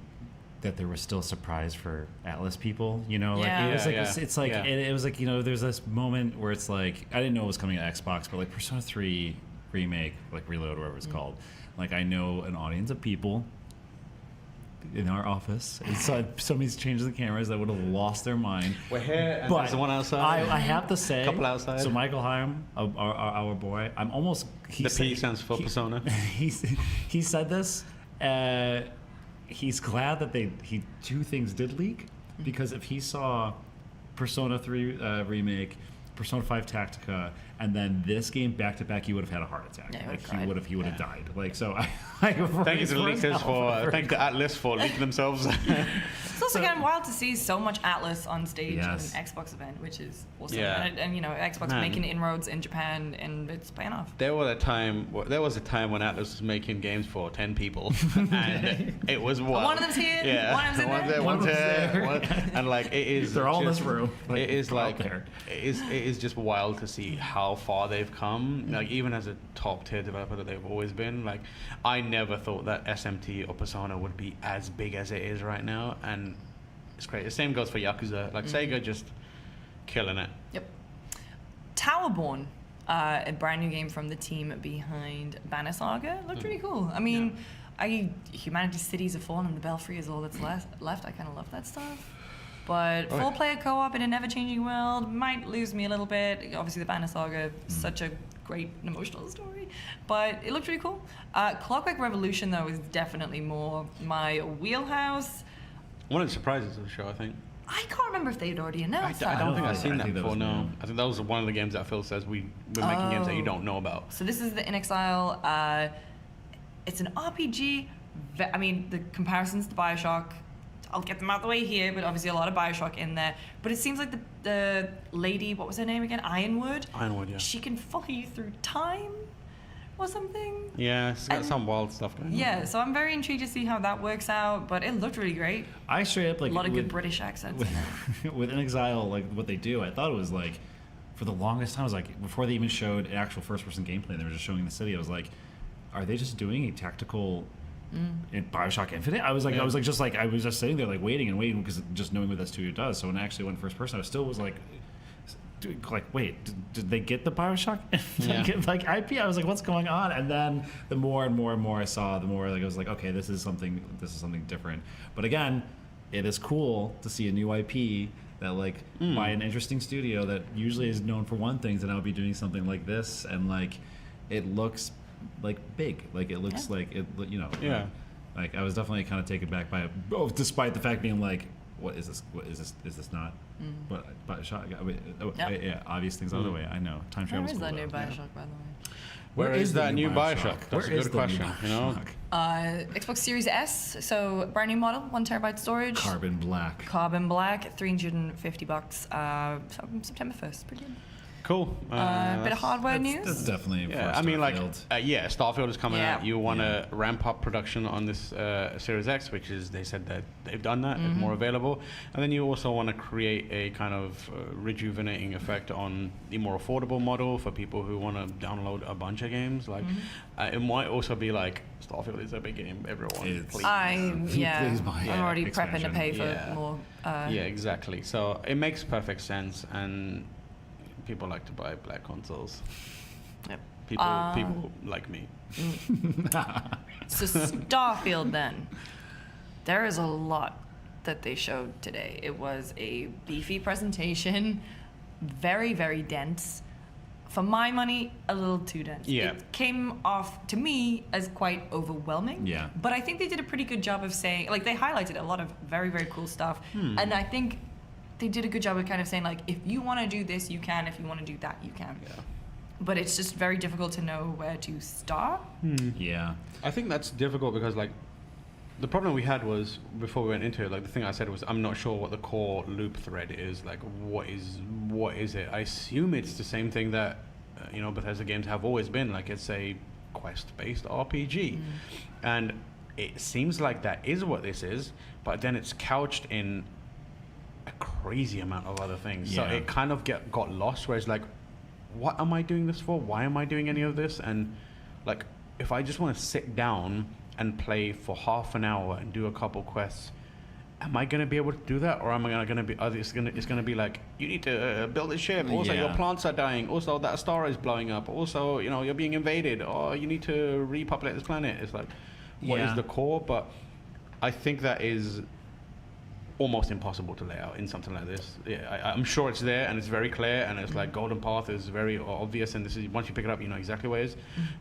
that there was still a surprise for Atlas people, you know, like it was like it's like it was like, you know, there's this moment where it's like I didn't know it was coming to Xbox, but like Persona 3 remake, like Reload, whatever it's called, like I know an audience of people in our office and saw somebody's changed the cameras that would have lost their mind. We're here, and there's the one outside. I have to say, couple outside. So Michael Hyam, our boy, I'm almost. The P stands for Persona. He said this. He's glad that two things did leak, because if he saw Persona 3 remake Persona 5 Tactica, and then this game back to back, you would have had a heart attack. Yeah, like he would have died. Like so, Thank you to the leakers thank the Atlas for leaking themselves. It's also kind of wild to see so much Atlas on stage Yes. at an Xbox event, which is awesome. Yeah. And you know, Xbox Man. making inroads in Japan, and it's paying off. There was a time when Atlas was making games for 10 people, and it was wild. One of them's here. Yeah, One of them's in one's there. one's One of them's there. there. And like it is. They're all in just- this room. Like, It is they're out like there. it is just wild to see how far they've come. Like even as a top tier developer that they've always been. Like I never thought that SMT or Persona would be as big as it is right now, and it's great. The same goes for Yakuza. Like Sega just killing it. Yep. Towerborn, a brand new game from the team behind Banner Saga, looked really cool. I mean, Humanity's Cities have fallen, and the Belfry is all that's left. I kind of love that stuff. But four-player co-op in a never-changing world might lose me a little bit. Obviously, the Banner Saga, such a great and emotional story, but it looked really cool. Clockwork Revolution, though, is definitely more my wheelhouse. One of the surprises of the show, I think. I can't remember if they'd already announced I that. don't think I've seen I that think that before. was No, new. I think that was one of the games that Phil says we're making games that you don't know about. So this is the In Exile. It's an RPG. I mean, the comparisons to Bioshock, I'll get them out of the way here, but obviously a lot of Bioshock in there. But it seems like the lady, what was her name again? Ironwood? Ironwood, yeah. She can follow you through time or something. Yeah, it's got some wild stuff going on. Yeah, so I'm very intrigued to see how that works out, but it looked really great. I straight up like A lot of good with- British accents in there. with In Exile, like what they do, I thought it was like, for the longest time, I was like, before they even showed actual first-person gameplay, they were just showing the city. I was like, are they just doing a tactical in Bioshock Infinite? I was just sitting there like waiting and waiting because just knowing what that studio does. So when it actually went first person, I still was like, wait, did they get the Bioshock like IP? I was like, what's going on? And then the more and more and more I saw, the more like I was like, okay, this is something different. But again, it is cool to see a new IP that like by an interesting studio that usually is known for one thing to now be doing something like this, and like it looks like big, like it looks like it, you know. Yeah. Like I was definitely kind of taken back by it, despite the fact being like, what is this? What is this? Is this not? But shot. Yeah, obvious things out of the way. I know. Time travel. Where is that new Bioshock, by the way? Where is that new Bioshock? That's Where a is good the new question. You know. Xbox Series S, so brand new model, 1 terabyte storage. Carbon black. Carbon black, $350. September 1st, pretty good. Cool. Bit of hardware news. That's definitely. Yeah, for I mean, like, Starfield. Starfield is coming Yeah. out. You want to ramp up production on this Series X, which is, they said that they've done that, it's more available. And then you also want to create a kind of rejuvenating effect on the more affordable model for people who want to download a bunch of games. Like, it might also be like, Starfield is a big game, everyone, please. Please I'm already prepping to expansion. pay for more. Yeah, exactly. So it makes perfect sense, and people like to buy black consoles. Yep. People like me. So Starfield then. There is a lot that they showed today. It was a beefy presentation, very, very dense. For my money, a little too dense. Yeah. It came off to me as quite overwhelming. Yeah. But I think they did a pretty good job of saying, like, they highlighted a lot of very, very cool stuff. And I think they did a good job of kind of saying, like, if you want to do this, you can. If you want to do that, you can. Yeah. But it's just very difficult to know where to start. Yeah. I think that's difficult because, like, the problem we had was, before we went into it, like, the thing I said was, I'm not sure what the core loop thread is. Like, what is it? I assume it's the same thing that, Bethesda games have always been. Like, it's a quest-based RPG. And it seems like that is what this is, but then it's couched in a crazy amount of other things. Yeah. So it kind of got lost, where it's like, what am I doing this for? Why am I doing any of this? And, like, if I just want to sit down and play for half an hour and do a couple quests, am I going to be able to do that? Or am I going to be, it's going to be like, you need to build a ship. Also, your plants are dying. Also, that star is blowing up. Also, you're being invaded. Or you need to repopulate this planet. It's like, what is the core? But I think that is almost impossible to lay out in something like this. Yeah, I'm sure it's there and it's very clear, and it's like Golden Path is very obvious, and this is, once you pick it up, you know exactly where it is.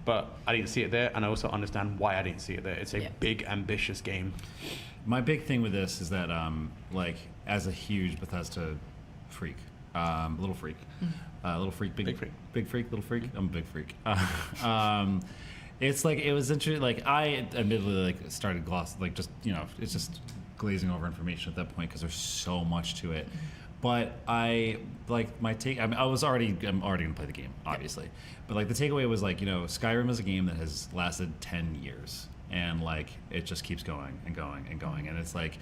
But I didn't see it there, and I also understand why I didn't see it there. It's a big, ambitious game. My big thing with this is that, like, as a huge Bethesda freak, Little freak. Little freak, big freak. Big freak, little freak. I'm a big freak. It's like, it was interesting. Like, I admittedly like started it's just glazing over information at that point because there's so much to it. But I like my take. I mean, I'm already gonna play the game, obviously. But like the takeaway was like, Skyrim is a game that has lasted 10 years, and like it just keeps going and going and going. And it's like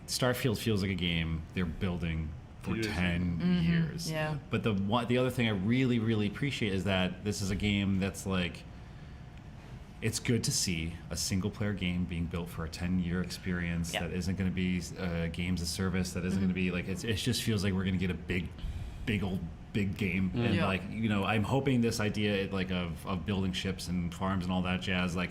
Starfield feels like a game they're building for 10 years. Yeah. But the other thing I really, really appreciate is that this is a game that's like, it's good to see a single-player game being built for a 10-year experience that isn't going to be games as service, that isn't going to be like, it just feels like we're going to get a big game. And like, I'm hoping this idea like of building ships and farms and all that jazz, like,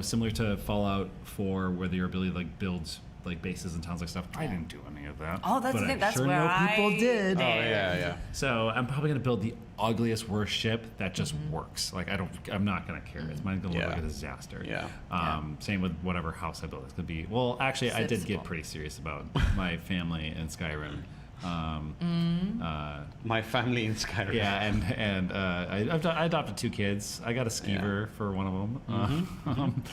similar to Fallout 4, where your ability to like build like bases and towns like stuff. I didn't do any of that. Oh, that's the thing. That's sure where know people did. Oh yeah. So I'm probably gonna build the ugliest, worst ship that just works. Like I'm not gonna care. It's mine gonna look like a disaster. Same with whatever house I build. It's gonna be. Well, actually, I did get pretty serious about my family in Skyrim. My family in Skyrim. Yeah, and I adopted 2 kids. I got a skeever for one of them.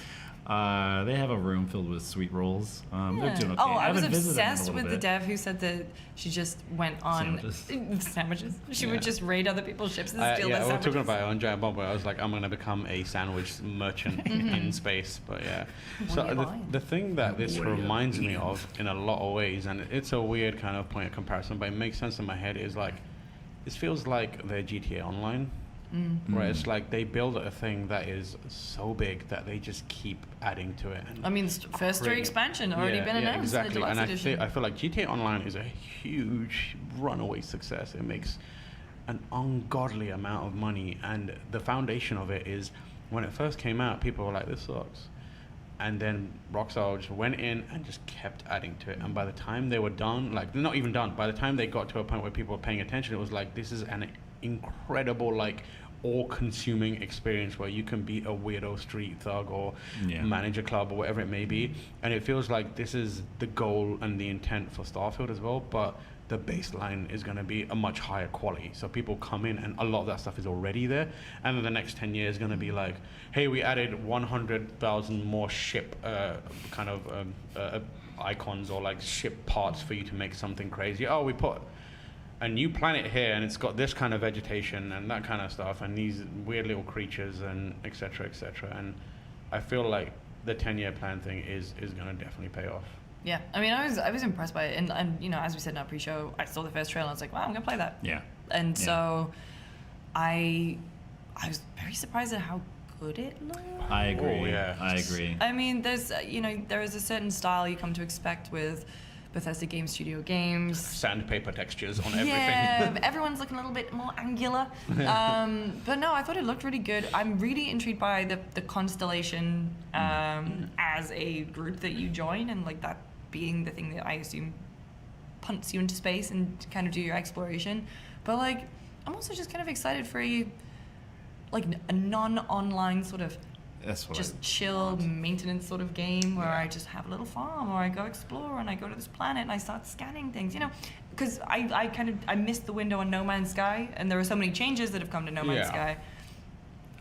They have a room filled with sweet rolls. They're doing okay. Oh, I was haven't visited them in a obsessed little with the bit. dev who said that she just went on sandwiches. She would just raid other people's ships and steal their we were sandwiches. talking about it on Giant Bomb, where I was like, I'm going to become a sandwich merchant in space. But yeah. So the thing that this reminds me of in a lot of ways, and it's a weird kind of point of comparison, but it makes sense in my head, is like, this feels like the GTA Online. Where it's like they build a thing that is so big that they just keep adding to it. And I mean, first story expansion already been announced. Exactly, in the and edition. I feel like GTA Online is a huge runaway success. It makes an ungodly amount of money, and the foundation of it is when it first came out, people were like, "This sucks," and then Rockstar just went in and just kept adding to it. And by the time they were done, like not even done, by the time they got to a point where people were paying attention, it was like, this is an incredible, like, all-consuming experience where you can be a weirdo street thug or manage a club or whatever it may be. And it feels like this is the goal and the intent for Starfield as well, but the baseline is going to be a much higher quality. So people come in and a lot of that stuff is already there. And then the next 10 years is going to be like, hey, we added 100,000 more ship icons or like ship parts for you to make something crazy. Oh, we put a new planet here and it's got this kind of vegetation and that kind of stuff and these weird little creatures and et cetera, and I feel like the 10-year plan thing is going to definitely pay off. Yeah, I mean, I was impressed by it, and as we said in our pre-show, I saw the first trailer and I was like, wow, I'm gonna play that. And so I was very surprised at how good it looked. I agree. I agree. I mean, there's there is a certain style you come to expect with Bethesda Game Studio games. Sandpaper textures on everything. Yeah, everyone's looking a little bit more angular. But no, I thought it looked really good. I'm really intrigued by the Constellation as a group that you join, and like that being the thing that I assume punts you into space and kind of do your exploration. But like, I'm also just kind of excited for a non-online sort of chill maintenance sort of game where I just have a little farm or I go explore and I go to this planet and I start scanning things, because I missed the window on No Man's Sky, and there are so many changes that have come to No Man's Sky.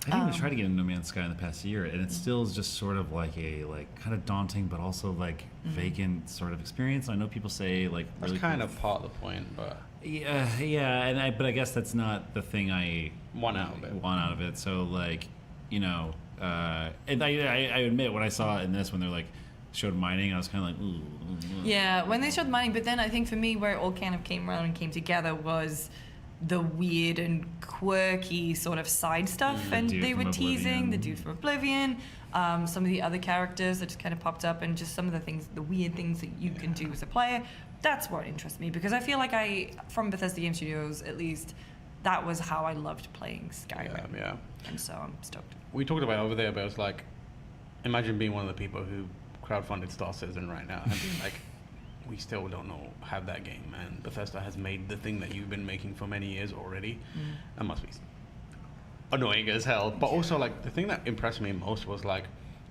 I think we tried to get into No Man's Sky in the past year, and it still is just sort of like a kind of daunting but also like vacant sort of experience. I know people say like that's really kind of part of the point, but but I guess that's not the thing I want out of it. So like, and I admit when I saw it in this, when they're like showed mining, I was kind of like, ooh. Yeah, when they showed mining, but then I think for me where it all kind of came around and came together was the weird and quirky sort of side stuff, and they were teasing the dude from Oblivion, some of the other characters that just kind of popped up, and just some of the weird things that you can do as a player. That's what interests me, because I feel like from Bethesda Game Studios at least, that was how I loved playing Skyrim. Yeah. And so I'm stoked. We talked about it over there, but it was like, imagine being one of the people who crowdfunded Star Citizen right now and being like, we still don't have that game, and Bethesda has made the thing that you've been making for many years already. That must be annoying as hell. But also, like, the thing that impressed me most was like,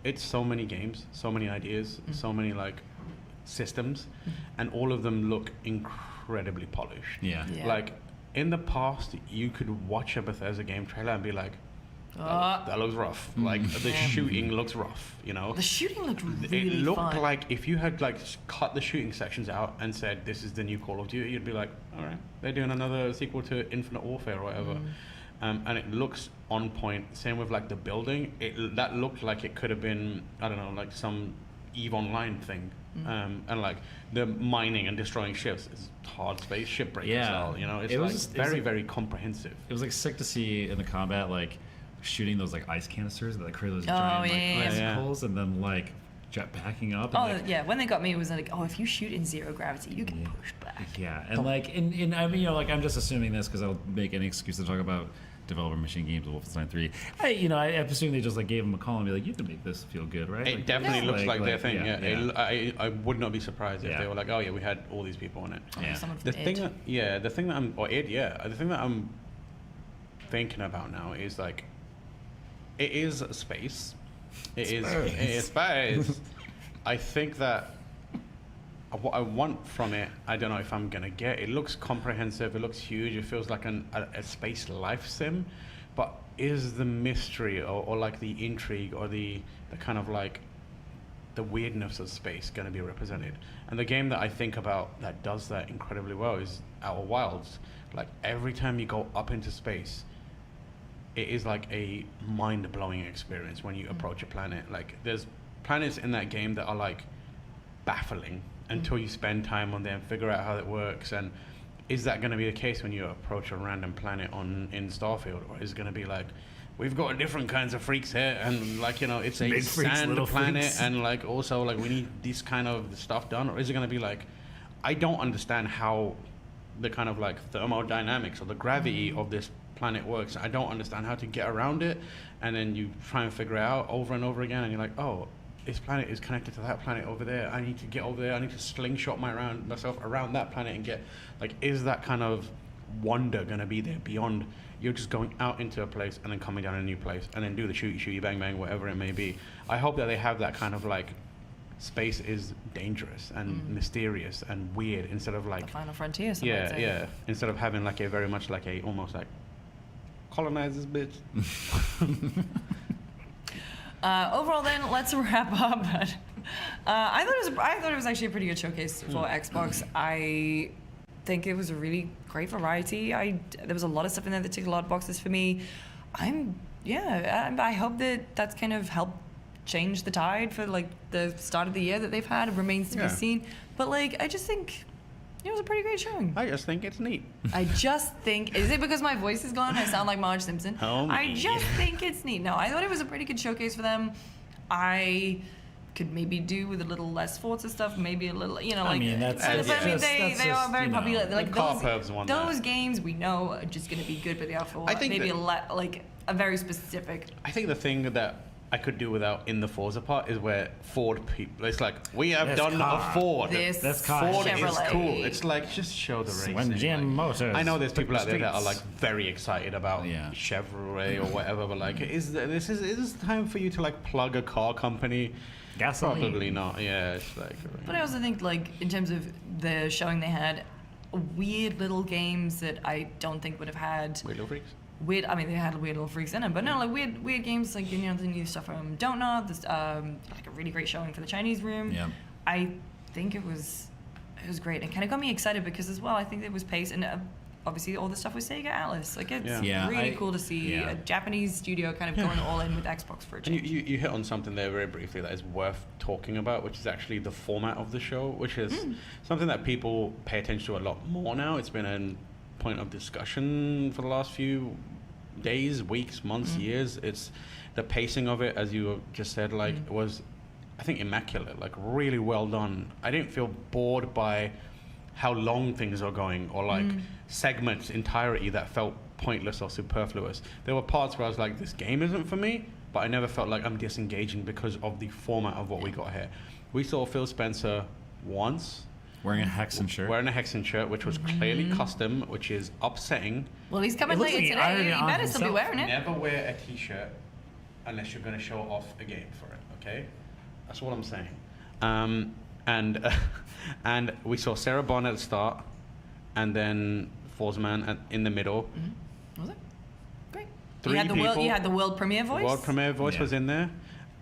it's so many games, so many ideas, so many like systems, and all of them look incredible incredibly polished. Yeah. Like in the past, you could watch a Bethesda game trailer and be like, that looks rough. Like the shooting looks rough, you know. The shooting looked really It looked fun. like if you had like cut the shooting sections out and said this is the new Call of Duty, you'd be like, all right, they're doing another sequel to Infinite Warfare or whatever. And it looks on point. Same with like the building. That looked like it could have been, I don't know, like some EVE Online thing. And like the mining and destroying ships is hard space shipbreaker style, you know. It's very, very comprehensive. It was like sick to see in the combat, like shooting those like ice canisters that like create those Oh, giant yeah. like icicles, and then like jetpacking up. Oh, And, like, yeah. When they got me, it was like, oh, if you shoot in zero gravity, you get pushed back. yeah, and like in I mean, you know, like I'm just assuming this because I'll make any excuse to talk about developer machine games with Wolfenstein 3. I assume they just like gave them a call and be like, you can make this feel good, right? It Like, definitely looks like their thing. yeah. I would not be surprised if they were like, oh yeah, we had all these people on it. The thing that I'm thinking about now is like, it is space. It is space. I think that what I want from it, I don't know if I'm gonna get. It looks comprehensive. It looks huge. It feels like a space life sim. But is the mystery or like the intrigue or the kind of like the weirdness of space going to be represented? And the game that I think about that does that incredibly well is Outer Wilds. Like every time you go up into space, it is like a mind-blowing experience when you approach a planet. Like there's planets in that game that are like baffling until you spend time on them, figure out how it works. And is that going to be the case when you approach a random planet in Starfield, or is it going to be like, we've got different kinds of freaks here, and like, you know, it's a Big freaks, sand little planet, freaks. and like also like we need this kind of stuff done? Or is it going to be like, I don't understand how the kind of like thermodynamics or the gravity of this planet works. I don't understand how to get around it, and then you try and figure it out over and over again, and you're like, oh, this planet is connected to that planet over there. I need to get over there. I need to slingshot myself around that planet and get, like, is that kind of wonder going to be there beyond you're just going out into a place and then coming down a new place and then do the shooty bang bang, whatever it may be. I hope that they have that kind of like, space is dangerous and mysterious and weird instead of like The final frontier. Some might say. yeah. Instead of having like a very much like a almost like colonize this bitch. Overall, then let's wrap up. I thought it was actually a pretty good showcase for Xbox. I think it was a really great variety. There was a lot of stuff in there that ticked a lot of boxes for me. I hope that that's kind of helped change the tide for like the start of the year that they've had. It remains to be seen. But like, I just think it was a pretty great showing. I just think it's neat. Is it because my voice is gone? I sound like Marge Simpson. Oh, I just think it's neat. No, I thought it was a pretty good showcase for them. I could maybe do with a little less Forza stuff, maybe a little, you know, like. I mean, they are very popular. Like those that. games we know are just going to be good, but they are for I think maybe that- like a very specific. I think the thing that I could do without in the Forza part is where Ford people, it's like, we have done a Ford. This Ford Chevrolet. is cool. It's like, just show the racing. When GM Motors I know there's took people the out there that are streets. like very excited about Chevrolet or whatever, but like, is this time for you to like plug a car company? Gasoline. Probably not. Yeah, it's like. But I also think, like, in terms of the showing, they had weird little games that I don't think would have had. Weird Little Freaks. I mean, they had weird little freaks in them, but no, like weird games, like, you know, the new stuff from Don't Know, this, like a really great showing for the Chinese room. Yeah. I think it was great. It kind of got me excited because as well, I think it was paced, and obviously all the stuff with Sega Atlas. Like, it's really cool to see a Japanese studio kind of going all in with Xbox for a change. And you hit on something there very briefly that is worth talking about, which is actually the format of the show, which is something that people pay attention to a lot more now. It's been a point of discussion for the last few days, weeks, months, years. It's the pacing of it, as you just said, like was, I think, immaculate, like really well done. I didn't feel bored by how long things are going or like segments entirety that felt pointless or superfluous. There were parts where I was like, this game isn't for me, but I never felt like I'm disengaging because of the format of what we got here. We saw Phil Spencer once wearing a Hexen shirt, which was clearly custom, which is upsetting. Well, he's coming later today. He better still be wearing it. Never wear a t-shirt unless you're going to show off a game for it, okay? That's what I'm saying. And we saw Sarah Bond at the start, and then Forza Man in the middle. Was it? Great. 3 you had the people. world. You had the world premiere voice. World premiere voice was in there,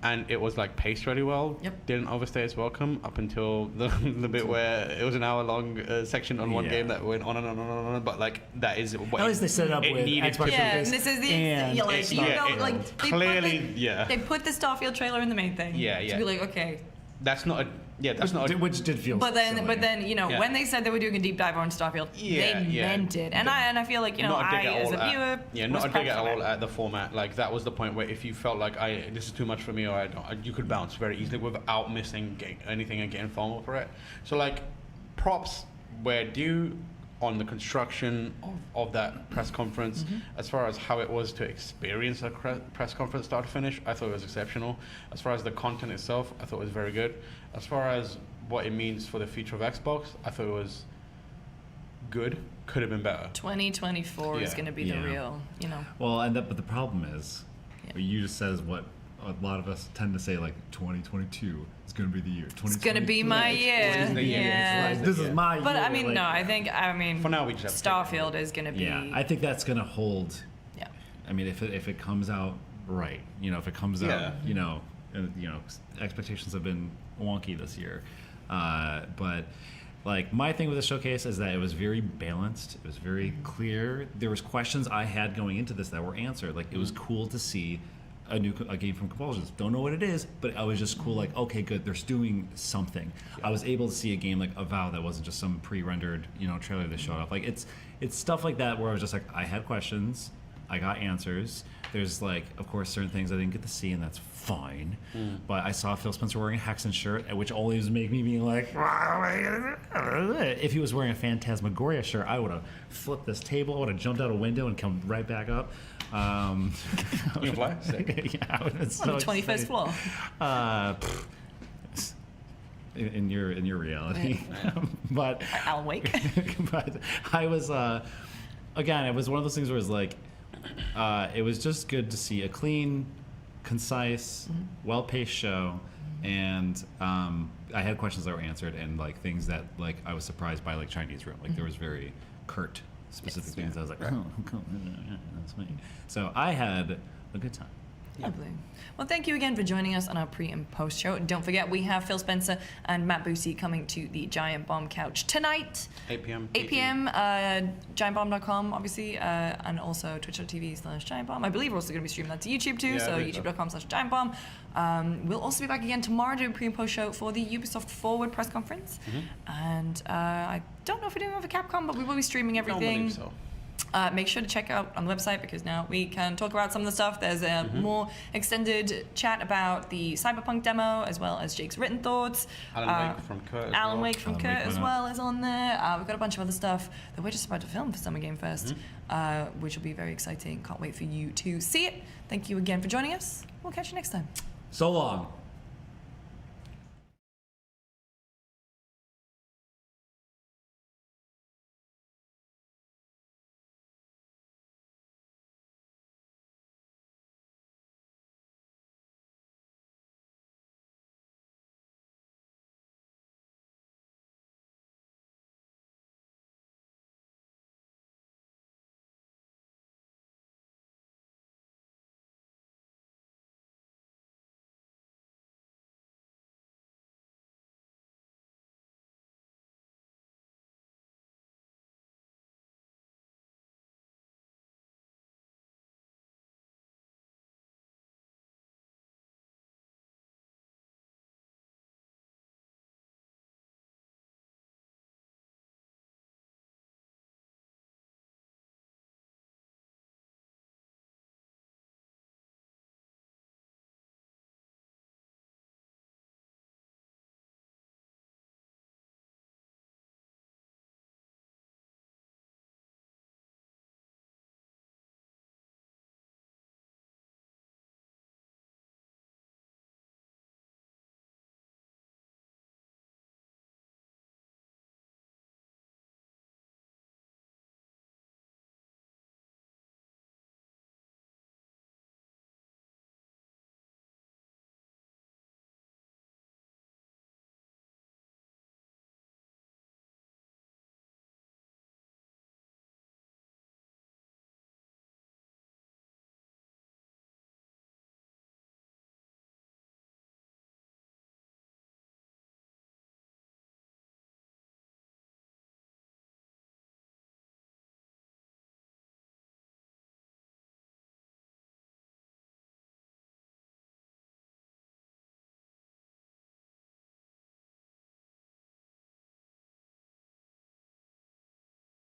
and it was like paced really well. Yep. Didn't overstay its welcome up until the bit where it was an hour-long section on one game that went on and on and on. But like that is what At least they set it up with Xbox. Yeah, and this is the clearly they put the Starfield trailer in the main thing. Yeah, yeah. To be like, okay. That's not a that's not a, which did feel. But then you know when they said they were doing a deep dive on Starfield, they meant it, and I feel like as a viewer, not a dig at all at the format. Like that was the point where if you felt like this is too much for me, or you could bounce very easily without missing anything and getting formal for it. So like props were due on the construction of that press conference. As far as how it was to experience a press conference start to finish, I thought it was exceptional. As far as the content itself, I thought it was very good. As far as what it means for the future of Xbox, I thought it was good. Could have been better. 2024 is going to be the real, Well, but the problem is, what you just said is what a lot of us tend to say, like 2022 is going to be the year. It's going to be my year. This is my year. But I mean, I think for now we just Starfield is going to be. Yeah, I think that's going to hold. Yeah. I mean, if it comes out right, if it comes out, expectations have been wonky this year, but. Like, my thing with the showcase is that it was very balanced. It was very clear. There was questions I had going into this that were answered. Like, it was cool to see a game from Compulsions. Don't know what it is, but I was just cool. Like, okay, good. They're doing something. I was able to see a game like Avowed that wasn't just some pre-rendered, trailer that showed up. Like, it's stuff like that where I was just like, I had questions. I got answers. There's like, of course, certain things I didn't get to see, and that's fine. But I saw Phil Spencer wearing a Hexen shirt, which always made me be like, if he was wearing a Phantasmagoria shirt, I would have flipped this table, I would have jumped out a window and come right back up. You fly? Yeah, it's on the 21st floor. In your reality, but Alan Wake. But I was again, it was one of those things where it was like. It was just good to see a clean, concise, well-paced show, and I had questions that were answered, and like things that like I was surprised by, like Chinese room. Like there was very curt, specific things. I was like, oh, cool. That's me. So I had a good time. Lovely. Well, thank you again for joining us on our pre and post show. Don't forget, we have Phil Spencer and Matt Boosie coming to the Giant Bomb Couch tonight. 8 p.m. 8 p.m. GiantBomb.com, obviously, and also twitch.tv/GiantBomb. I believe we're also going to be streaming that to YouTube too, so youtube.com/GiantBomb. We'll also be back again tomorrow doing pre and post show for the Ubisoft Forward press conference. And I don't know if we're doing it over Capcom, but we will be streaming everything. I don't believe so. Make sure to check out on the website because now we can talk about some of the stuff. There's a more extended chat about the Cyberpunk demo as well as Jake's written thoughts. Alan Wake from Kurt. Alan Wake from Kurt as well is on there. We've got a bunch of other stuff that we're just about to film for Summer Game Fest, which will be very exciting. Can't wait for you to see it. Thank you again for joining us. We'll catch you next time. So long.